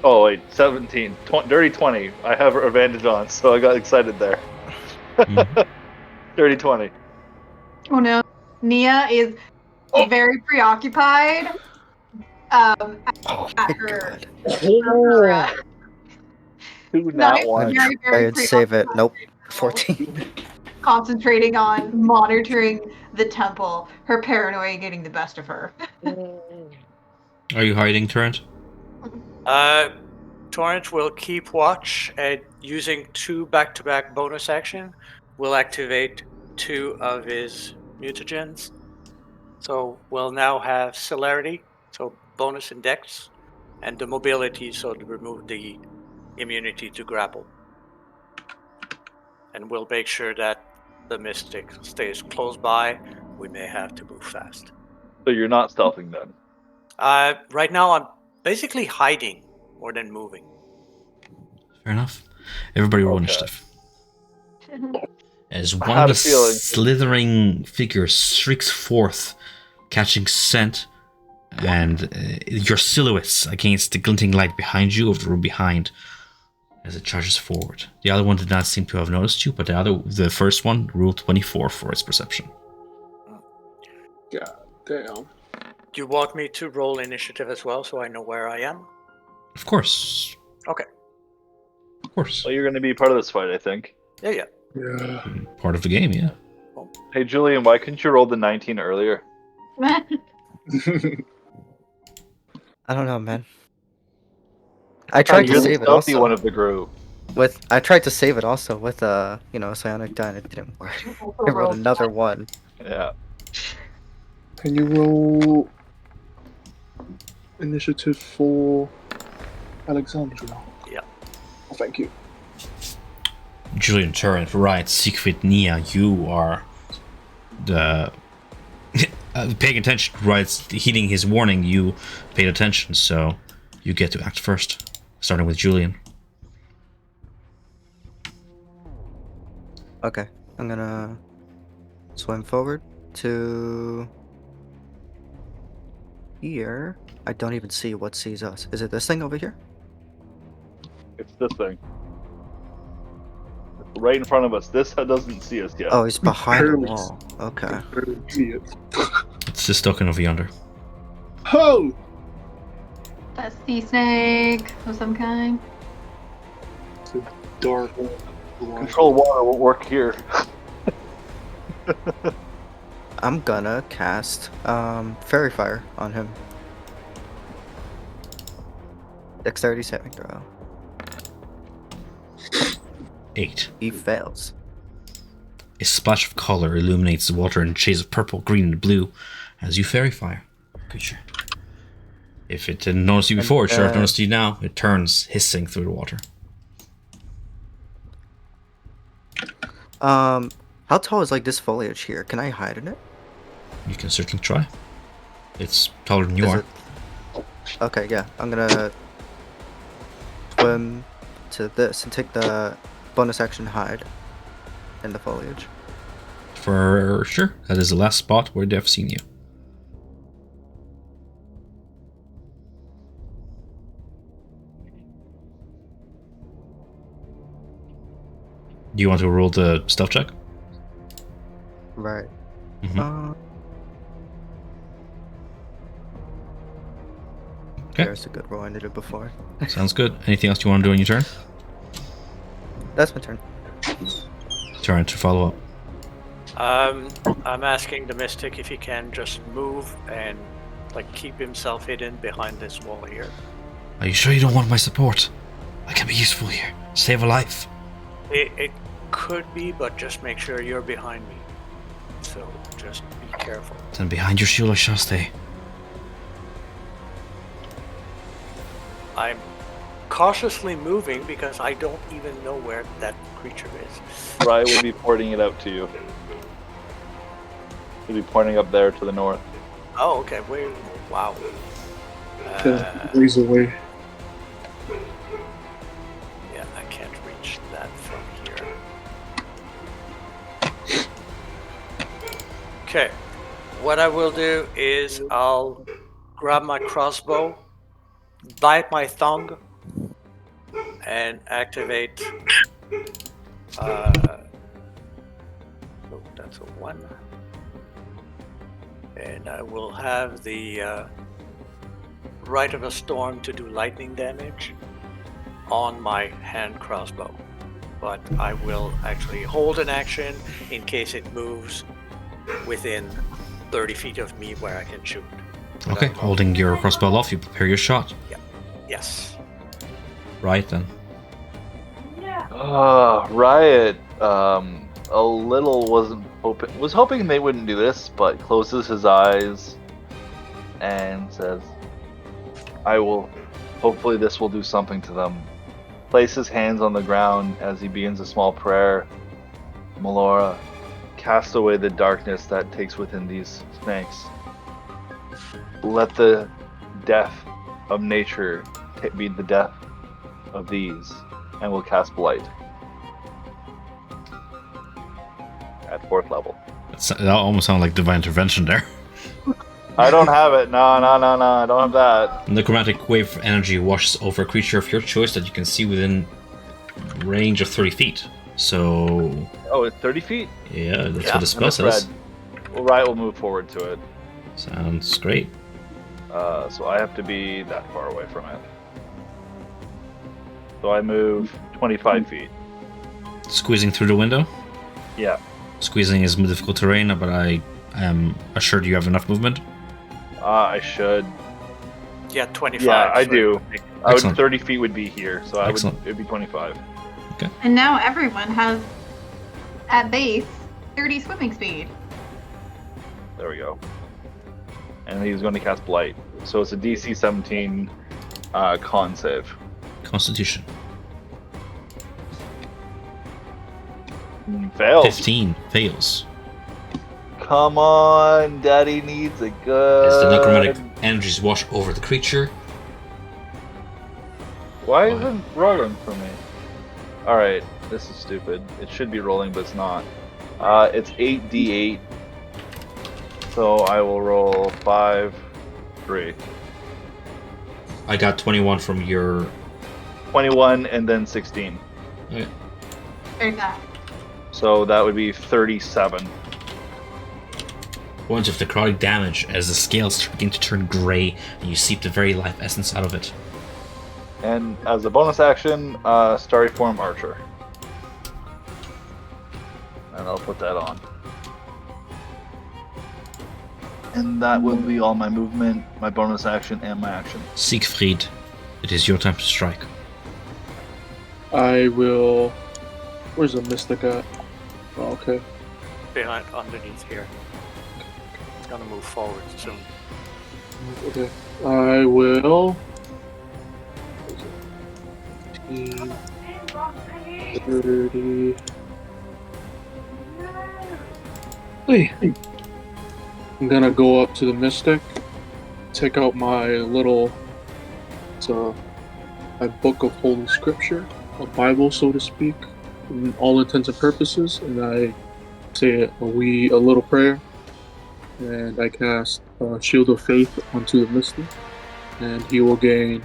Oh wait, 17, dirty 20. I have advantage on, so I got excited there. Mhm. Dirty 20. Oh no. Nia is very preoccupied Oh at my her. god. oh. Two Not nat one. very, Try very and save it. preoccupied. Nope. 14. Concentrating on monitoring the temple. Her paranoia getting the best of her. Are you hiding, Torrent? Torrent will keep watch and using 2 back-to-back bonus action will activate 2 of his mutagens. So we'll now have celerity, so bonus in dex, and the mobility, so to remove the immunity to grapple. And we'll make sure that the mystic stays close by. We may have to move fast. So you're not stealthing then. Right now I'm basically hiding more than moving. Fair enough. Everybody roll Okay. initiative. As I one of had the a feeling. slithering figures shrieks forth, catching scent, and your silhouettes against the glinting light behind you of the room behind as it charges forward. The other one did not seem to have noticed you, but the first one rolled 24 for its perception. God damn. Do you want me to roll initiative as well so I know where I am? Of course. Okay. Of course. Well, you're going to be part of this fight, I think. Yeah. Yeah. Part of the game, yeah. Hey, Julian, why couldn't you roll the 19 earlier? I don't know, man. I tried to You're the save it stealthy also. one of the group. I tried to save it also with psionic die and it didn't work. I rolled another one. Yeah. Can you roll initiative for Alexandria? Yeah. Oh, thank you. Julian Torrent, right, Siegfried Nia, you are the paying attention, right? Heeding his warning, you paid attention, so you get to act first, starting with Julian. Okay, I'm gonna swim forward to here. I don't even see what sees us. Is it this thing over here? It's this thing. It's right in front of us. This doesn't see us yet. Oh, he's behind the Barely. wall. Okay. Barely see it. It's this token of yonder. Oh! A sea snake of some kind. It's a dark. Control water won't work here. I'm gonna cast Fairy Fire on him. Dexterity saving throw. 8. He fails. A splash of color illuminates the water in shades of purple, green, and blue as you fairy fire. Creature. If it didn't notice you before, it sure have noticed you now. It turns, hissing through the water. How tall is like this foliage here? Can I hide in it? You can certainly try. It's taller than you Is are. it- Okay, yeah. I'm gonna swim to this and take the bonus action hide in the foliage. For sure. That is the last spot where they've seen you. Do you want to roll the stealth check? Right. Mhm. Okay. There's a good roll. I did it before. Sounds good. Anything else you want to do on your turn? That's my turn. Turn to follow up. I'm asking the mystic if he can just move and like keep himself hidden behind this wall here. Are you sure you don't want my support? I can be useful here. Save a life. It could be, but just make sure you're behind me. So just be careful. Then behind your shield I shall stay. I'm cautiously moving because I don't even know where that creature is. Rye will be pointing it out to you. He'll be pointing up there to the north. Oh, okay. Wait. Wow. Ways away. Yeah, I can't reach that from here. Okay. What I will do is I'll grab my crossbow, bite my tongue, and activate. Oh, that's a 1. And I will have the Rite of a Storm to do lightning damage on my hand crossbow. But I will actually hold an action in case it moves within 30 feet of me where I can shoot. Okay, holding your crossbow aloft, you prepare your shot. Yes. Right then. Riot, a little was hoping they wouldn't do this, but closes his eyes and says, I will, hopefully this will do something to them. Place his hands on the ground as he begins a small prayer. Melora, cast away the darkness that takes within these snakes. Let the death of nature be the death of these, and will cast Blight at 4th level. That almost sounded like divine intervention there. I don't have it. No, I don't have that. And the chromatic wave of energy washes over a creature of your choice that you can see within range of 30 feet. So... Oh, it's 30 feet? Yeah, that's what the spell says. Well, Riot will move forward to it. Sounds great. So I have to be that far away from it. So I move 25 feet. Squeezing through the window? Yeah. Squeezing is difficult terrain, but I am assured you have enough movement. I should. Yeah, 25. Yeah, I do. I would, Excellent. 30 feet would be here, so Excellent. It'd be 25. And now everyone has, at base, 30 swimming speed. There we go. And he's going to cast Blight. So it's a DC 17 con save. Constitution. Fails. 15 fails. Come on, Daddy needs a good. As the necromantic energies wash over the creature. Why isn't it rolling for me? Alright, this is stupid. It should be rolling, but it's not. It's 8d8. So I will roll 5, 3. I got 21 from your... 21 and then 16. Okay. There's that. So that would be 37. Points of necrotic damage as the scales begin to turn grey and you seep the very life essence out of it. And as a bonus action, Starry Form Archer. And I'll put that on. And that will be all my movement, my bonus action, and my action. Siegfried, it is your time to strike. I will. Where's the mystic at? Oh, okay. Behind, underneath here. It's gonna move forward soon. Okay. I will. 30. Hey. I'm gonna go up to the mystic, take out my little, it's a book of holy scripture, a Bible, so to speak, in all intents and purposes, and I say a little prayer, and I cast Shield of Faith onto the mystic, and he will gain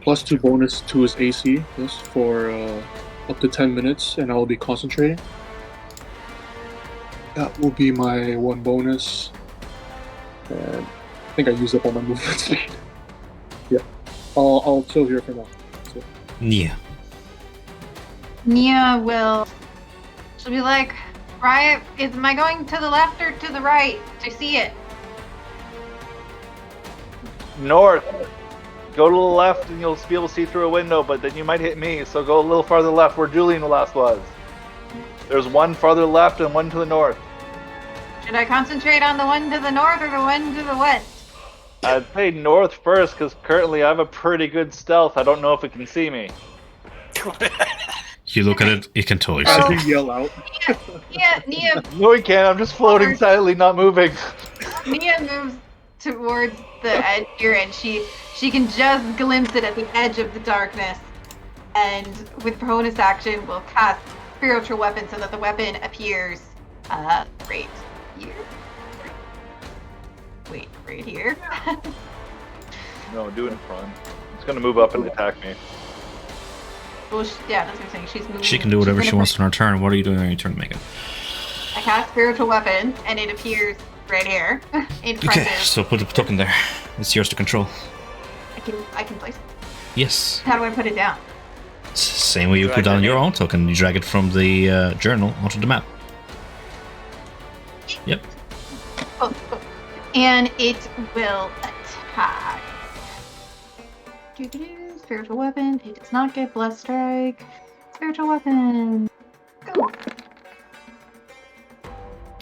+2 bonus to his AC, yes, for up to 10 minutes, and I will be concentrating. That will be my 1 bonus. And I think I used up all my movement speed. Yeah. I'll chill here for now. So. Nia. Nia will... She'll be like, Riot, am I going to the left or to the right to see it? North. Go to the left and you'll be able to see through a window, but then you might hit me, so go a little farther left where Julian last was. There's one farther left and one to the north. Should I concentrate on the one to the north or the one to the west? I'd say north first, because currently I have a pretty good stealth. I don't know if it can see me. You look at it, it can totally see. I can yell out. Nia No, he can't. I'm just floating silently, not moving. Nia moves towards the edge here, and she can just glimpse it at the edge of the darkness. And with bonus action, we'll cast spiritual weapon so that the weapon appears right here. wait right here. No, do it in front. It's gonna move up and attack me. Well, yeah, that's what I'm saying. She's moving. She can do whatever she's she gonna wants on her turn. What are you doing on your turn, Megan? I cast spiritual weapon, and it appears right here in front Okay, of. so put the token there. It's yours to control. I can place it. Yes. How do I put it down? Same way you Drag put down it your in. own token. You drag it from the journal onto the map. Yep. Oh, and it will attack. Doo-doo-doo, spiritual weapon. It does not get blessed strike. Spiritual weapon. Go.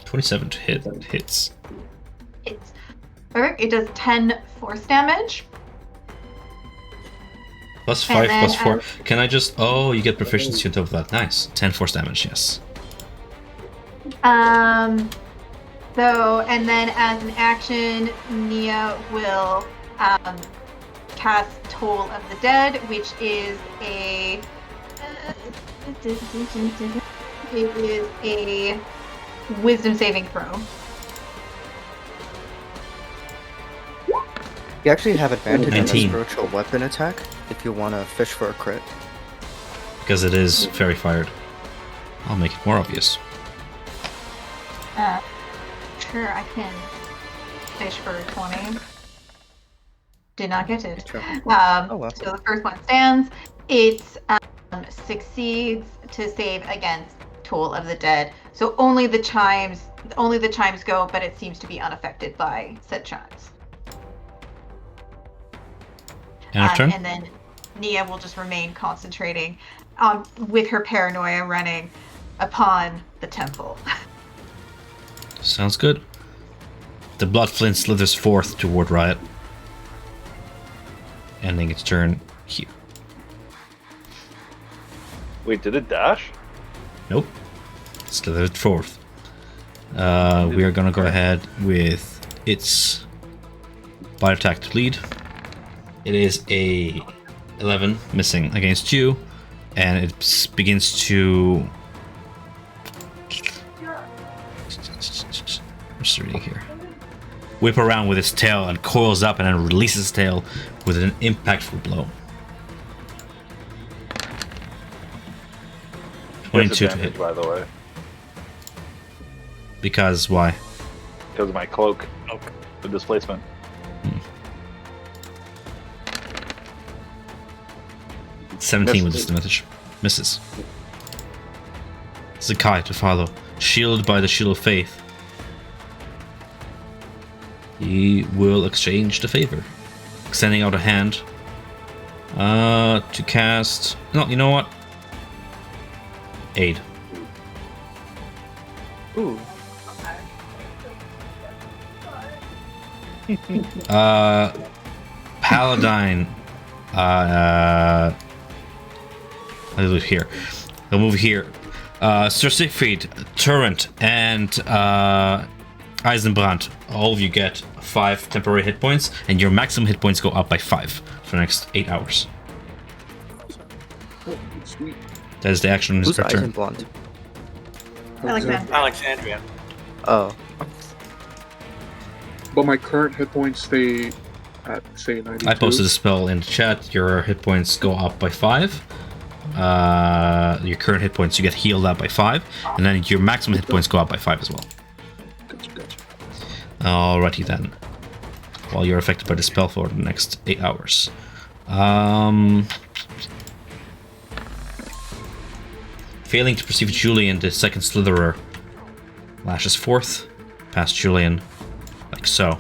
27 to hit. Hits. It's perfect. It does 10 force damage. Plus And 5, then, plus 4. Can I just... Oh, you get proficiency on top of that. Nice. 10 force damage, yes. So, and then as an action, Nia will cast Toll of the Dead, which is a it is a Wisdom saving throw. You actually have advantage on the 19. spiritual weapon attack if you want to fish for a crit. Because it is fairy fired. I'll make it more obvious. Sure, I can fish for 20. Did not get it. Sure. Oh, well. So the first one stands. It succeeds to save against Toll of the Dead. So only the chimes go, but it seems to be unaffected by said chimes. And her turn? And then Nia will just remain concentrating with her paranoia running upon the temple. Sounds good. The blood flint slithers forth toward Riot. Ending its turn here. Wait, did it dash? Nope. Slithered forth. We are gonna go ahead with its bite attack to lead. It is a 11 missing against you, and it begins to. I'm just reading here. Whip around with its tail and coils up and then releases its tail with an impactful blow. 22 to hit. Disadvantage, by the way, Because why? because of my cloak. Okay. The displacement. 17 with Misses. disadvantage. Misses. Zakai to follow. Shielded by the Shield of Faith. He will exchange the favor. Extending out a hand. To cast... No, you know what? Aid. Ooh. Paladine. I'll move here. I'll move here. Sir Siegfried, Turrent, and Eisenbrand. All of you get 5 temporary hit points, and your maximum hit points go up by 5 for the next 8 hours. Oh, sweet. That is the action on his Who's turn. Eisenblond? Alexander. Alexandria. Oh. But my current hit points stay at, say, 92. I posted a spell in the chat. Your hit points go up by 5. Your current hit points, you get healed up by 5. And then your maximum hit points go up by 5 as well. Gotcha. Alrighty then. While you're affected by the spell for the next 8 hours. Failing to perceive Julian, the second Slitherer lashes forth past Julian, like so.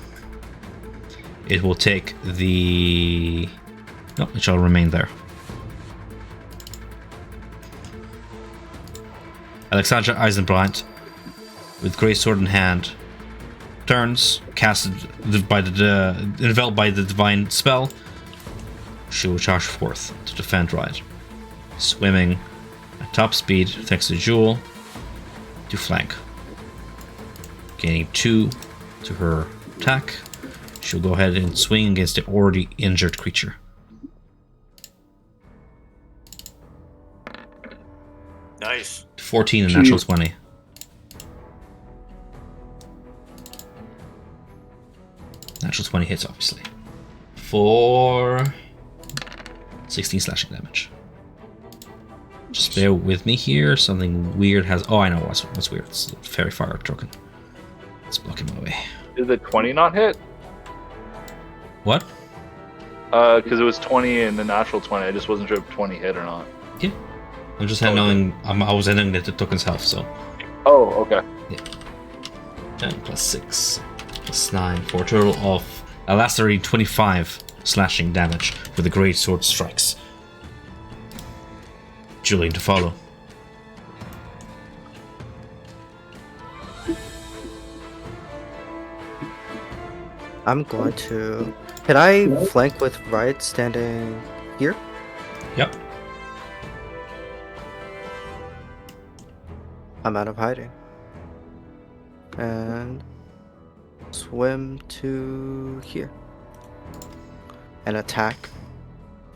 It will take the... No, it shall remain there. Alexandra Eisenbrand, with Grey Sword in hand, turns, casted by enveloped by the divine spell. She will charge forth to defend Riot, swimming at top speed thanks to Jewel to flank, gaining 2 to her attack. She'll go ahead and swing against the already injured creature. Nice. 14 and natural 20. natural 20 hits, obviously. For 16 slashing damage. Just bear with me here. Something weird has. Oh, I know what's weird. It's a fairy fire token. It's blocking my way. Did the 20 not hit? What? Because it was 20 and the natural 20. I just wasn't sure if 20 hit or not. Yeah. I'm just handling. I was handling the token's health, so. Oh, okay. Yeah. 10 plus 6 plus 9 for a total of a lacerating 25 slashing damage with the great sword strikes. Julian to follow. I'm going to. Can I flank with Riot standing here? Yep. I'm out of hiding. And swim to here. And attack.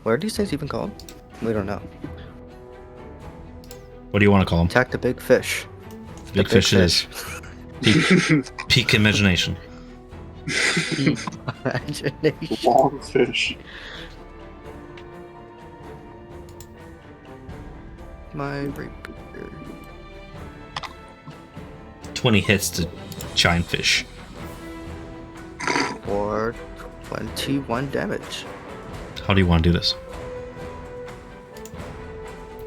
What are these things even called? We don't know. What do you want to call them? Attack the big fish. Big fish it is. Peak imagination. Imagination. Long fish. My rapier. 20 hits to giant fish. For 21 damage. How do you want to do this?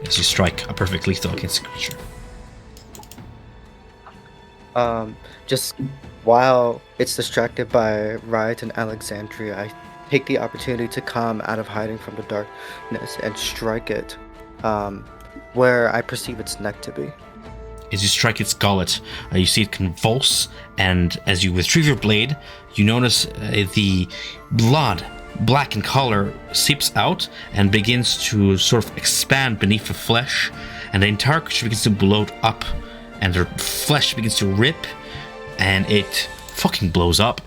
As you strike a perfect lethal against the creature. Just while it's distracted by Riot and Alexandria, I take the opportunity to come out of hiding from the darkness and strike it where I perceive its neck to be. As you strike its gullet, you see it convulse, and as you retrieve your blade, you notice the blood, black in color, seeps out and begins to sort of expand beneath the flesh, and the entire creature begins to bloat up, and their flesh begins to rip, and it fucking blows up.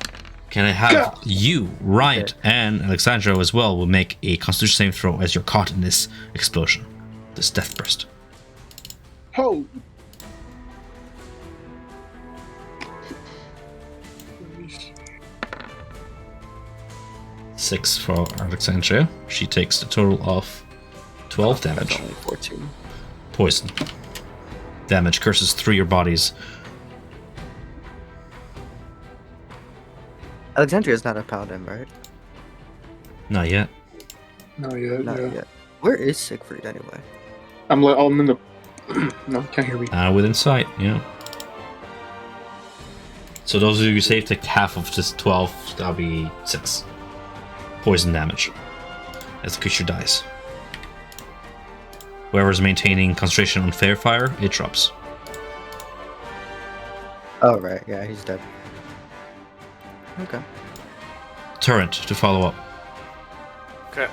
Can I have you, Riot, and Alexandra as well will make a Constitution saving throw as you're caught in this explosion, this death burst. Ho! 6 for Alexandria. She takes the total of 12 damage. That's only 14. Poison. Damage curses through your bodies. Alexandria is not a paladin, right? Not yet. Not yet. Not yeah. yet. Where is Siegfried anyway? I'm in the. No, can't hear me. Within sight, yeah. So those of you who save take half of this 12, that'll be 6. Poison damage as the creature dies. Whoever's maintaining concentration on fair fire, it drops. Oh, right. Yeah, he's dead. Okay. Turret to follow up. Okay.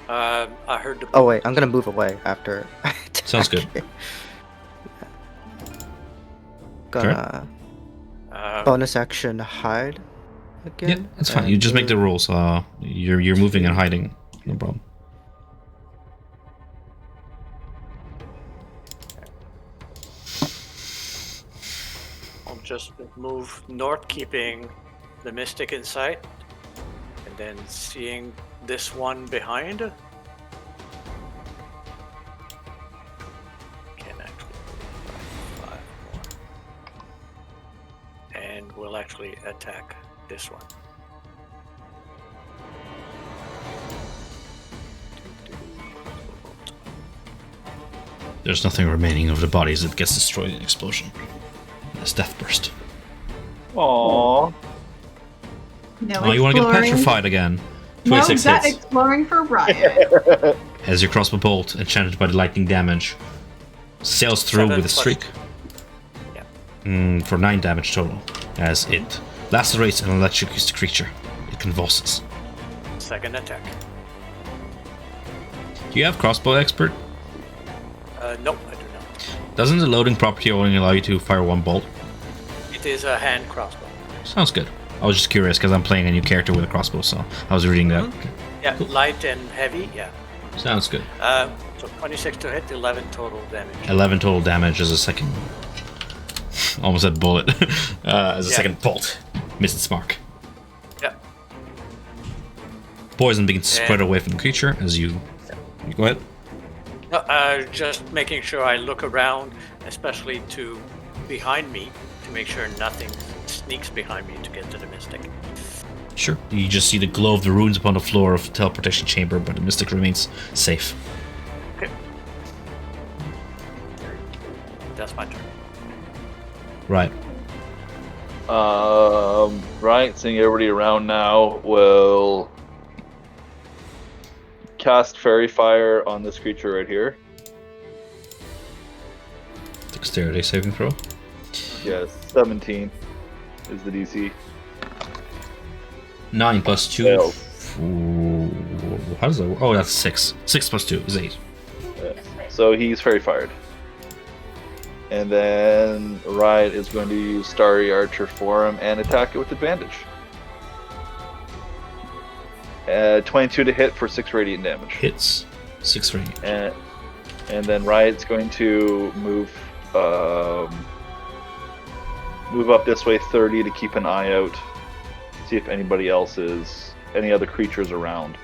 I heard the. Oh, wait. I'm going to move away after. I Sounds good. attack. Gonna Uh, bonus action hide again. Yeah, that's fine. and You just make the move- rules. You're moving and hiding. No problem. I'll just move north, keeping the mystic in sight, and then seeing this one behind. Can actually move by 5 more, and we'll actually attack this one. There's nothing remaining of the bodies that gets destroyed in the explosion. This death burst. Aww. No Oh, you want to get exploring. petrified again? No, 26 that hits. exploring for Riot. As your crossbow bolt, enchanted by the lightning damage, sails through 7 with a plus- streak. Yeah. For 9 damage total. As it lacerates and electrocutes the creature. It convulses. Second attack. Do you have crossbow expert? Nope, I do not. Doesn't the loading property only allow you to fire 1 bolt? It is a hand crossbow. Sounds good. I was just curious because I'm playing a new character with a crossbow, so I was reading that. Yeah, light and heavy. Yeah. Sounds good. So 26 to hit, 11 total damage. 11 total damage as a second. Almost a bullet. As a Yeah. second bolt. Missed its mark. Yeah. Poison begins to spread away from the creature as you go ahead. Just making sure I look around, especially to behind me, to make sure nothing sneaks behind me to get to the mystic. Sure. You just see the glow of the runes upon the floor of the teleportation chamber, but the mystic remains safe. Okay. That's my turn. Right. Right, seeing everybody around now, will cast Fairy Fire on this creature right here. Dexterity saving throw. Yes, 17 is the DC. 9 plus 2. Failed. Ooh, how does that work? Oh, that's 6. 6 plus 2 is 8. So he's Fairy Fired. And then Riot is going to use Starry Archer for him and attack it with advantage. 22 to hit for 6 radiant damage. Hits. 6 radiant. And then Riot's going to move up this way 30 to keep an eye out. See if any other creatures around.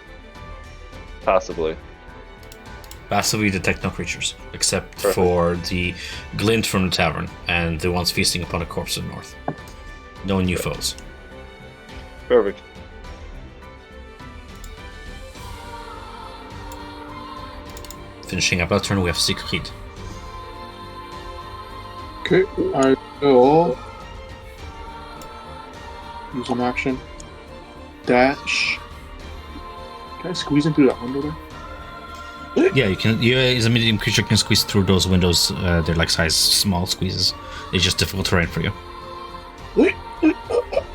Passively. Passively detect no creatures, except for the glint from the tavern and the ones feasting upon a corpse in the north. No new foes. Perfect. Finishing up our turn, we have Siegfried. Okay, I will use an action. Dash. Can I squeeze into that window there? Yeah, you can. You, as a medium creature, can squeeze through those windows. They're like size small squeezes. It's just difficult terrain for you.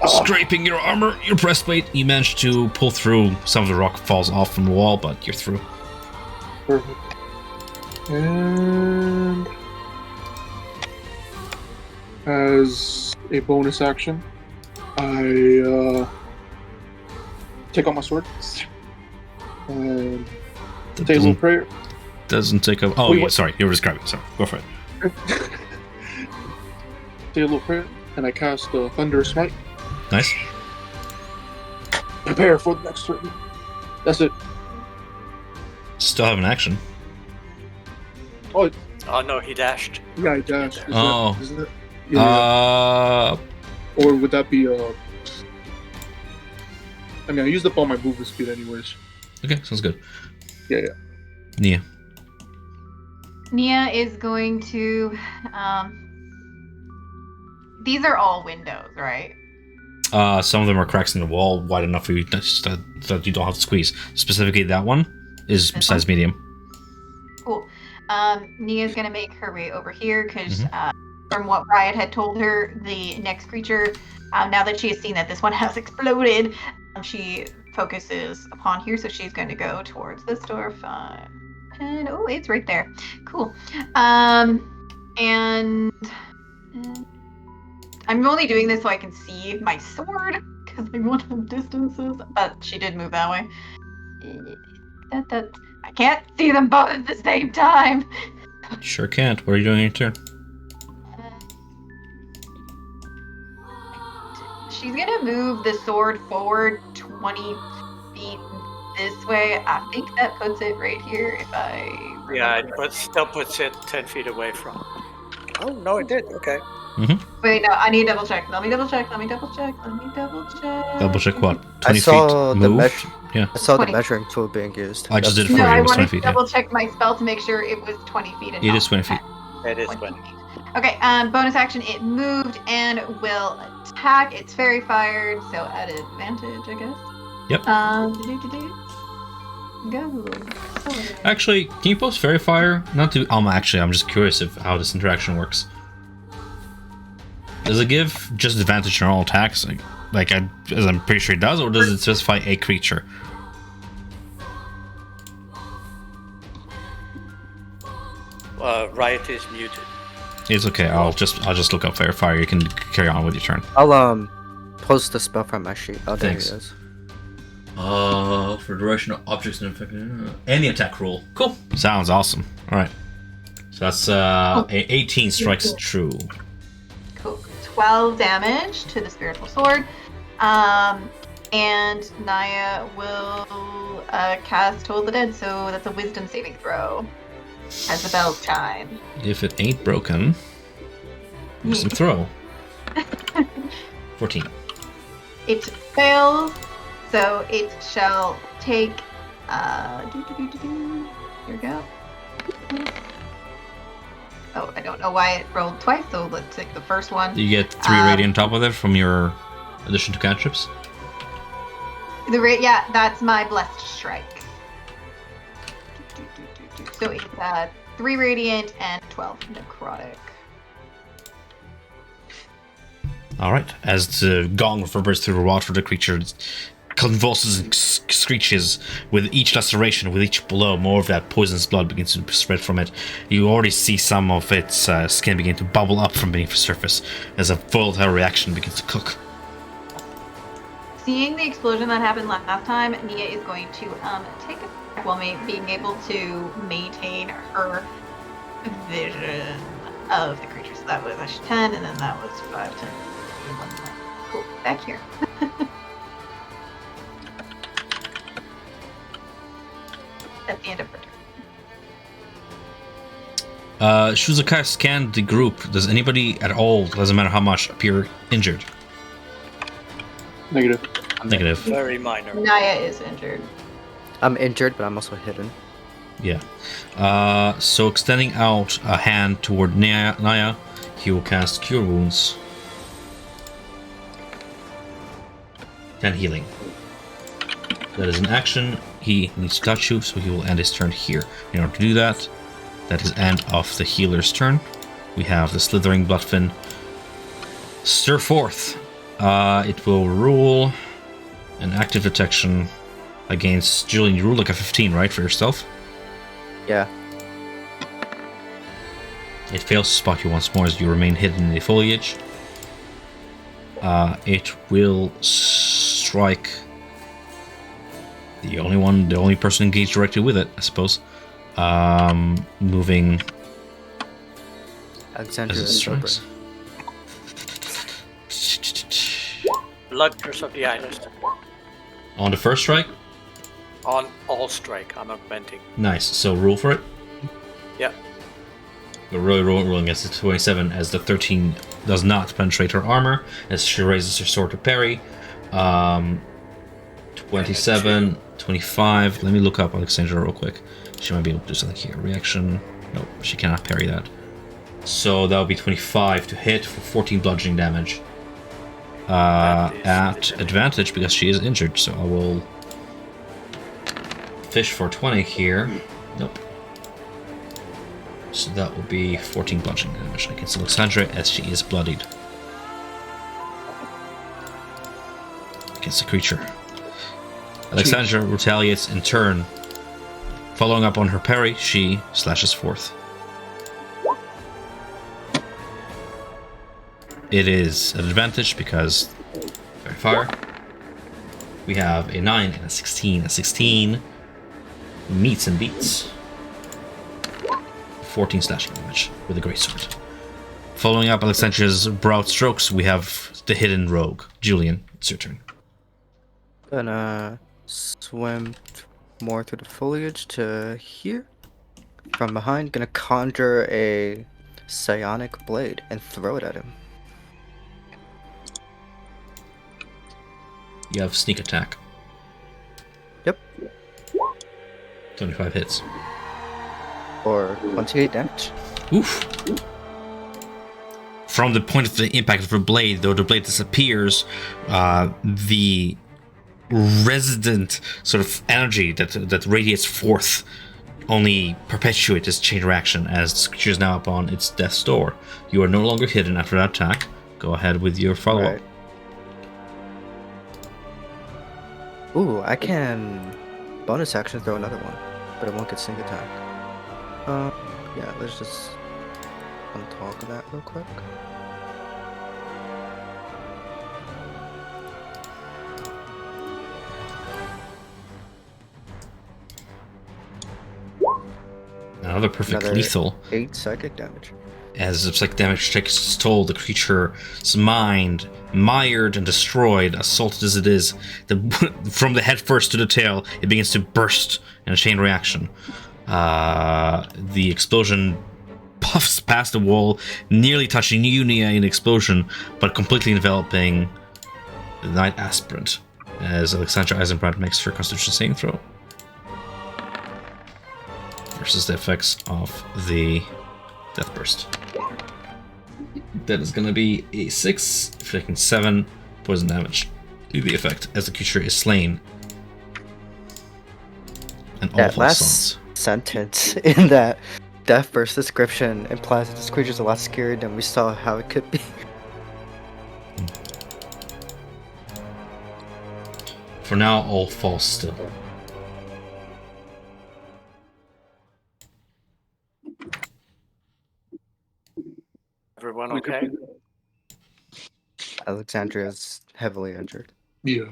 Scraping your armor, your breastplate, you manage to pull through. Some of the rock falls off from the wall, but you're through. Perfect. And as a bonus action, I take out my sword and That say a little prayer. doesn't take up. Oh, Wait, yeah, what? sorry, you were describing. Sorry, go for it. Say a little prayer, and I cast Thunder Smite. Nice. Prepare for the next turn. That's it. Still have an action. Oh, Oh no, he dashed. yeah, I dashed. Is Oh. that, isn't it? Yeah. Or would that be I mean, I used up all my movement speed anyways. Okay, sounds good. Yeah. Nia. Nia is going to. These are all windows, right? Some of them are cracks in the wall wide enough for you that you don't have to squeeze. Specifically, that one is This size one? medium. Cool. Nia's gonna make her way over here because, from what Riot had told her, the next creature, now that she has seen that this one has exploded, she focuses upon here. So she's going to go towards this door. 5, 10. Oh, it's right there. Cool. And I'm only doing this so I can see my sword because I want the distances. But she did move that way. I can't see them both at the same time. Sure can't. What are you doing on your turn? She's gonna move the sword forward 20 feet this way. I think that puts it right here if I remember. Yeah, but still puts it 10 feet away from. Oh no, it did. Okay. Wait, no, I need to double check. Let me double check. Double check what? 20 I saw feet the move? Yeah. I saw 20. the measuring tool being used. I just did it No, for you. I It was 20 wanted to feet. Yeah. double check my spell to make sure it was 20 feet. And It not is 20 feet. It is 20 20. feet. Okay, bonus action, it moved and will attack. It's fairy fired, so at advantage, I guess. Yep. Go. Actually, can you post fairy fire? Not to. Actually, I'm just curious of how this interaction works. Does it give just advantage on all attacks? As I'm pretty sure it does, or does it specify a creature? Riot is muted. It's okay. I'll just look up fairy fire. You can carry on with your turn. I'll post the spell from my sheet. Oh, there Thanks. it is. For duration of objects and any attack roll. Cool. Sounds awesome. All right. So that's 18 strikes true. Cool. 12 damage to the spiritual sword. And Naya will cast Toll the Dead, so that's a wisdom saving throw. As the bells chime. If it ain't broken, wisdom throw. 14. It fails, so it shall take. Here we go. Oh, I don't know why it rolled twice, so let's take the first one. You get 3 radiant on top of it from your addition to cantrips. Yeah, that's my blessed strike. So it's 3 radiant and 12 necrotic. Alright, as the gong reverberates through the water, the creature convulses and screeches. With each laceration, with each blow, more of that poisonous blood begins to spread from it. You already see some of its skin begin to bubble up from beneath the surface as a volatile reaction begins to cook. Seeing the explosion that happened last time, Nia is going to take a break while being able to maintain her vision of the creature. So that was 10, and then that was 5, 10. Cool. Back here. At the end of her turn. Shuzaka scanned the group. Does anybody at all, doesn't matter how much, appear injured? Negative. Negative. Very minor. Naya is injured. I'm injured, but I'm also hidden. Yeah. So extending out a hand toward Naya, he will cast Cure Wounds. 10 healing. That is an action. He needs to touch you, so he will end his turn here. In order to do that, that is end of the healer's turn. We have the slithering bloodfin stir forth. It will rule an active detection against Julian. You rule like a 15, right, for yourself? Yeah. It fails to spot you once more as you remain hidden in the foliage. It will strike the only person engaged directly with it, I suppose. Moving Alexandria as it is strikes. Blood curse of the island. On the first strike? On all strike, I'm augmenting. Nice. So roll for it. Yeah. We're really rolling against the 27 as the 13 does not penetrate her armor as she raises her sword to parry. 27, 25. Let me look up Alexandra real quick. She might be able to do something here. Reaction. Nope, she cannot parry that. So that would be 25 to hit for 14 bludgeoning damage. At advantage because she is injured. So I will fish for 20 here. Nope. So that will be 14 bludgeoning damage against Alexandra as she is bloodied. Against the creature. Alexandra retaliates in turn. Following up on her parry, she slashes forth. It is an advantage because very fire. We have a 9 and a 16. A 16 meets and beats. 14 slashing damage with a greatsword. Following up Alexandra's broad strokes, we have the hidden rogue. Julian, it's your turn. Gonna swim more through the foliage to here. From behind, gonna conjure a psionic blade and throw it at him. You have sneak attack. Yep. 25 hits. Or 28 damage. Oof. From the point of the impact of the blade, though the blade disappears, the resident sort of energy that radiates forth only perpetuates this chain reaction as the creature is now upon its death's door. You are no longer hidden after that attack. Go ahead with your follow-up. Right. Ooh, I can bonus action throw another one, but it won't get sneak attack. Yeah, let's just untalk that real quick. Another perfect Another lethal. 8 psychic damage. As the psychic damage takes its toll, the creature's mind, mired and destroyed, assaulted as it is, from the head first to the tail, it begins to burst in a chain reaction. The explosion puffs past the wall, nearly touching Unia in the explosion, but completely enveloping the Knight Aspirant, as Alexandra Eisenbrand makes her Constitution saving throw. Versus the effects of the Death Burst. That is going to be a 6, inflicting 7 poison damage to the effect as the creature is slain. And all That false last sentence in that Death Burst description implies that this creature's a lot scarier than we saw how it could be. For now, all falls still. Everyone okay? Alexandria's heavily injured. Yeah.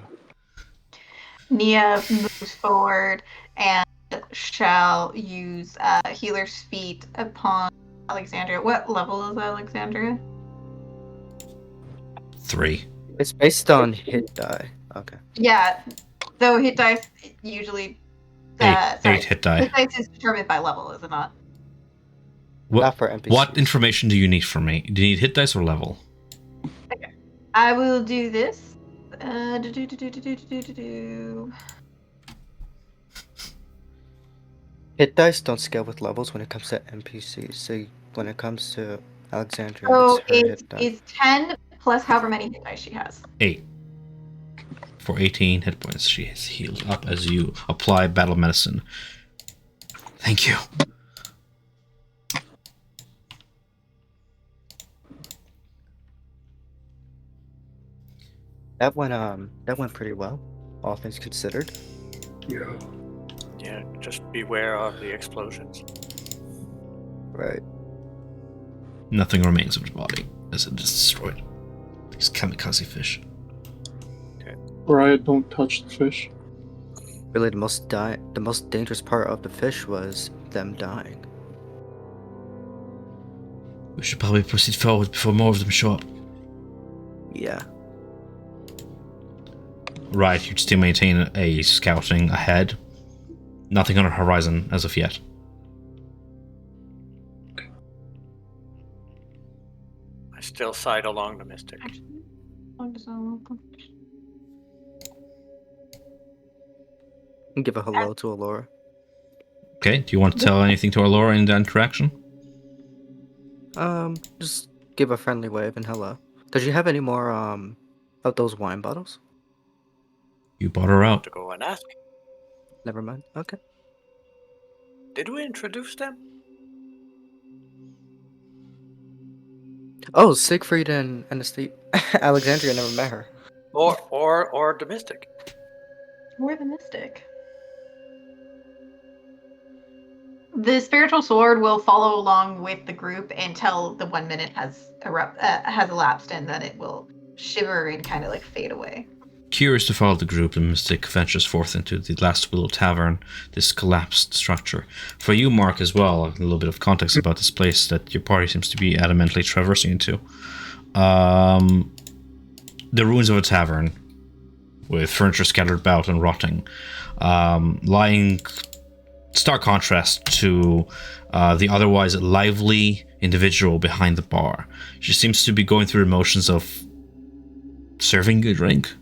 Nia moves forward and shall use Healer's Feet upon Alexandria. What level is Alexandria? 3. It's based on hit die. Okay. Yeah, so hit dice usually... 8 hit die. Hit dice is determined by level, is it not? Not for NPCs. What information do you need from me? Do you need hit dice or level? Okay. I will do this. Hit dice don't scale with levels when it comes to NPCs. So when it comes to Alexandria, So it's her hit die. it's 10 plus however many hit dice she has. 8. For 18 hit points, she is healed up as you apply Battle Medicine. Thank you. That went pretty well, all things considered. Yeah. Yeah, just beware of the explosions. Right. Nothing remains of the body as it is destroyed. These kamikaze fish. Riot, don't touch the fish. Really, the most dangerous part of the fish was them dying. We should probably proceed forward before more of them show up. Yeah. Right, you'd still maintain a scouting ahead. Nothing on the horizon as of yet. I still sight along the Mystic. And give a hello to Allura. Okay, do you want to tell anything to Allura in that interaction? Just give a friendly wave and hello. Does she have any more of those wine bottles? You bought her out. To go and ask. Never mind. Okay. Did we introduce them? Oh, Siegfried and Steve. Alexandria never met her. Or the Mystic? Or the Mystic. The spiritual sword will follow along with the group until the 1 minute has elapsed, and then it will shiver and kind of like fade away. Curious to follow the group, the Mystic ventures forth into the Last Willow Tavern, this collapsed structure. For you, Mark, as well, a little bit of context about this place that your party seems to be adamantly traversing into. The ruins of a tavern, with furniture scattered about and rotting, lying stark contrast to the otherwise lively individual behind the bar. She seems to be going through the motions of serving a drink.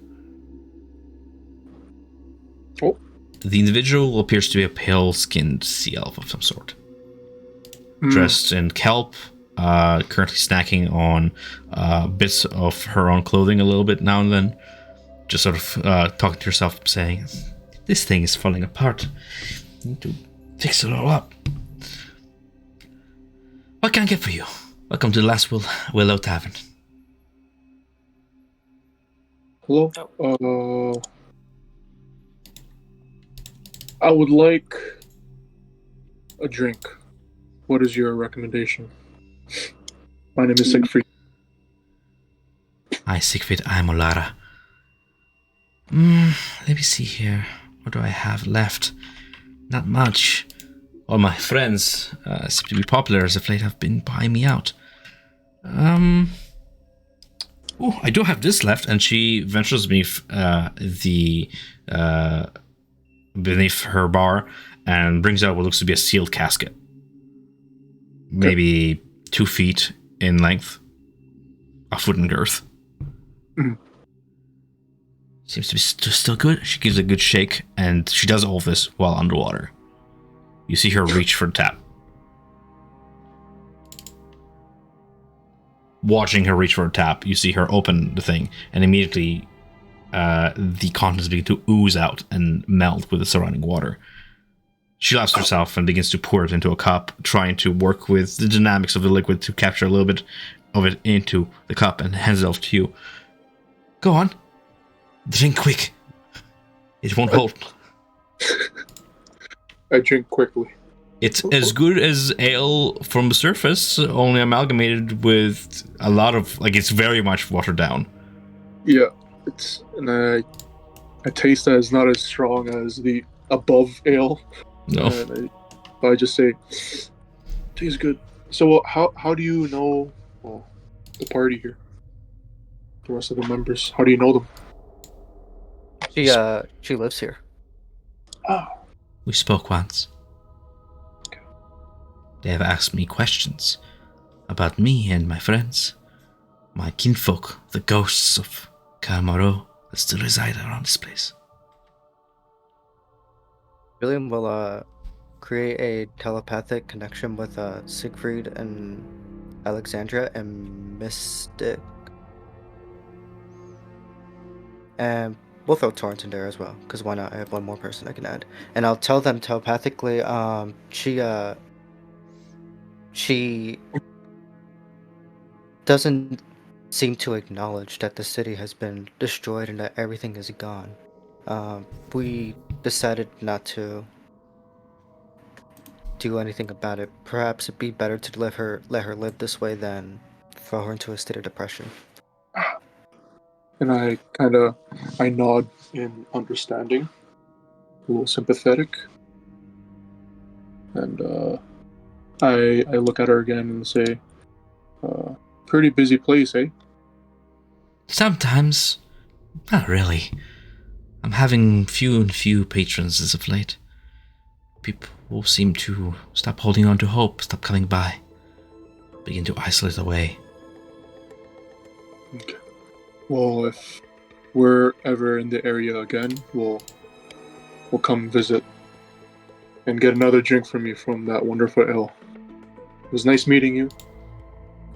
Oh. The individual appears to be a pale-skinned sea elf of some sort. Dressed in kelp, currently snacking on bits of her own clothing a little bit now and then. Just sort of talking to herself, saying, "This thing is falling apart. Need to fix it all up. What can I get for you? Welcome to the Last Willow Tavern." Hello? I would like a drink. What is your recommendation? My name is Siegfried. Hi, Siegfried. I'm Olara. Let me see here. What do I have left? Not much. All my friends seem to be popular as of late have been buying me out. Oh, I do have this left, and she ventures beneath beneath her bar and brings out what looks to be a sealed casket, maybe 2 feet in length, a foot in girth. Mhm. Seems to be still good. She gives a good shake, and she does all of this while underwater. You see her reach for the tap. Watching her reach for a tap, you see her open the thing, and immediately the contents begin to ooze out and melt with the surrounding water. She laughs to herself and begins to pour it into a cup, trying to work with the dynamics of the liquid to capture a little bit of it into the cup, and hands it off to you. Go on. Drink quick. It won't hold. I drink quickly. It's as good as ale from the surface, only amalgamated with a lot of, it's very much watered down. Yeah, and I taste that it's not as strong as the above ale. No. And I just say, tastes good. So how do you know the party here? The rest of the members, how do you know them? She lives here. Oh, We spoke once. They have asked me questions about me and my friends, my kinfolk, the ghosts of Kamaro that still reside around this place. William will create a telepathic connection with Siegfried and Alexandria and Mystic. And we'll throw Torrance in there as well, because why not? I have one more person I can add. And I'll tell them telepathically, she doesn't seem to acknowledge that the city has been destroyed and that everything is gone. We decided not to do anything about it. Perhaps it'd be better to let her live this way than throw her into a state of depression. and I nod in understanding, a little sympathetic, and I look at her again and say, pretty busy place, eh? Sometimes. Not really. I'm having few patrons as of late. People seem to stop holding on to hope, stop coming by, begin to isolate away. Okay. Well, if we're ever in the area again, we'll come visit and get another drink from you from that wonderful ale. It was nice meeting you,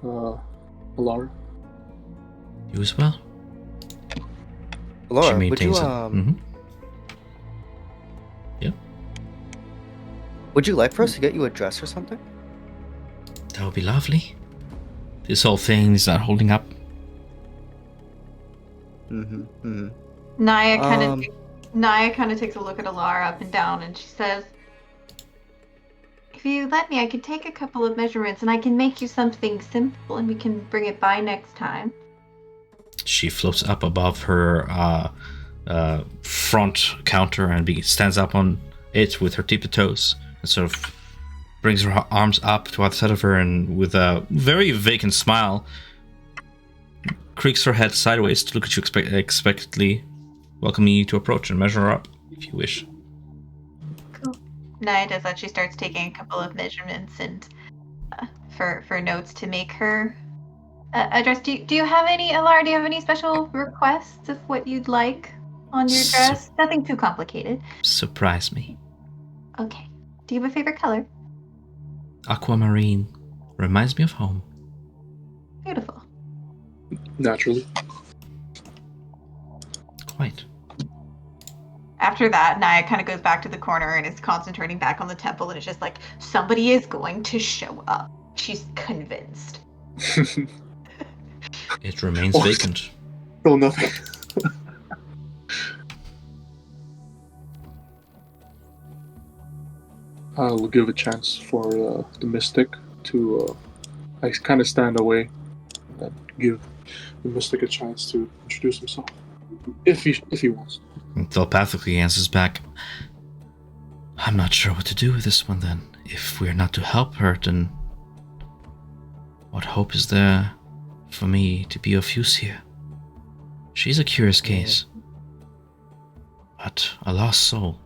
Alara. You as well? Laura, would you maintains it. Yep. Would you like for us to get you a dress or something? That would be lovely. This whole thing is not holding up. Naya kind of takes a look at Alara up and down, and she says, "If you let me, I could take a couple of measurements, and I can make you something simple, and we can bring it by next time." She floats up above her front counter and stands up on it with her tippy toes and sort of brings her arms up to either side of her, and with a very vacant smile creaks her head sideways to look at you expectantly, welcoming you to approach and measure her up if you wish. Cool. Naya does that. She starts taking a couple of measurements and for notes to make her address. Do you have any, Alara, do you have any special requests of what you'd like on your dress? Nothing too complicated. Surprise me. Okay. Do you have a favorite color? Aquamarine. Reminds me of home. Beautiful. Naturally. Quite. After that, Naya kind of goes back to the corner and is concentrating back on the temple, and it's just like, somebody is going to show up. She's convinced. It remains vacant. Still nothing. I'll give a chance for the mystic to. I kind of stand away and give the mystic a chance to introduce himself, if he wants. And telepathically answers back, "I'm not sure what to do with this one then. If we're not to help her, then what hope is there for me to be of use here. She's a curious case, but a lost soul.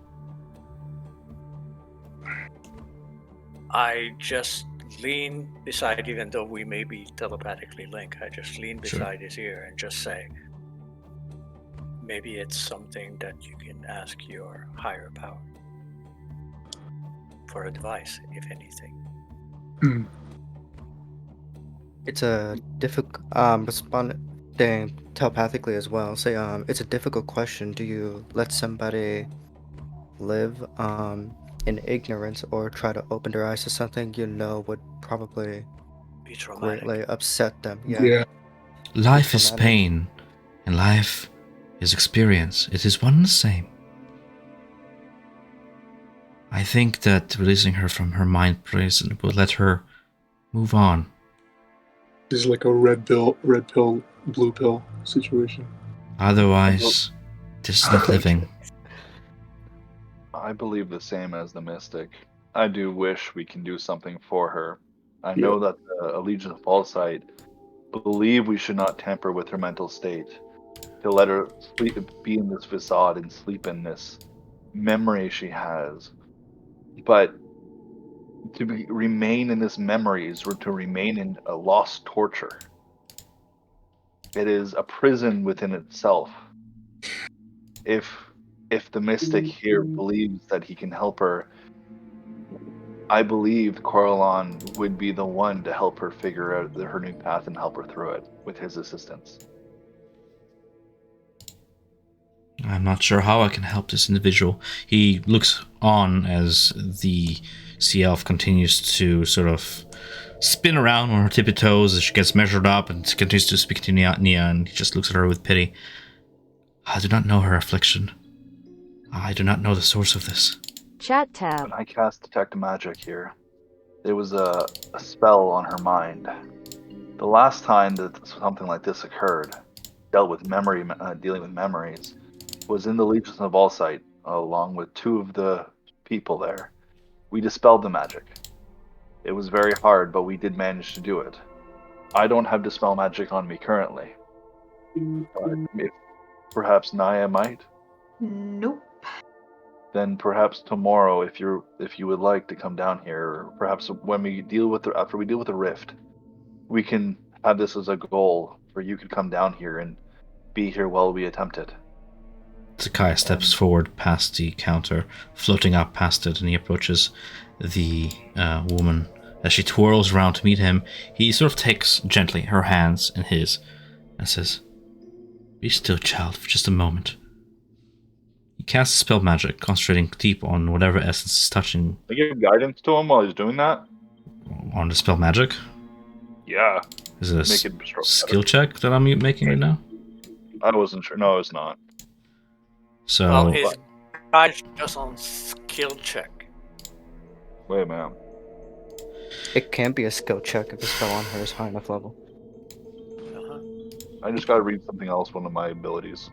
I just lean beside, even though we may be telepathically linked, I just lean Sure. beside his ear and just say, maybe it's something that you can ask your higher power for advice, if anything. It's a difficult responding telepathically as well. Say it's a difficult question. Do you let somebody live in ignorance or try to open their eyes to something you know would probably Be traumatic. greatly upset them? Yeah. Life is traumatic. pain, and life is experience. It is one and the same. I think that releasing her from her mind prison will let her move on. This is like a red pill, blue pill situation. Otherwise, this is not living. I believe the same as the Mystic. I do wish we can do something for her. I Yeah. know that the Allegiance of Falsight believe we should not tamper with her mental state, to let her be in this facade and sleep in this memory she has. But to remain in this memory is to remain in a lost torture. It is a prison within itself. If the Mystic here believes that he can help her, I believe Coralon would be the one to help her figure out her new path and help her through it with his assistance. I'm not sure how I can help this individual. He looks on as the sea elf continues to sort of spin around on her tippy toes as she gets measured up and continues to speak to Nia, and he just looks at her with pity. I do not know her affliction. I do not know the source of this. Chat tab. When I cast Detect Magic here, there was a spell on her mind. The last time that something like this occurred, dealing with memories, was in the Legion of Allsight, along with two of the people there. We dispelled the magic. It was very hard, but we did manage to do it. I don't have Dispel Magic on me currently. But if perhaps Naya might, Nope. then perhaps tomorrow, if you would like to come down here, or perhaps when we deal with after we deal with the rift, we can have this as a goal where you could come down here and be here while we attempt it. Zakai steps forward past the counter, floating up past it, and he approaches the woman. As she twirls around to meet him, he sort of takes gently her hands in his and says, "Be still, child, for just a moment." He casts spell magic, concentrating deep on whatever essence is touching. Can you give guidance to him while he's doing that? On the spell magic? Yeah. Is it a Make it skill check that I'm making right now? I wasn't sure. No, it's not. So, Well, his guide just on skill check. Wait a minute. It can be a skill check if the spell on her is high enough level. Uh-huh. I just gotta read something else, one of my abilities.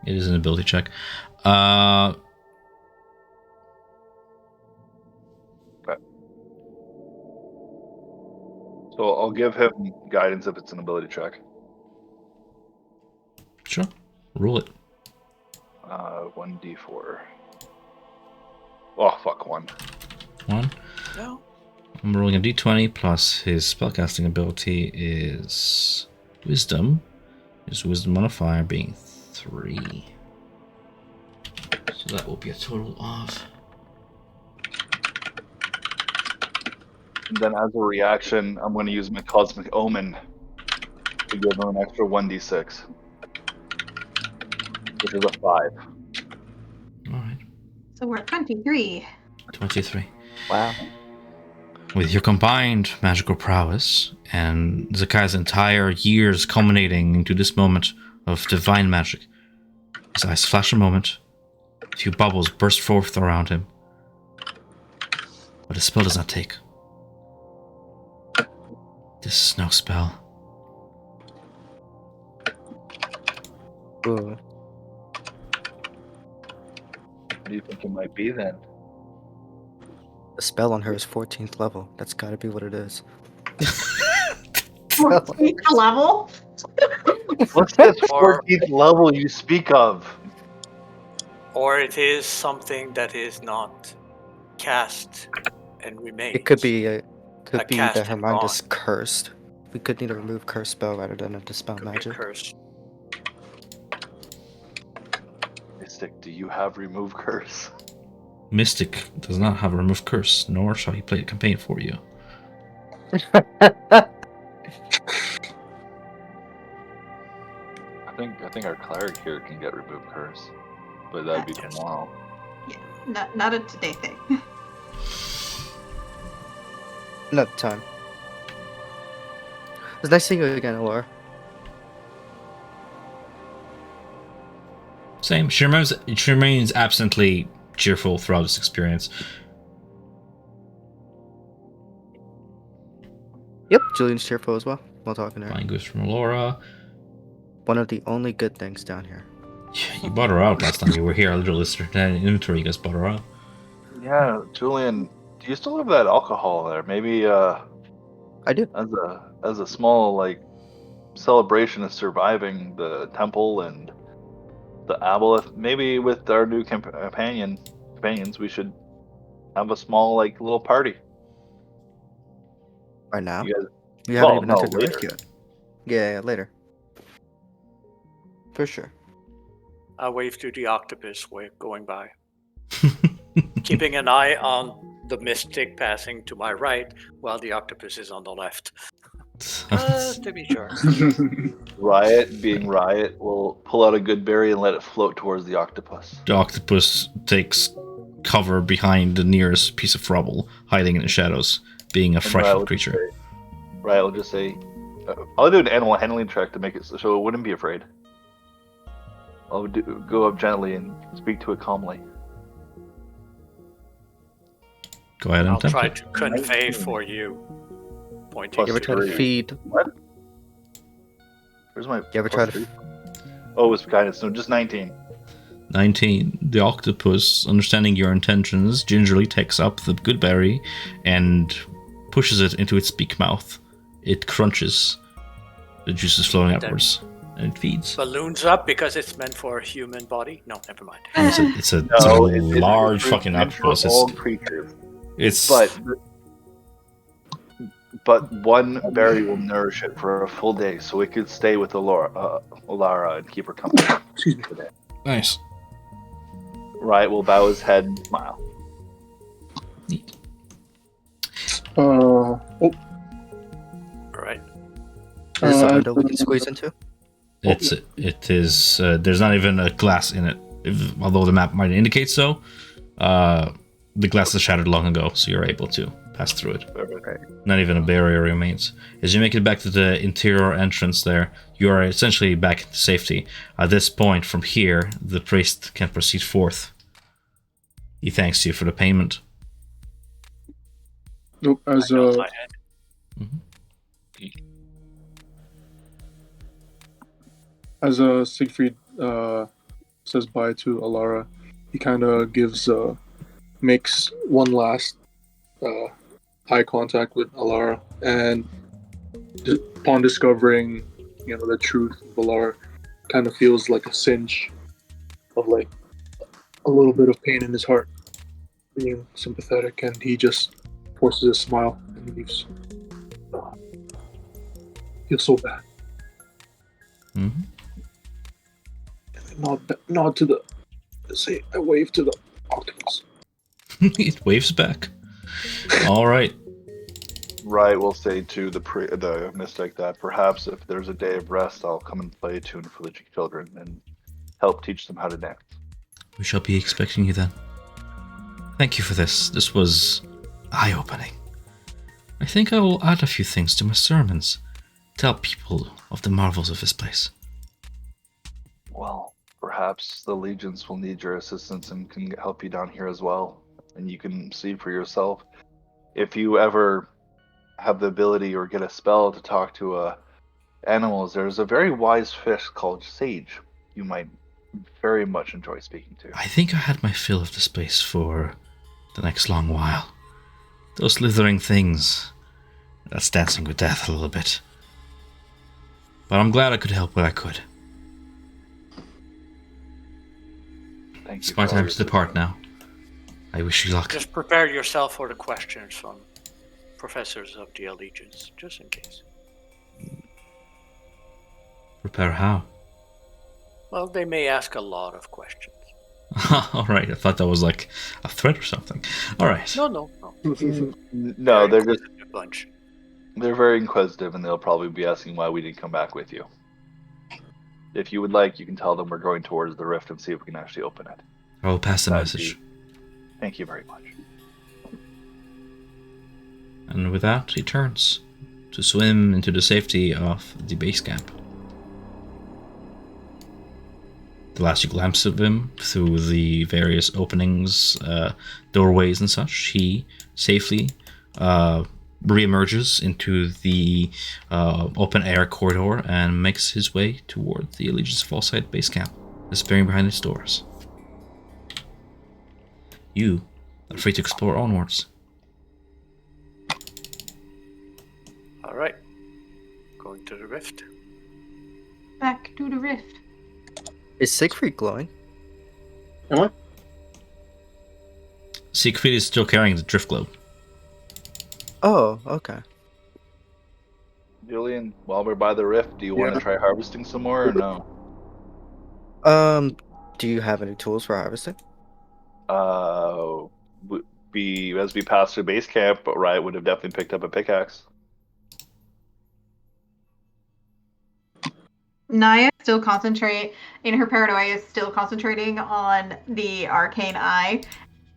it is an ability check. So I'll give him guidance if it's an ability check. Sure. Rule it. 1d4. Oh, fuck, 1. 1. No. I'm rolling a d20 plus his spellcasting ability is Wisdom. His Wisdom modifier being 3. So that will be a total of... And then as a reaction, I'm going to use my Cosmic Omen to give him an extra 1d6. Which is a 5. Alright. So we're at 23. 23. Wow. With your combined magical prowess and Zakai's entire years culminating into this moment of divine magic, his eyes flash a moment, a few bubbles burst forth around him, but his spell does not take. This is no spell. Ooh. What do you think it might be then? The spell on her is 14th level. That's gotta be what it is. 14th level? What's this Or- 14th level you speak of? Or it is something that is not cast and remains. It could be A that cast her and mind gone. is cursed. We could need a remove curse spell rather than a dispel Could be a magic. curse. Mystic, do you have remove curse? Mystic does not have a remove curse, nor shall he play the campaign for you. I think our cleric here can get remove curse, but that'd be Yes. tomorrow. Yeah, not a today thing. Another time. It's nice seeing you again, Laura. Same. She remains absently cheerful throughout this experience. Yep, Julian's cheerful as well while talking to her. Flying goose from Laura. One of the only good things down here. You bought her out last time you were here. I literally listed her in inventory. You guys bought her out. Yeah, Julian, do you still have that alcohol there? Maybe I do. as a small like celebration of surviving the temple and the aboleth. Maybe with our new companions, we should have a small like little party. Right now. You guys, You haven't well, even no, entered the rift later. yet. Yeah, later. For sure. I wave to the octopus going by, keeping an eye on the mystic passing to my right while the octopus is on the left. Just to be sure. Riot, being Riot, will pull out a good berry and let it float towards the octopus. The octopus takes cover behind the nearest piece of rubble, hiding in the shadows, being a And frightful creature. Riot will just say, I'll do an animal handling check to make it so it wouldn't be afraid. I'll go up gently and speak to it calmly. Go ahead and I'll attempt try it. to convey for you. Pointing Plus You ever try to three. feed? What? Where's my? You ever plus try to? three? Oh, it was guidance. No, just 19. 19. The octopus, understanding your intentions, gingerly takes up the good berry and pushes it into its beak mouth. It crunches. The juice is flowing outwards, and it feeds. balloons up because it's meant for a human body. No, never mind. It's a No, large it's fucking meant for octopus. all creatures. It's But one berry will nourish it for a full day, so it could stay with Alara and keep her company. Excuse me. Today. nice. Riot will bow his head and smile. Neat. Oh, All right. Is this a Uh, window we can squeeze into? It is. There's not even a glass in it, although the map might indicate so. The glass is shattered long ago, so you're able to pass through it. Not even a barrier remains. As you make it back to the interior entrance there, you are essentially back into safety. At this point, from here, the priest can proceed forth. He thanks you for the payment. nope. I nod my head. As Siegfried says bye to Alara, he kind of makes one last eye contact with Alara, and upon discovering, the truth of Alara, kind of feels like a cinch of like a little bit of pain in his heart, being sympathetic, and he just forces a smile and leaves. Feels so bad. Mm-hmm. Nod to the. Say, I wave to the octopus. It waves back. All right. Riot will say to the mystic that perhaps if there's a day of rest, I'll come and play a tune for the children and help teach them how to dance. We shall be expecting you then. Thank you for this. This was eye-opening. I think I will add a few things to my sermons. Tell people of the marvels of this place. Well, perhaps the legions will need your assistance and can help you down here as well. And you can see for yourself. If you ever have the ability or get a spell to talk to animals, there's a very wise fish called Sage you might very much enjoy speaking to. I think I had my fill of this place for the next long while. Those slithering things. That's dancing with death a little bit. But I'm glad I could help where I could. Thank you. It's my for all time your to depart assistance. now. I wish you luck. Just prepare yourself for the questions from professors of the Allegiance, just in case. Prepare how? Well, they may ask a lot of questions. Alright, I thought that was like a threat or something. Alright. No. No, they're just inquisitive bunch. they're very inquisitive, and they'll probably be asking why we didn't come back with you. If you would like, you can tell them we're going towards the rift and see if we can actually open it. I will pass the That'd message. Thank you very much. And with that, he turns to swim into the safety of the base camp. The last you glimpse of him through the various openings, doorways and such, he safely reemerges into the open air corridor and makes his way toward the Allegiance Fallside base camp, disappearing behind its doors. You are free to explore onwards. All right. Going to the rift. Back to the rift. Is Siegfried glowing? Am I? Siegfried is still carrying the drift globe. Oh, okay. Julian, while we're by the rift, do you want to try harvesting some more or no? Do you have any tools for harvesting? As we pass through base camp, Riot would have definitely picked up a pickaxe. Naya still concentrate in her paranoia is still concentrating on the arcane eye,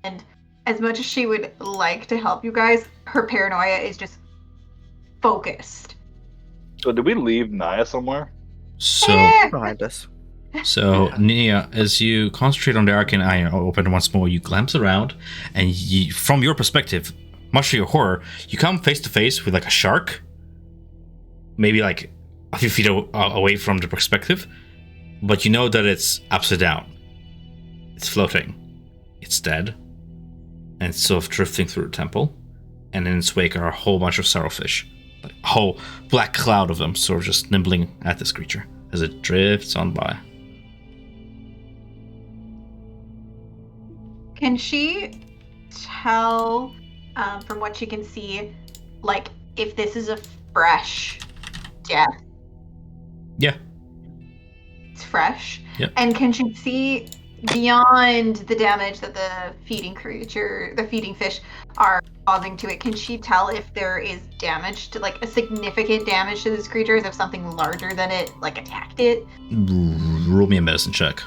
and as much as she would like to help you guys, her paranoia is just focused. So did we leave Naya somewhere? So, Behind us. so Nia, as you concentrate on the arcane eye open once more, you glance around, and you, from your perspective, much to your horror, you come face to face with like a shark, maybe like a few feet away from the perspective, but you know that it's upside down. It's floating. It's dead. And it's sort of drifting through the temple. And in its wake are a whole bunch of sorrowfish. Like a whole black cloud of them sort of just nibbling at this creature as it drifts on by. Can she tell, from what she can see, like, if this is a fresh death? Yeah. It's fresh. Yep. And can she see beyond the damage that the feeding fish are causing to it? Can she tell if there is damage to, like, a significant damage to this creature, as if something larger than it, like, attacked it? Roll me a medicine check.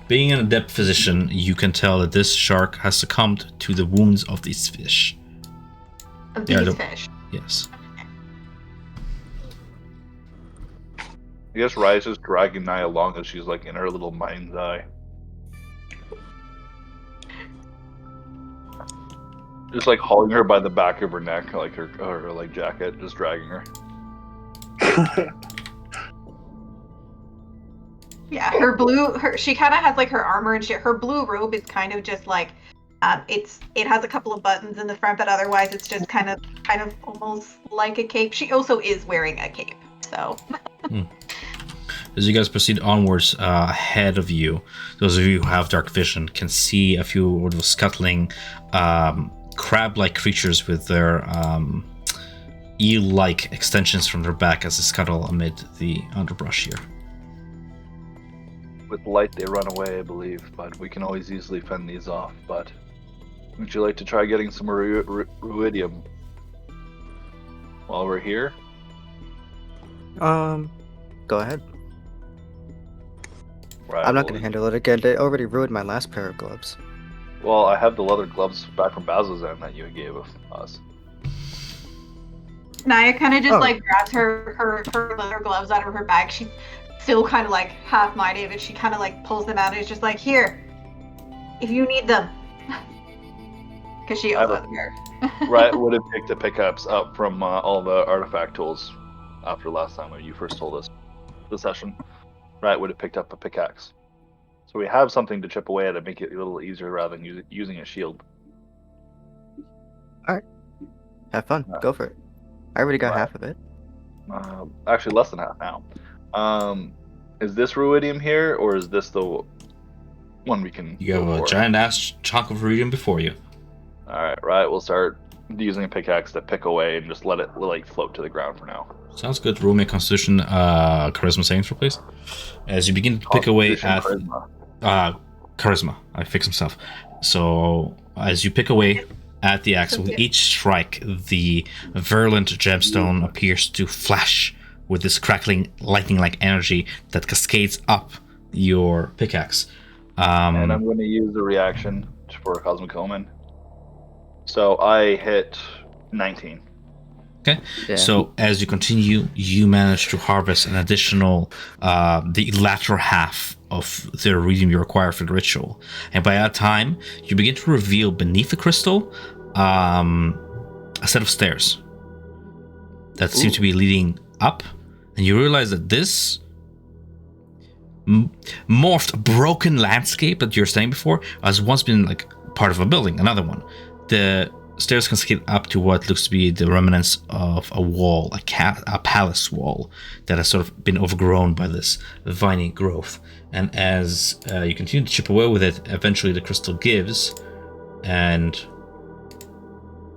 Being an adept physician, you can tell that this shark has succumbed to the wounds of these fish. Of Yeah, these fish. Yes. I guess Riot's just dragging Naya along as she's like in her little mind's eye. Just like hauling her by the back of her neck, like her like jacket, just dragging her. Yeah, she kind of has like her armor and shit. Her blue robe is kind of just like, it has a couple of buttons in the front, but otherwise it's just kind of almost like a cape. She also is wearing a cape, so. As you guys proceed onwards, ahead of you, those of you who have dark vision can see a few of those scuttling crab-like creatures with their eel-like extensions from their back as they scuttle amid the underbrush here. With light, they run away, I believe, but we can always easily fend these off. But would you like to try getting some ruidium while we're here? Go ahead. Right, I'm not gonna handle it again. They already ruined my last pair of gloves. Well, I have the leather gloves back from Bazzoxan that you gave us. Naya kind of just like grabs her leather gloves out of her bag. She's still kind of like half minded, but she kind of like pulls them out and is just like, here, if you need them. Because she owns them here. Riot would have picked the pickups up from all the artifact tools after last time when you first told us the session. Riot would have picked up a pickaxe. So we have something to chip away at and make it a little easier rather than using a shield. Have fun. Go for it. I already got Right. half of it. Actually, less than half now. Is this ruidium here, or is this the one we can You have go a for? giant ass chunk of ruidium before you. Alright, right. We'll start using a pickaxe to pick away and just let it like float to the ground for now. Sounds good. Roll me a Constitution, Charisma saving throw, please. As you begin to pick away at Charisma. Charisma, I fix himself. So as you pick away at the axe, with each strike, the virulent gemstone appears to flash with this crackling, lightning-like energy that cascades up your pickaxe. And I'm going to use the reaction for Cosmic Omen. So I hit 19. Okay. Yeah. So as you continue, you manage to harvest an additional, the latter half of the iridium you require for the ritual. And by that time, you begin to reveal beneath the crystal a set of stairs that seem to be leading up. And you realize that this morphed, broken landscape that you're staying before has once been like part of a building, another one. The stairs cascade up to what looks to be the remnants of a wall, a palace wall that has sort of been overgrown by this viney growth. And as you continue to chip away with it, eventually the crystal gives, and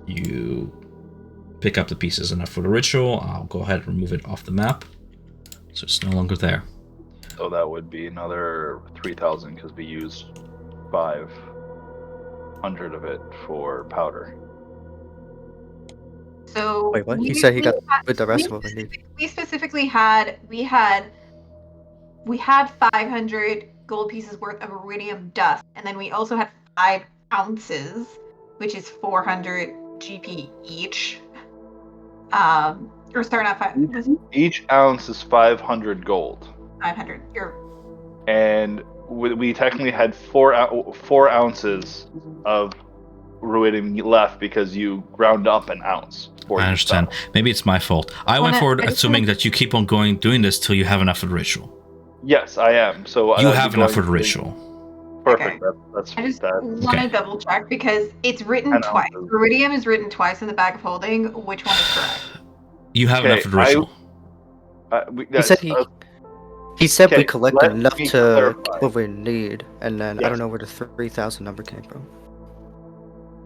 you pick up the pieces enough for the ritual. I'll go ahead and remove it off the map, so it's no longer there. So that would be another 3,000 because we used 500 of it for powder. So Wait, what? He said he got with the rest of what we need. We specifically had 500 gold pieces worth of iridium dust, and then we also had 5 ounces, which is 400 GP each. Or sorry, not 5. Each ounce is 500 gold. 500. And we technically had 4 ounces of ruidium left because you ground up an ounce. I understand. Maybe it's my fault. I went forward assuming that you keep on doing this till you have enough for the ritual. Yes, I am. So you have enough for the ritual. Perfect. Okay. That's I just want to double check because it's written 10 twice. ounces. Iridium is written twice in the bag of holding. Which one is correct? You have enough for the ritual. He said we Okay, collected let enough me to clarify. what we need, and then I Yes. don't know where the 3,000 number came from.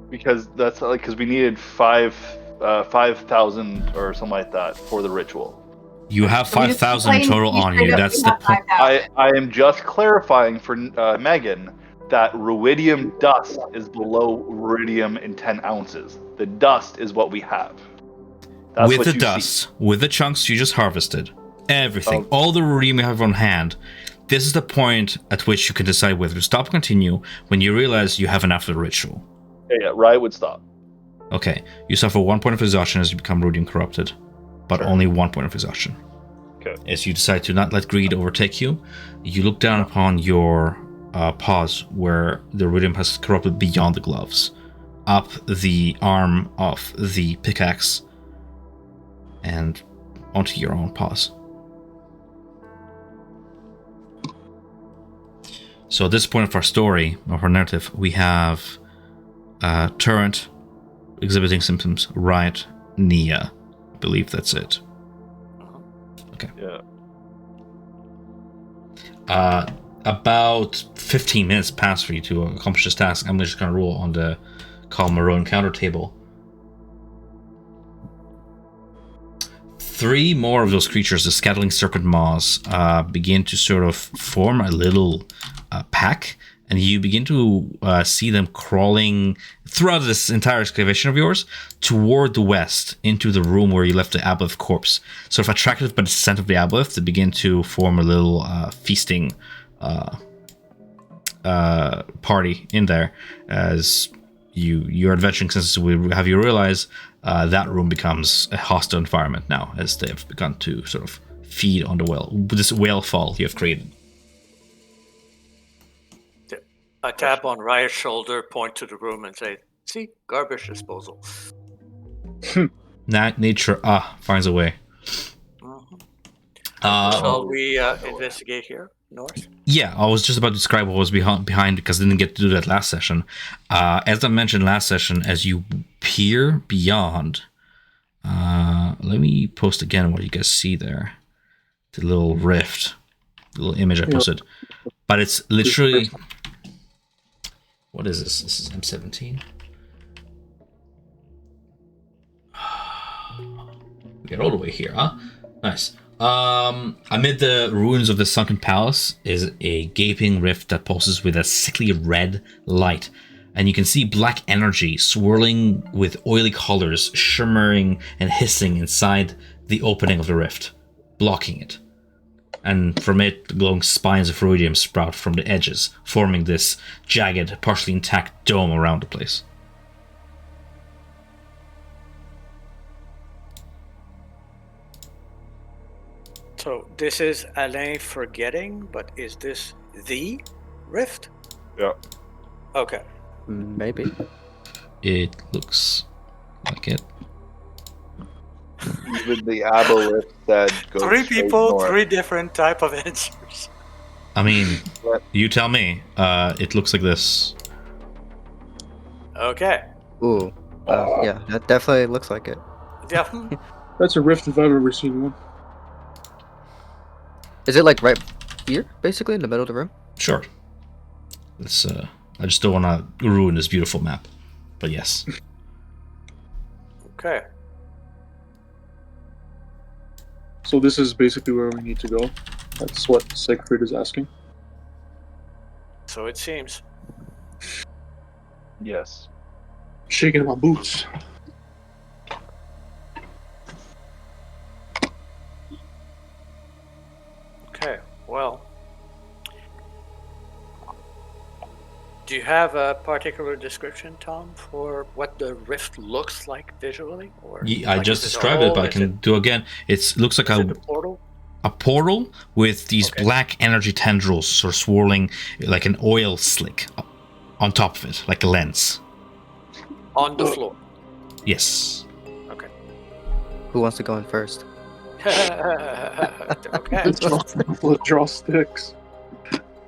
Because that's like because we needed 5,000 or something like that for the ritual. You have 5,000 total on you. That's the point. I am just clarifying for Megan that ruidium dust is below ruidium in 10 ounces. The dust is what we have. That's with what the you dust, see. with the chunks you just harvested, everything, all the ruidium you have on hand, this is the point at which you can decide whether to stop or continue when you realize you have enough for the ritual. Yeah, Riot would stop. Okay, you suffer 1 point of exhaustion as you become ruidium corrupted, but only 1 point of exhaustion. Okay. As you decide to not let greed overtake you, you look down upon your paws where the ruidium has corrupted beyond the gloves, up the arm of the pickaxe, and onto your own paws. So at this point of our story, of our narrative, we have Turret exhibiting symptoms, Riot, Nia. I believe that's it. Okay. Yeah. About 15 minutes pass for you to accomplish this task. I'm just going to roll on the Call Moreau encounter table. 3 more of those creatures, the scattering serpent maws, begin to sort of form a little pack, and you begin to see them crawling throughout this entire excavation of yours toward the west into the room where you left the aboleth corpse. Sort of attracted by the scent of the aboleth, they begin to form a little feasting party in there. As your adventuring senses will have you realize that room becomes a hostile environment now, as they've begun to sort of feed on this whale fall you have created. I tap on Riot's shoulder, point to the room, and say, "See, garbage disposal." Nature finds a way. Mm-hmm. Shall we investigate here, north? Yeah, I was just about to describe what was behind because I didn't get to do that last session. As I mentioned last session, as you peer beyond, let me post again what you guys see there. The little rift, the little image I posted. But it's literally... What is this? This is M17. We get all the way here, huh? Nice. Amid the ruins of the sunken palace is a gaping rift that pulses with a sickly red light. And you can see black energy swirling with oily colors, shimmering and hissing inside the opening of the rift, blocking it. And from it, the glowing spines of rhodium sprout from the edges, forming this jagged, partially intact dome around the place. So this is Alain forgetting, but is this the rift? Yeah. Okay. Maybe. It looks like it. Even the aboleth that goes Three straight people, north. three different type of answers. I mean, What? you tell me. It looks like this. Okay. Ooh. Yeah, that definitely looks like it. Yeah. That's a rift if I've ever seen one. Is it like right here, basically, in the middle of the room? Sure. It's, I just don't want to ruin this beautiful map. But yes. Okay. So this is basically where we need to go. That's what Siegfried is asking. So it seems. Yes. Shaking my boots. Okay. Well. Do you have a particular description, Tom, for what the rift looks like visually? Or I like, just is a described it, but hole? I can do again. It looks like Is it a portal? a portal with these Okay. black energy tendrils sort of swirling like an oil slick on top of it, like a lens. On the floor. Yes. Okay. Who wants to go in first? Okay. Let's draw sticks.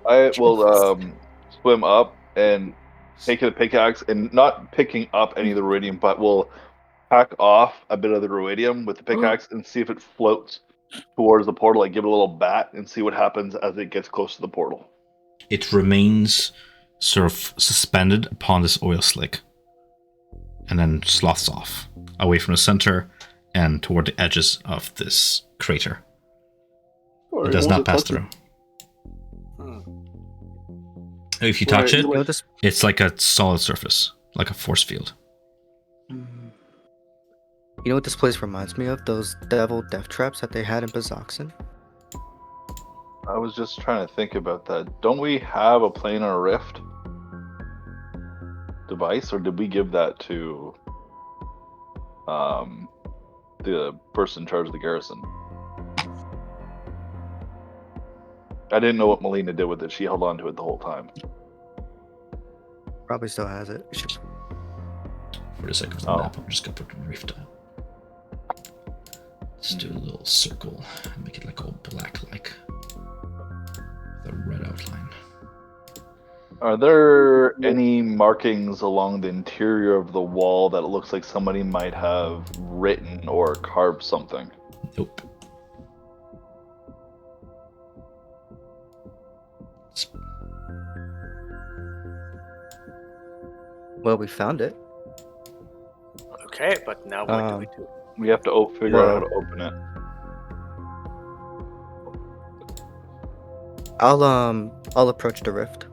I will swim up and take a pickaxe and not picking up any of the ruidium, but we'll hack off a bit of the ruidium with the pickaxe and see if it floats towards the portal. Like give it a little bat and see what happens as it gets close to the portal. It remains sort of suspended upon this oil slick and then sloths off away from the center and toward the edges of this crater. Or It does won't not pass touch through. Hmm. If you touch Right, it, You know this? it's like a solid surface, like a force field. Mm. You know what this place reminds me of? Those devil death traps that they had in Bazoxan. I was just trying to think about that. Don't we have a planar rift device, or did we give that to the person in charge of the garrison? I didn't know what Melina did with it. She held on to it the whole time. Probably still has it. For the sake of the Oh. map, I'm just gonna put the rift down. Let's do a little circle and make it like all black, like the red outline. Are there any markings along the interior of the wall that it looks like somebody might have written or carved something? Nope. Well, we found it. Okay, but now what do we do? We have to figure out how to open it. I'll approach the rift.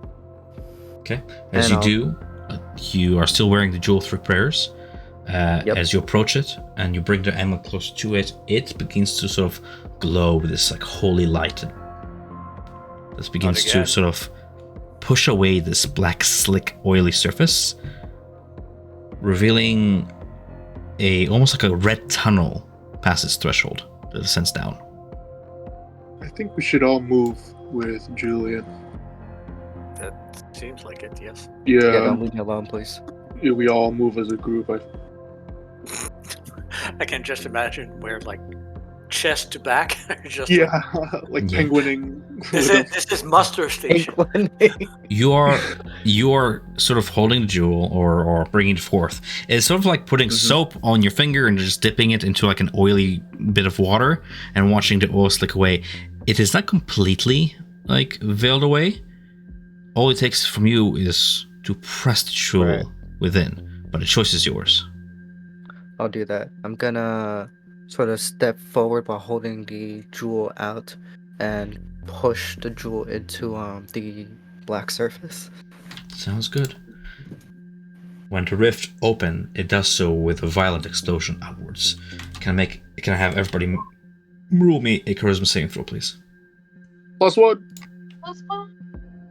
Okay. As And you I'll- do, you are still wearing the Jewel Through Prayers. Yep. As you approach it and you bring the amulet close to it, it begins to sort of glow with this like holy light. This begins to again. sort of push away this black, slick, oily surface, revealing almost like a red tunnel past its threshold that descends down. I think we should all move with Julian. That seems like it, yes. Yeah, Yeah, don't leave me alone, please. we all move as a group. I can just imagine where, like, chest to back? Just Yeah, like Yeah. penguining. This is muster station. You're sort of holding the jewel or bringing it forth. It's sort of like putting soap on your finger and just dipping it into like an oily bit of water and watching the oil slick away. It is not completely like veiled away. All it takes from you is to press the jewel within, but the choice is yours. I'll do that. I'm gonna sort of step forward while holding the jewel out and push the jewel into the black surface. Sounds good. When the rift open, it does so with a violent explosion outwards. Can I have everybody roll me a charisma saving throw, please? +1.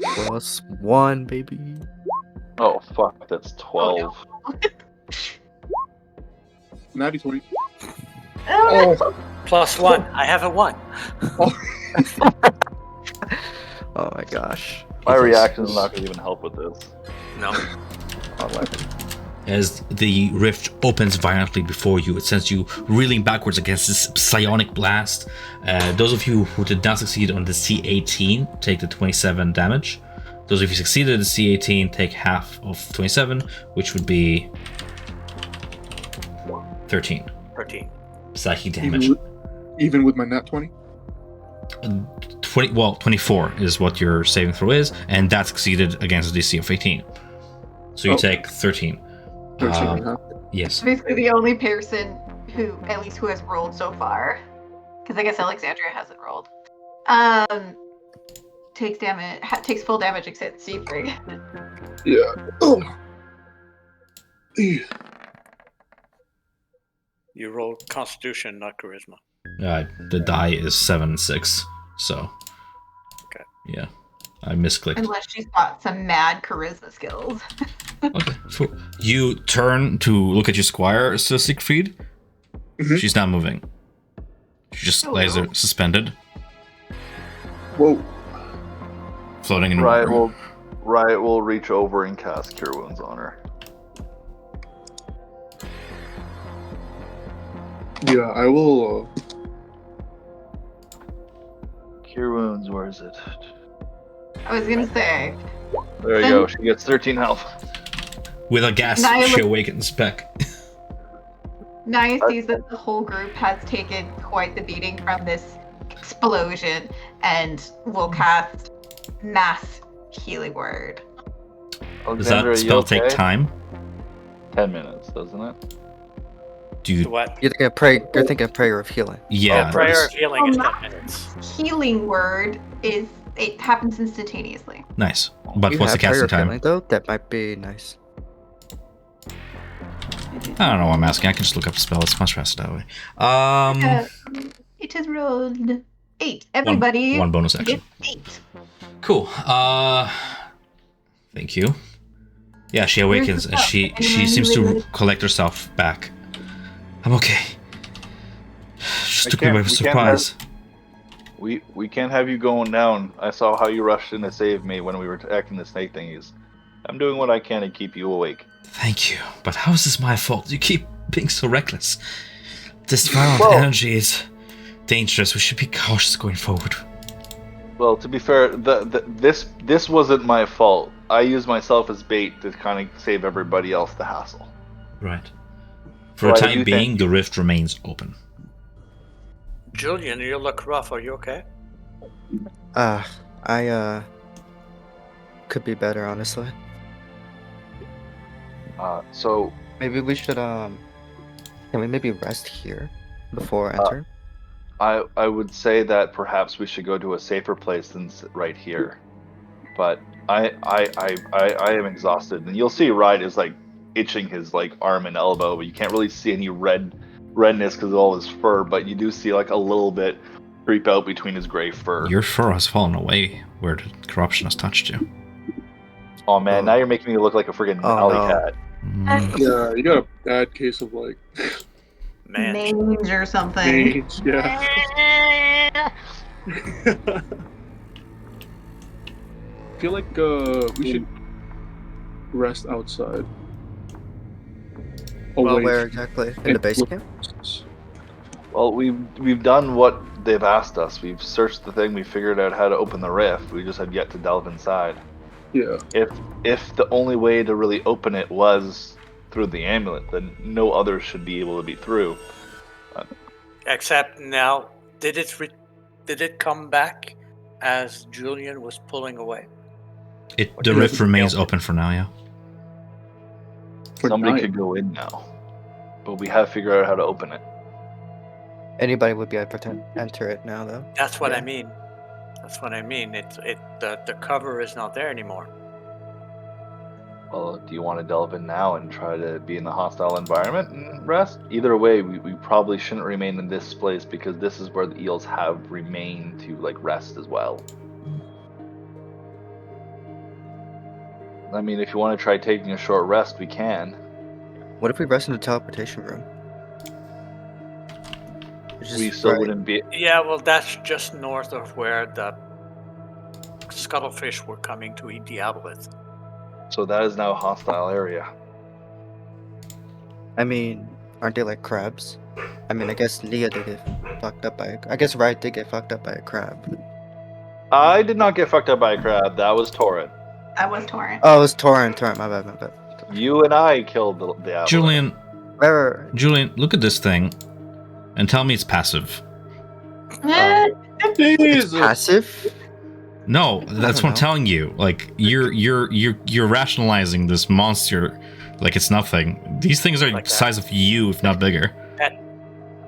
+1, baby. Oh fuck, that's 12. Natty 20. Oh. Oh, +1. I have a 1. Oh my gosh. My reaction is not going to even help with this. No. 11. As the rift opens violently before you, it sends you reeling backwards against this psionic blast. Those of you who did not succeed on the C18 take the 27 damage. Those of you who succeeded in the C18 take half of 27, which would be 13 13. psychic damage. even with my nat 20? 24 is what your saving throw is, and that succeeded against a DC of 18. So you take 13. 13, huh? Yes. Basically the only person who has rolled so far, because I guess Alexandria hasn't rolled, takes full damage except Siegfried. Yeah. Oh. You rolled Constitution, not Charisma. The die is 7 and 6, so. Okay. Yeah. I misclicked. Unless she's got some mad charisma skills. Okay. So you turn to look at your squire, Sir Siegfried. Mhm. She's not moving. She just lays there suspended, Whoa. floating in Riot water. will reach over and cast Cure Wounds on her. Yeah, I will. Cure Wounds, where is it? I was gonna say, There you go. She gets 13 health. With a gasp, Nyla- she awakens back. Naya sees that the whole group has taken quite the beating from this explosion and will cast Mass Healing Word. Does Alexandra, that you spell okay? take time? 10 minutes, doesn't it? Do you? What? You're thinking of prayer of healing. Yeah. Prayer it's- of Healing is Oh, 10 minutes. Healing Word it happens instantaneously. Nice. But You what's the have prayer casting of time? healing, though? That might be nice. I don't know what I'm asking. I can just look up the spell. It's much faster that way. It has rolled 8. Everybody One bonus action. gets 8. Cool. Thank you. Yeah, she awakens and she seems to collect herself back. I'm okay. Just took me by surprise. We can't have you going down. I saw how you rushed in to save me when we were attacking the snake thingies. I'm doing what I can to keep you awake. Thank you, but how is this my fault? You keep being so reckless. This violent energy is dangerous. We should be cautious going forward. Well, to be fair, this wasn't my fault. I used myself as bait to kind of save everybody else the hassle. Right. For the time being, the rift remains open. Julian, you look rough. Are you okay? I could be better, honestly. So Maybe we should can we maybe rest here before entering? I would say that perhaps we should go to a safer place than right here. But I am exhausted, and you'll see Ride is like itching his like arm and elbow, but you can't really see any redness because of all his fur. But you do see like a little bit creep out between his gray fur. Your fur has fallen away where the corruption has touched you. Oh man, now you're making me look like a friggin' alley cat. Yeah, you got a bad case of like Man. or something. mange. Yeah. I feel like we should rest outside. Well, Away where exactly? In the base camp? Well, we've done what they've asked us. We've searched the thing. We figured out how to open the rift. We just have yet to delve inside. Yeah. If the only way to really open it was through the amulet, then no others should be able to be through. Except now, did it come back as Julian was pulling away? The did rift it remains fail? open for now, yeah. For Somebody night. could go in now, but we have figured out how to open it. Anybody would be able to enter it now, though. That's what Yeah. I mean. That's what I mean. The cover is not there anymore. Well, do you want to delve in now and try to be in the hostile environment and rest? Either way, we probably shouldn't remain in this place because this is where the eels have remained to like rest as well. I mean, if you want to try taking a short rest, we can. What if we rest in the teleportation room? It's We just still right- wouldn't be. Yeah, well, that's just north of where the scuttlefish were coming to eat the aboleth. So that is now a hostile area. I mean, aren't they like crabs? I mean, I guess Nia did get fucked up by. I guess Riot did get fucked up by a crab. I did not get fucked up by a crab. That was Torrent. That was Torrent. Oh, it was Torrent. My bad. You and I killed the aboleth. Julian, Right. Julian, look at this thing, and tell me it's passive. It's Jesus. passive. No, that's what I'm know. telling you. Like you're rationalizing this monster like it's nothing. These things are Like the that. size of you, if not bigger.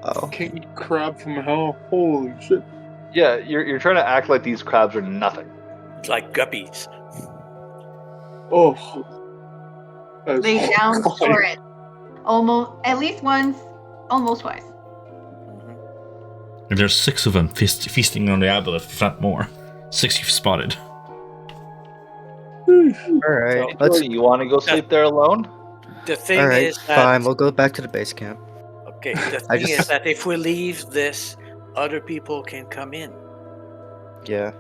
Oh. King crab from hell. Holy shit. Yeah, you're trying to act like these crabs are nothing. Like guppies. Oh. That is They downed horrifying. Torrent almost at least once, almost twice. And there's 6 of them feasting on the aboleth, if not more. 6 you've spotted. All right. So- Let's. You want to go sleep there alone? The thing All right. is that Fine. We'll go back to the base camp. okay. The I thing just- is that if we leave this, other people can come in. Yeah.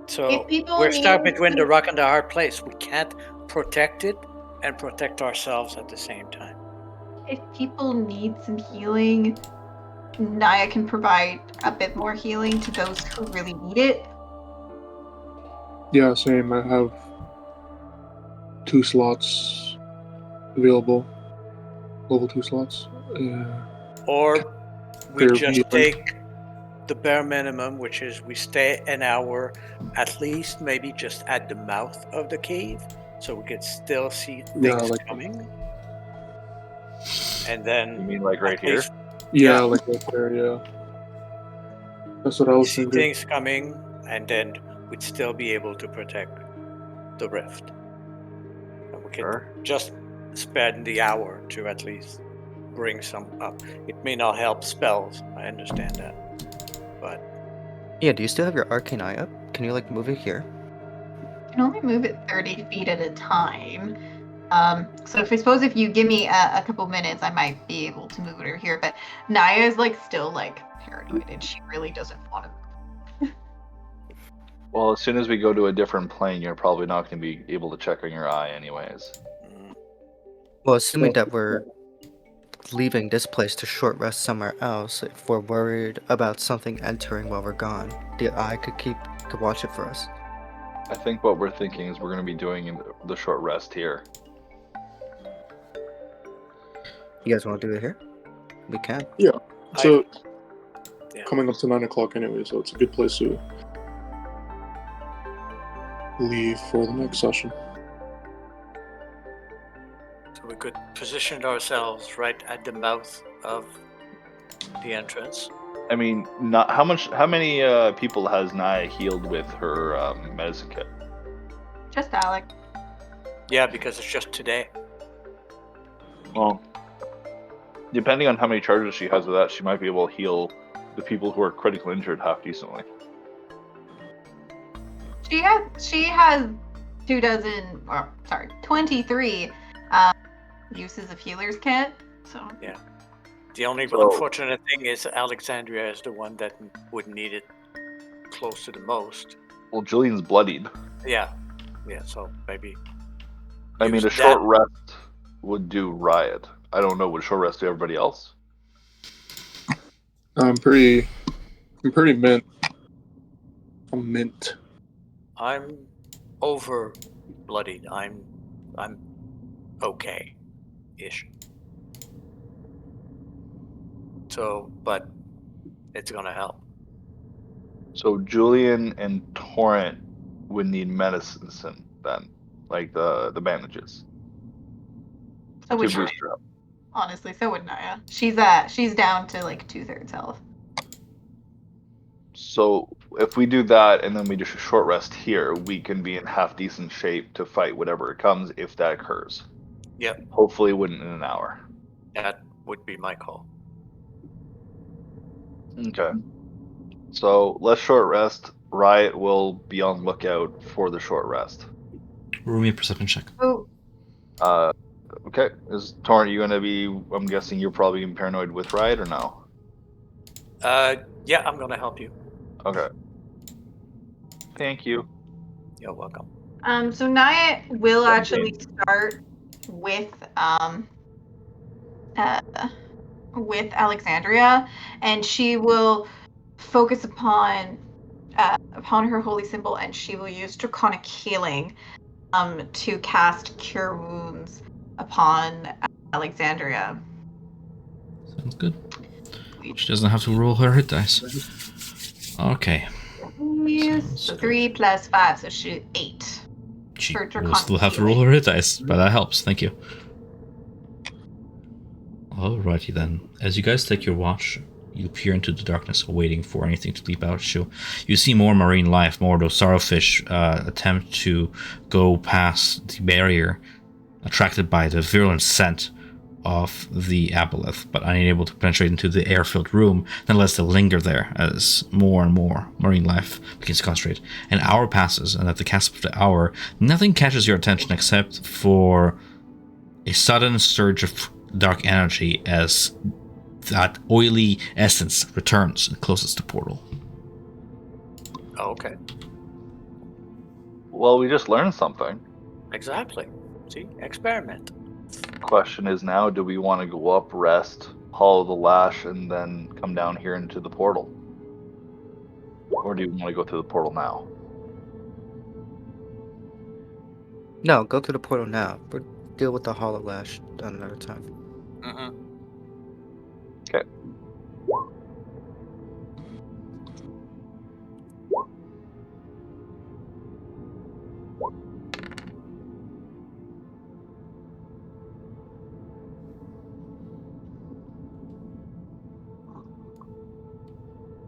So If people we're stuck need between the some- rock and the hard place. We can't protect it and protect ourselves at the same time. If people need some healing, Naya can provide a bit more healing to those who really need it. Yeah, same. I have 2 slots available. Level 2 slots. Yeah. Or we Fair just healing. take the bare minimum, which is we stay an hour at least, maybe just at the mouth of the cave, so we could still see Yeah, things like- coming. And You then mean like right at here? least Yeah, Yeah. like right there, yeah. That's what I we was see thinking. things coming, and then we'd still be able to protect the rift. And we could Sure. just spend the hour to at least bring some up. It may not help spells, I understand that. But Yeah. Do you still have your arcane eye up? Can you like move it here? You can only move it 30 feet at a time. So if I suppose if you give me a couple minutes, I might be able to move it over here. But Naya is like still like paranoid, and she really doesn't want to. Well, as soon as we go to a different plane, you're probably not going to be able to check on your eye, anyways. Well, assuming that we're leaving this place to short rest somewhere else, if we're worried about something entering while we're gone, the eye could watch it for us. I think what we're thinking is we're going to be doing the short rest here. You guys want to do it here? We can. So, yeah. coming up to 9 o'clock anyway, so it's a good place to leave for the next session. So we could position ourselves right at the mouth of the entrance. I mean, not how many people has Naya healed with her medicine kit? Just Alec. Yeah, because it's just today. Well, depending on how many charges she has with that, she might be able to heal the people who are critically injured half decently. She has 23 uses of healer's kit. So The only So- unfortunate thing is Alexandria is the one that would need it close to the most. Well, Julian's bloodied. Yeah, so maybe. I mean, use a short that. rest would do Riot. I don't know, would short rest do everybody else? I'm pretty mint. I'm mint. I'm over bloodied. I'm okay ish. So, but it's gonna help. So Julian and Torrent would need medicine then, like the bandages So to would boost her up. honestly, so would Naya. She's down to like 2/3 health. So if we do that and then we just a short rest here, we can be in half decent shape to fight whatever comes if that occurs. Yep, Hopefully, within an hour. that would be my call. Okay. So let's short rest. Riot will be on lookout for the short rest. Roll me a perception check. Oh, Okay. Is Torrent, you gonna be? I'm guessing you're probably paranoid with Riot or no? Yeah, I'm gonna help you. Okay. Thank you. You're welcome. so Naya will Same actually game. start with with Alexandria, and she will focus upon her holy symbol, and she will use draconic healing to cast cure wounds upon Alexandria. Sounds good. She doesn't have to roll her hit dice. Okay. Sounds So good. 3 plus 5, so she 8. She For will draconic still have to healing. roll her hit dice, but that helps. Thank you. Alrighty then. As you guys take your watch, you peer into the darkness, waiting for anything to leap out at you. You see more marine life, more of those starfish attempt to go past the barrier, attracted by the virulent scent of the aboleth, but unable to penetrate into the air-filled room. Nonetheless, they linger there as more and more marine life begins to concentrate. An hour passes, and at the cusp of the hour, nothing catches your attention except for a sudden surge of dark energy as that oily essence returns and closes the portal. Oh, okay. Well, we just learned something. Exactly. See, experiment. Question is now, do we want to go up, rest, hollow the lash, and then come down here into the portal? Or do you want to go through the portal now? No, go to the portal now. We'll deal with the hollow lash another time. Mm-hmm. Okay.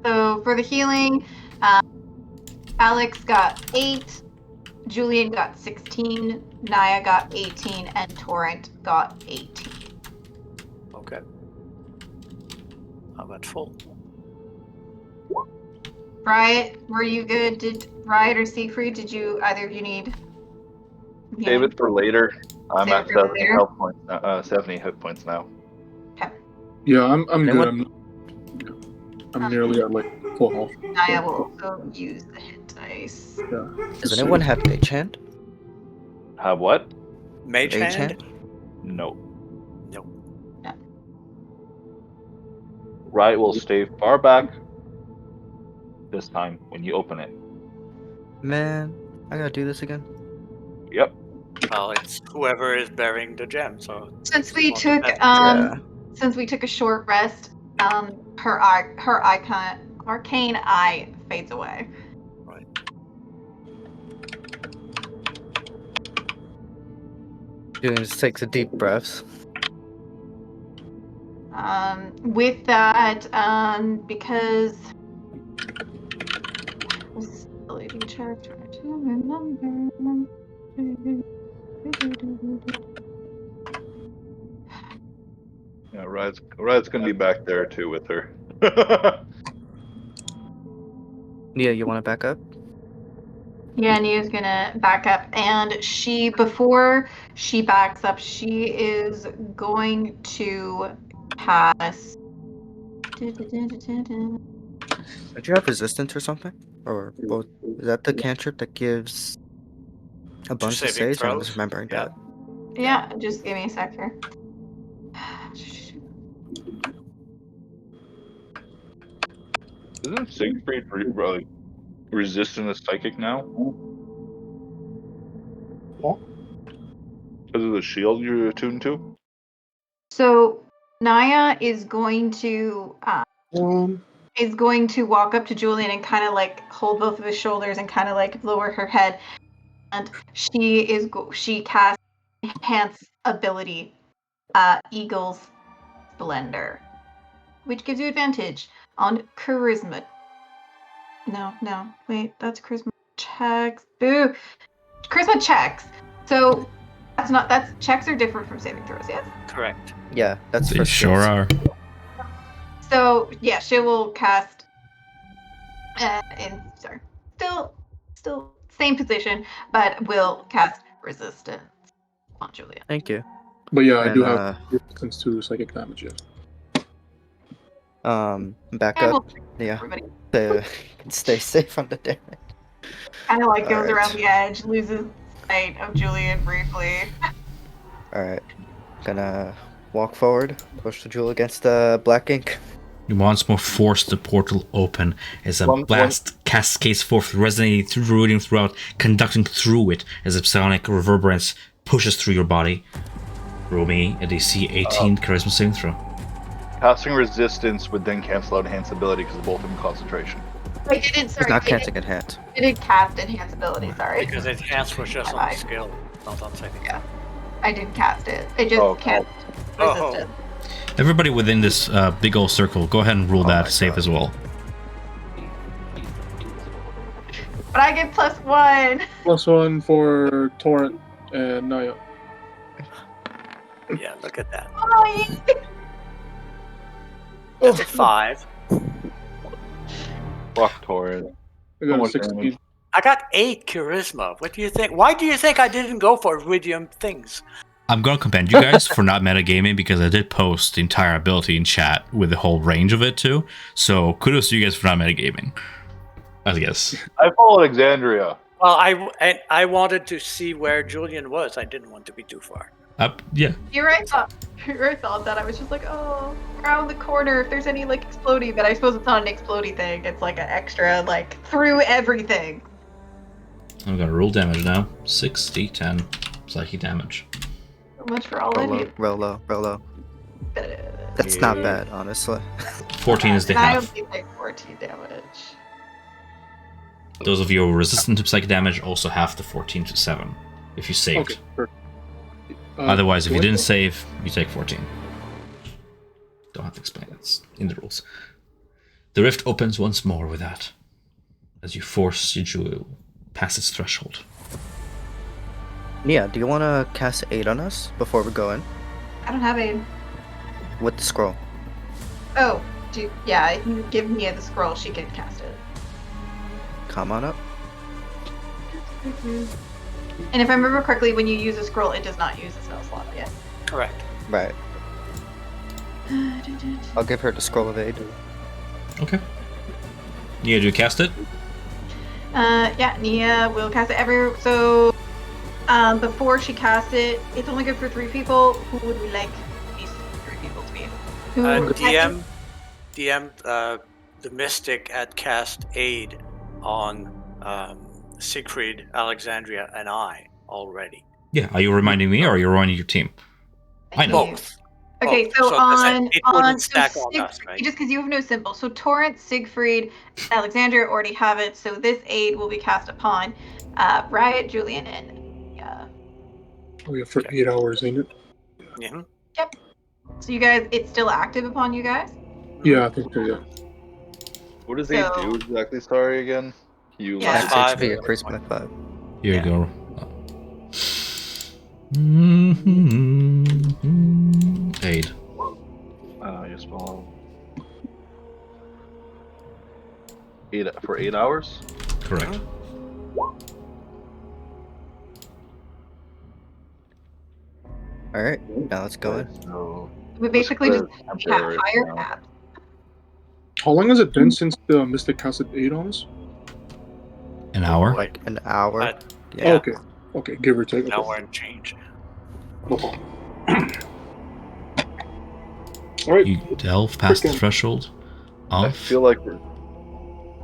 So for the healing, Alex got 8, Julian got 16, Naya got 18, and Torrent got 18. Okay. I'm at full. Riot, were you good? Did Riot or Siegfried, did you either of you need Save healing? it for later. I'm Save at it for 70 later? health points. 70 hit points now. Yeah, I'm good. Anyone? I'm nearly at like full health. Naya will also use the hit dice. Yeah. Does anyone have Mage Hand? Have what? Mage Mage hand? Hand? No. No. Riot will stay far back this time when you open it. Man, I gotta do this again. Yep. Well, it's whoever is bearing the gem. So Since it's we not the took best. Yeah. since we took a short rest, her arcane eye fades away. Right. Julian just takes a deep breaths. With that, because this is ability check, try to remember. Yeah, Riot's gonna be back there too with her. Nia, you want to back up? Yeah, Nia's gonna back up, and before she backs up, she is going to pass. Don't you have resistance or something? Or both? Is that the cantrip that gives a bunch of saving saves? I'm throws? just remembering Yeah. that. Yeah, just give me a sec here. Isn't Siegfried resisting the psychic now? What? Because of the shield you're attuned to? So Naya is going to walk up to Julian and kind of like hold both of his shoulders and kind of like lower her head, and she casts enhance ability, Eagle's Splendor, which gives you advantage on charisma. No, wait, that's charisma checks. Boo, charisma checks. So that's checks are different from saving throws. Yes. Correct. Yeah, that's They for sure skills. are. So yeah, she will cast. Still same position, but will cast resistance on Julia. Thank you. But yeah, I And, do have resistance to psychic damage. Yeah. Back And up. we'll Yeah. everybody Stay safe from the damage. kind of like goes Alright. around the edge, loses sight of Julian briefly. Alright. Gonna walk forward, push the jewel against the black ink. You once more force the portal open as a blast cascades forth, resonating throughout, conducting through it as a psionic reverberance pushes through your body. Roll me a DC 18 charisma saving throw. Casting resistance would then cancel out enhance ability because of both of them concentration. I didn't. It's Sorry, not I casting enhance. didn't cast enhance ability. Sorry, Because enhance was just on the skill, not on saving. Yeah. I didn't cast it. I just cast resistance. Everybody within this big old circle, go ahead and roll that save as well. But I get +1. +1 for Torrent and Naya. Yeah, look at that. Oh, That's a 5. Fuck Torrent. I got So a much 16. damage. I got 8 charisma. What do you think? Why do you think I didn't go for Iridium things? I'm going to commend you guys for not metagaming because I did post the entire ability in chat with the whole range of it too. So kudos to you guys for not metagaming, I guess. I followed Alexandria. Well, I wanted to see where Julian was. I didn't want to be too far. Yeah. You're right. I thought that. I was just like, oh, around the corner, if there's any like explodey, but I suppose it's not an explodey thing. It's like an extra, like through everything. I'm going to roll damage now. 6d10 psychic damage. So much for all Roll I low, need. roll low, roll low. That's not bad, honestly. 14 is the I half. only take 14 damage. Those of you who are resistant to psychic damage also have the 14 to 7 if you saved. Okay, perfect. Otherwise, if do you I didn't take- save, you take 14. Don't have to explain it. It's in the rules. The rift opens once more with that, as you force your jewel past its threshold. Nia, do you want to cast aid on us before we go in? I don't have a. With the scroll. Oh, yeah. If you give Nia the scroll, she can cast it. Come on up. And if I remember correctly, when you use a scroll, it does not use a spell slot yet. Correct. Right. I'll give her the scroll of aid. Okay. Nia, do you cast it? Yeah, Nia will cast it before she casts it, it's only good for 3 people. Who would we like these 3 people to be? DM, the Mystic had cast aid on Siegfried, Alexandria, and I already. Yeah. Are you reminding me or are you reminding your team? I know. Both. Okay, Oh, so it wouldn't stack on us, right? just because you have no symbol. So Torrent, Siegfried, Alexandria already have it. So this aid will be cast upon Riot, Julian, and We have for 8 hours, ain't it? Mm-hmm. Yep. So you guys, it's still active upon you guys. Yeah, I think so. Yeah. What does he do exactly? Sorry again. You Yeah. Max 5. HP, increase by 5. Here Yeah. you go. Aid. Yes, well, 8 hours. Correct. Alright, now let's go in. So We basically just temporary higher now. cap. How long has it been since the Mystic casted 8 on us? An hour? Like an hour. But Yeah. Oh, okay. Okay, give or take. now Okay. we're in change. All right. You delve past the Freaking- threshold I of feel like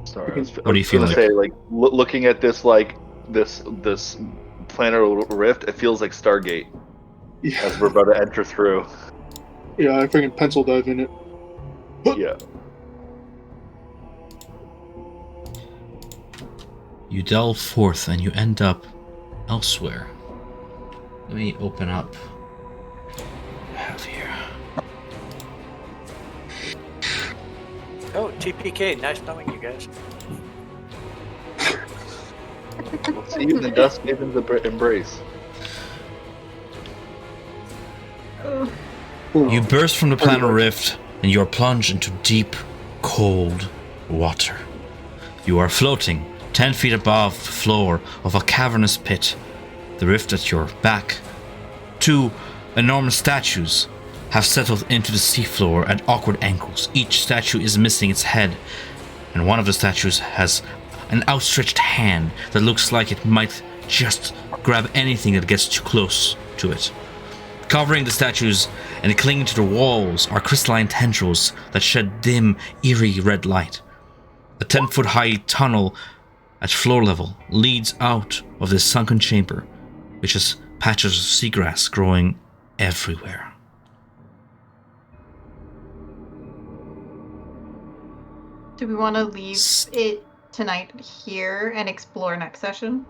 Sorry, I was What do you feel gonna like? say, like, looking at this, like, this planar rift, it feels like Stargate Yeah, as we're about to enter through. yeah, I freaking pencil dive in it. Yeah. You delve forth and you end up elsewhere. Let me open up what I have here. Oh, TPK, nice knowing you guys. We'll see you in the Dust Maven's embrace. You burst from the planar rift and you are plunged into deep, cold water. You are floating 10 feet above the floor of a cavernous pit. The rift at your back. 2 enormous statues have settled into the seafloor at awkward angles. Each statue is missing its head, and one of the statues has an outstretched hand that looks like it might just grab anything that gets too close to it. Covering the statues and clinging to the walls are crystalline tendrils that shed dim, eerie red light. A 10-foot-high tunnel at floor level leads out of this sunken chamber, which has patches of seagrass growing everywhere. Do we want to leave it tonight here and explore next session?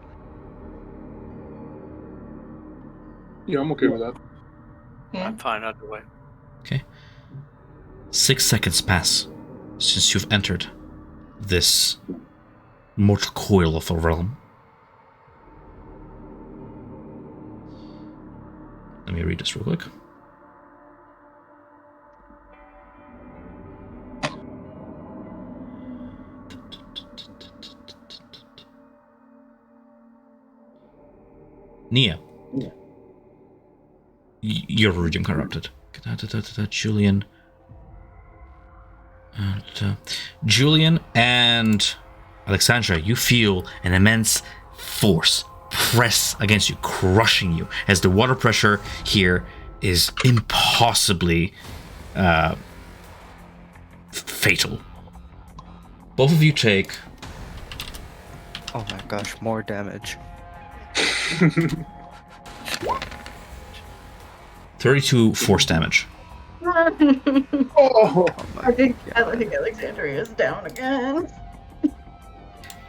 Yeah, I'm okay with that. Yeah. I'm fine either way. Okay. 6 seconds pass since you've entered this mortal coil of a realm. Let me read this real quick. Nia. You're Rudium corrupted. Julian. Julian and Alexandra, you feel an immense force press against you, crushing you, as the water pressure here is impossibly fatal. Both of you take... Oh my gosh, more damage. 32 force damage. Oh, I think Alexandria is down again.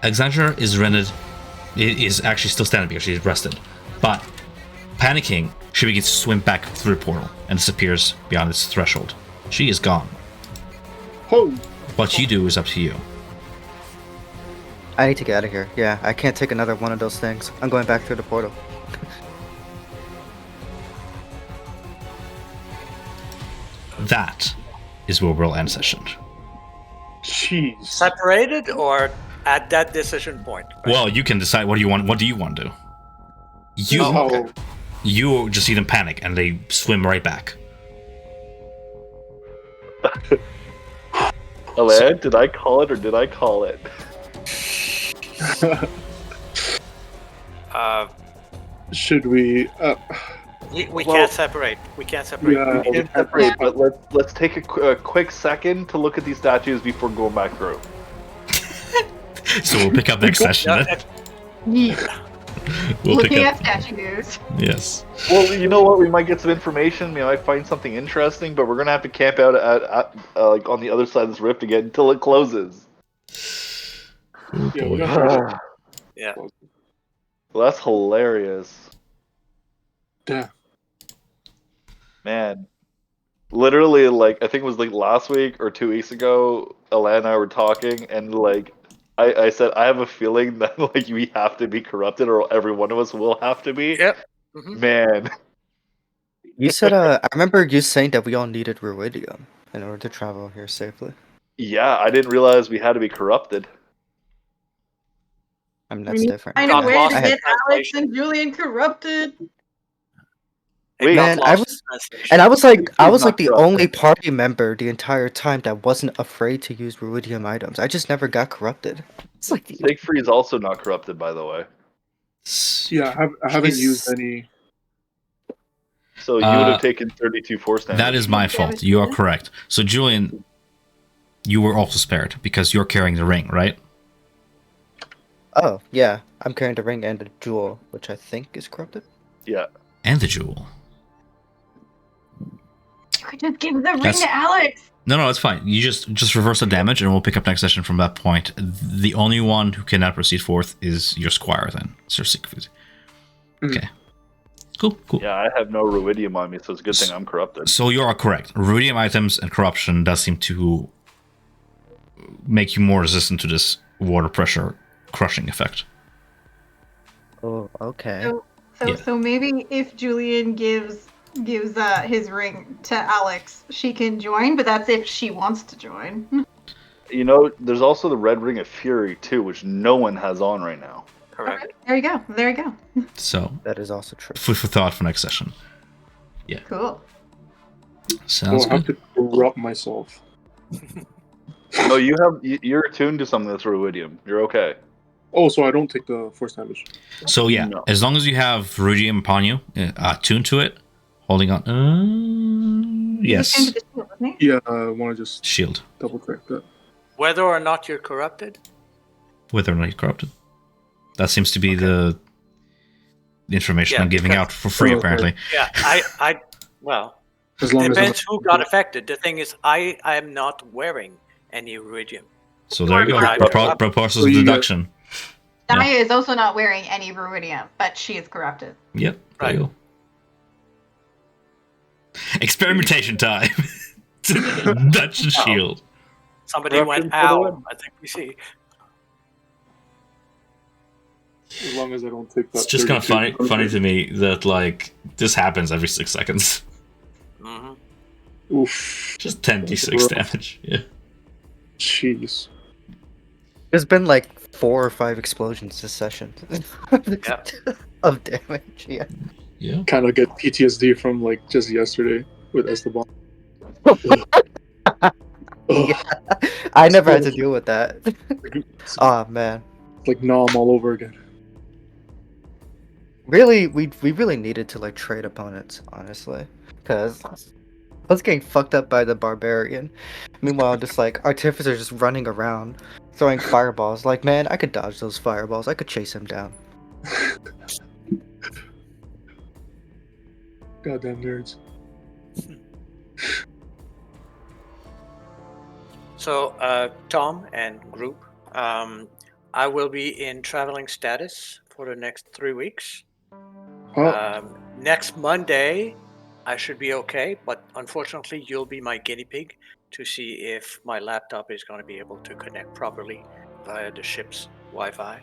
Alexandra is rendered... is actually still standing because she's rested. But, panicking, she begins to swim back through the portal and disappears beyond its threshold. She is gone. oh. What you do is up to you. I need to get out of here. Yeah, I can't take another one of those things. I'm going back through the portal. That is where we'll end session. Jeez. Separated or at that decision point? Right? Well, you can decide what do you want. What do you want to do? You Oh, you just see them panic and they swim right back. Alan, did I call it or did I call it? should we? We can't separate. We can't separate. Yeah. We can separate, but let's take a quick second to look at these statues before going back through. So we'll pick up next session. Yeah, Yeah. We'll Looking pick at up. statues. Yes. Well, you know what? We might get some information. We might find something interesting, but we're gonna have to camp out at like on the other side of this rift again until it closes. Oh, Yeah, we boy. got Yeah. Well, that's hilarious, yeah. man. Literally, like I think it was like last week or 2 weeks ago, Alan and I were talking, and like I said, I have a feeling that like we have to be corrupted, or every one of us will have to be. Yep. Mhm. Man, You said, I remember you saying that we all needed Vermillion in order to travel here safely. yeah, I didn't realize we had to be corrupted. I mean, that's different. Find Got a way lost to in get Alex translation. and Julian corrupted. It Wait, got Man, lost I in was- translation. And I was He's like the not only party member the entire time that wasn't afraid to use Ruidium items. I just never got corrupted. It's like Siegfried is also not corrupted, by the way. Yeah, I haven't She's- used any. So you would have taken 32 force damage. That is my fault. Damage You are to it. correct. So Julian, you were also spared because you're carrying the ring, right? Oh, yeah. I'm carrying the ring and the jewel, which I think is corrupted. Yeah. And the jewel. You could just give the ring That's- to Alex. No, it's fine. You just reverse the damage, and we'll pick up next session from that point. The only one who cannot proceed forth is your squire, then, Sir Siegfried. Okay. Cool. Yeah, I have no ruidium on me, so it's a good thing I'm corrupted. So you are correct. Ruidium items and corruption does seem to make you more resistant to this water pressure crushing effect. Oh, okay. So maybe if Julian gives his ring to Alex, she can join, but that's if she wants to join. You know, there's also the Red Ring of Fury, too, which no one has on right now. Correct. Okay, there you go. So That is also true. food for thought for next session. Cool. Sounds I have good. to corrupt myself. Oh, you're attuned to something that's ruidium. You're okay. Oh, so I don't take the force damage. So yeah, No. as long as you have Ruidium upon you, tuned to it, holding on. He was Yes. into the shield, wasn't he? Yeah, I want to just Shield. double check that. Whether or not you're corrupted, Whether or not you're corrupted. That seems to be the information Yeah, I'm giving because- out for free, apparently. yeah, well, As long depends as who got affected. The thing is, I am not wearing any iridium. So there you go. Right. Proportions So of you get- deduction. Naya is also not wearing any ruidium, but she is corrupted. Yep. There you Right. go. Experimentation time. Dutch and shield. Somebody Corruption went, for the ow, win. I think we see. as long as I don't take that. It's just kind of 32. funny to me that like this happens every 6 seconds. hmm Oof, Just 10d6 damage. Yeah. jeez. There's been like 4 or 5 explosions this session. Yeah. Of damage, yeah. Yeah. Kind of get PTSD from like just yesterday with Esteban. Ugh, I never had to deal with that. it's Oh man. like Nom all over again. Really, we really needed to like trade opponents, honestly. Because I was getting fucked up by the barbarian. Meanwhile, just like Artificer just running around, throwing fireballs. Like, man, I could dodge those fireballs. I could chase him down. Goddamn nerds. So, Tom and group, I will be in traveling status for the next 3 weeks. Oh, Next Monday, I should be okay, but unfortunately, you'll be my guinea pig to see if my laptop is going to be able to connect properly via the ship's Wi-Fi.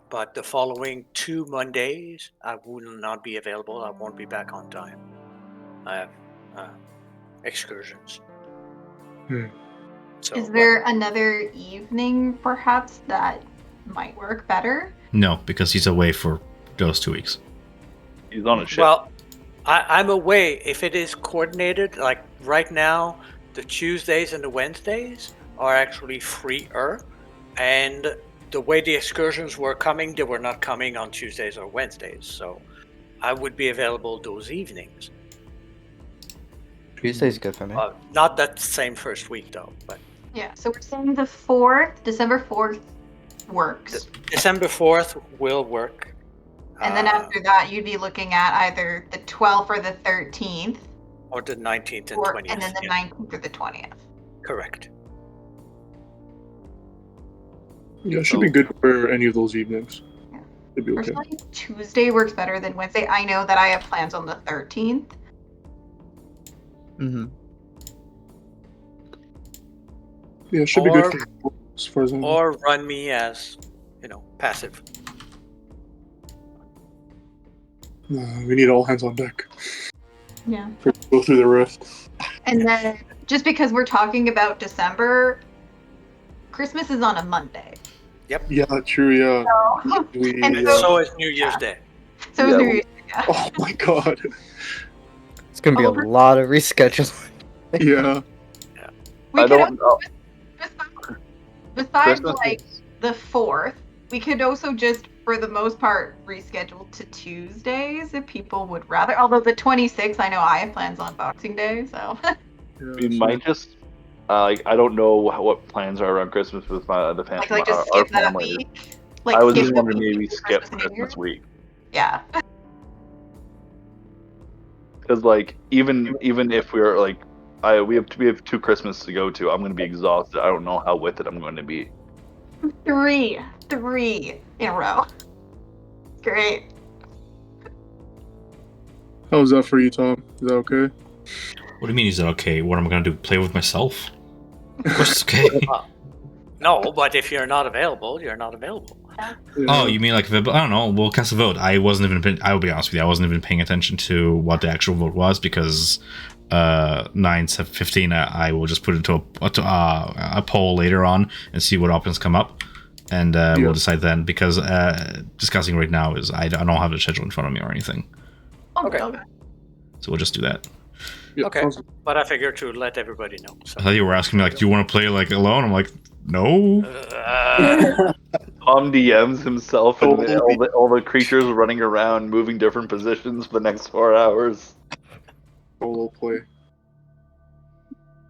But the following 2 Mondays, I will not be available. I won't be back on time. I have excursions. So, Is there another evening, perhaps, that might work better? No, because he's away for those 2 weeks. He's on a ship. Well, I'm away. If it is coordinated, like right now, the Tuesdays and the Wednesdays are actually freer. And the way the excursions were coming, they were not coming on Tuesdays or Wednesdays. So I would be available those evenings. Tuesday's good for me. Not that same first week, though. But Yeah, so we're saying the 4th, December 4th works. December 4th will work. And then after that, you'd be looking at either the 12th or the 13th, Or the 19th and or, 20th. and then the yeah, 19th or the 20th. Correct. yeah, it should be good for any of those evenings. Yeah. It'd be okay. Personally, Tuesday works better than Wednesday. I know that I have plans on the 13th. Mm-hmm. Yeah, it should be good for as far as I know. Or run me as, passive. We need all hands on deck. Yeah. Go through the rift. And then, just because we're talking about December, Christmas is on a Monday. Yeah, true. Yeah. So, We, And And so- so is New Year's Day. so Yeah, New Year's, yeah. oh my god. It's gonna be a Over- lot of rescheduling. Yeah. We I could don't know. besides Christmas like is- the 4th, we could also just, for the most part, reschedule to Tuesdays if people would rather. Although the 26th, I know I have plans on Boxing Day, so. Yeah, We so- might just I don't know what plans are around Christmas with Like just our skip that family. week. Like I was skip just the wondering week maybe for skip Christmas and New Christmas Year's. week. Yeah. Because like even if we're like we have 2 Christmas to go to, I'm gonna be exhausted. I don't know how with it I'm going to be. Three in a row. Great. How's that for you, Tom? Is that okay? What do you mean? Is that okay? What am I gonna do? Play with myself? Of course it's okay. No, but if you're not available, you're not available. Oh, you mean like I don't know? We'll cast a vote. I will be honest with you. I wasn't even paying attention to what the actual vote was because 9/15. I will just put it to a poll later on and see what options come up, and we'll decide then. Because discussing right now is I don't have the schedule in front of me or anything. Okay. So we'll just do that. Yeah, Okay. sounds good. But I figured to let everybody know. So. I thought you were asking me like, do you want to play like alone? I'm like, no. Tom DMs himself and Totally. all the creatures running around, moving different positions for the next 4 hours. Solo play.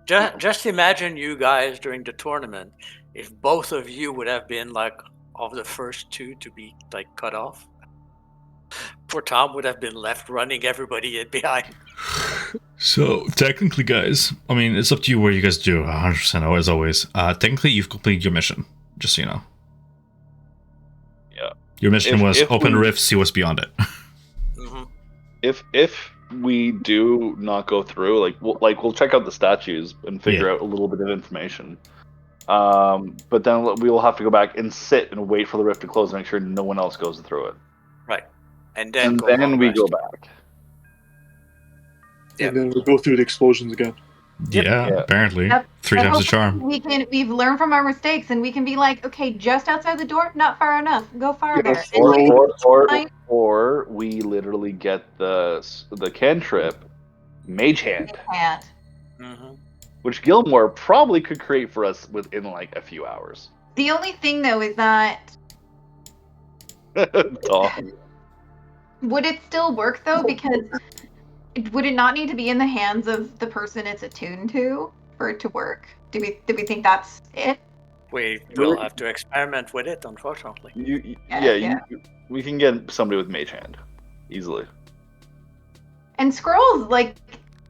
Just imagine you guys during the tournament, if both of you would have been like of the first 2 to be like cut off. Poor Tom would have been left running everybody in behind. So technically, guys, I mean, it's up to you what you guys do. 100% as always. Technically, you've completed your mission. Just so you know. Yeah. Your mission was if open we- rift, see what's beyond it. Mm-hmm. If we do not go through, we'll check out the statues and figure out a little bit of information. But then we will have to go back and sit and wait for the rift to close and make sure no one else goes through it. Right. And then we go back. Yep. And then we go through the explosions again. Yeah, apparently. Yep. 3 times the charm. We've learned from our mistakes and we can be like, okay, just outside the door, not far enough. Go farther. Yes, And Or we literally get the cantrip Mage Hand, Mm-hmm. which Gilmore probably could create for us within like a few hours. the only thing though is that Tom. would it still work though? Because would it not need to be in the hands of the person it's attuned to for it to work? Do we think that's it? We will have to experiment with it, unfortunately. We can get somebody with Mage Hand easily. And scrolls, like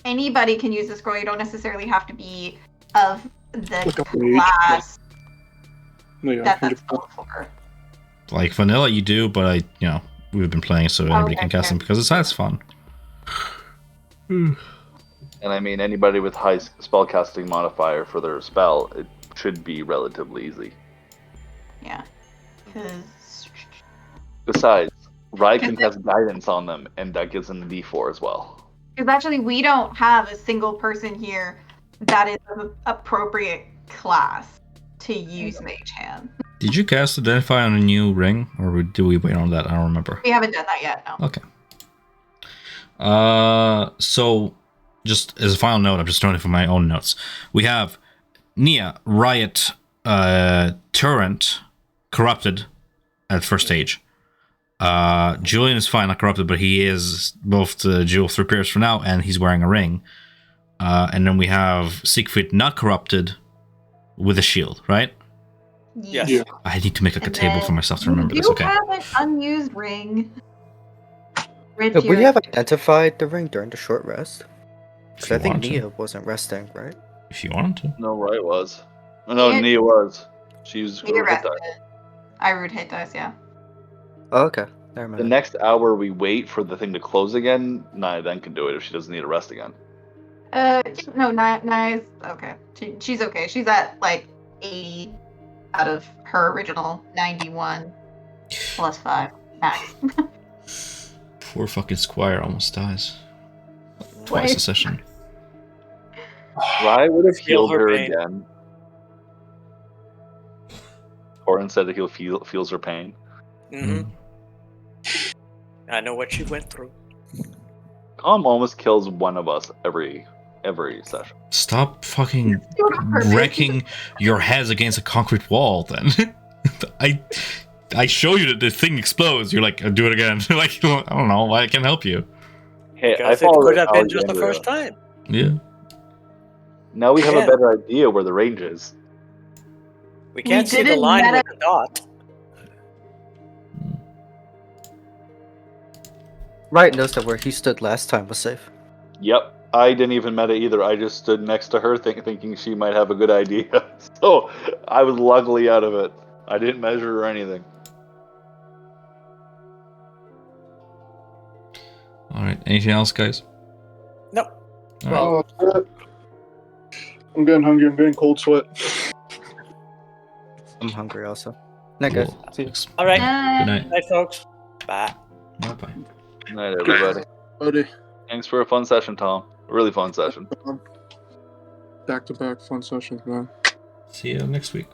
anybody can use the scroll. You don't necessarily have to be of the Like a mage. class No, yeah, that that's 100%. built for. Like vanilla, you do, but we've been playing, so anybody can cast them because it's fun. And I mean, anybody with high spellcasting modifier for their spell, it should be relatively easy. Yeah, because Besides, Rye can cast guidance on them, and that gives them the D4 as well. actually we don't have a single person here that is of appropriate class to use Mage Hand. Did you cast Identify on a new ring, or do we wait on that? I don't remember. We haven't done that yet. No. Okay. So, just as a final note, I'm just noting from my own notes. We have Nia, Riot, Turrent, Corrupted at first stage. Julian is fine, not corrupted, but he is both the Jewel of 3 Pairs for now, and he's wearing a ring. And then we have Siegfried, not corrupted, with a shield, right? Yes. Yeah. I need to make like a And table then for myself to remember you this. Okay. have an unused ring. Red Could we Fury. have identified the ring during the short rest? If Because you I think wanted to. Nia wasn't resting, right? If you wanted to. No, Rye was. No, Yeah. Nia was. She's Maybe hit rested. die. I root hit dice, yeah. Oh, okay. Never The mind. next hour we wait for the thing to close again, Nia then can do it if she doesn't need a rest again. No, Nia's okay. She's okay. She's at like 80 out of her original 91 plus 5 max. Poor fucking Squire almost dies. Twice a session. Rye would have Feel healed her her pain. again. Corin said that feels her pain. Mm-hmm. I know what she went through. Calm almost kills one of us every session. Stop fucking wrecking your heads against a concrete wall, then. I show you that the thing explodes. You're like, do it again. Like, I don't know. I can help you. Hey, Because it could have been just the first time. Yeah. Now we have a Yeah. better idea where the range is. We can't see the didn't line meta- with the dot. Riot knows that where he stood last time was safe. Yep. I didn't even meta either. I just stood next to her thinking she might have a good idea. So I was luckily out of it. I didn't measure or anything. Alright, anything else, guys? No. Alright. Oh, that's it. I'm getting hungry. I'm getting cold sweat. I'm hungry also. Night, guys. Cool. See you. All right. Good night. Night, folks. Bye. Bye-bye. Good night, everybody. Buddy, Thanks for a fun session, Tom. A really fun session. back to back fun sessions, man. See you next week.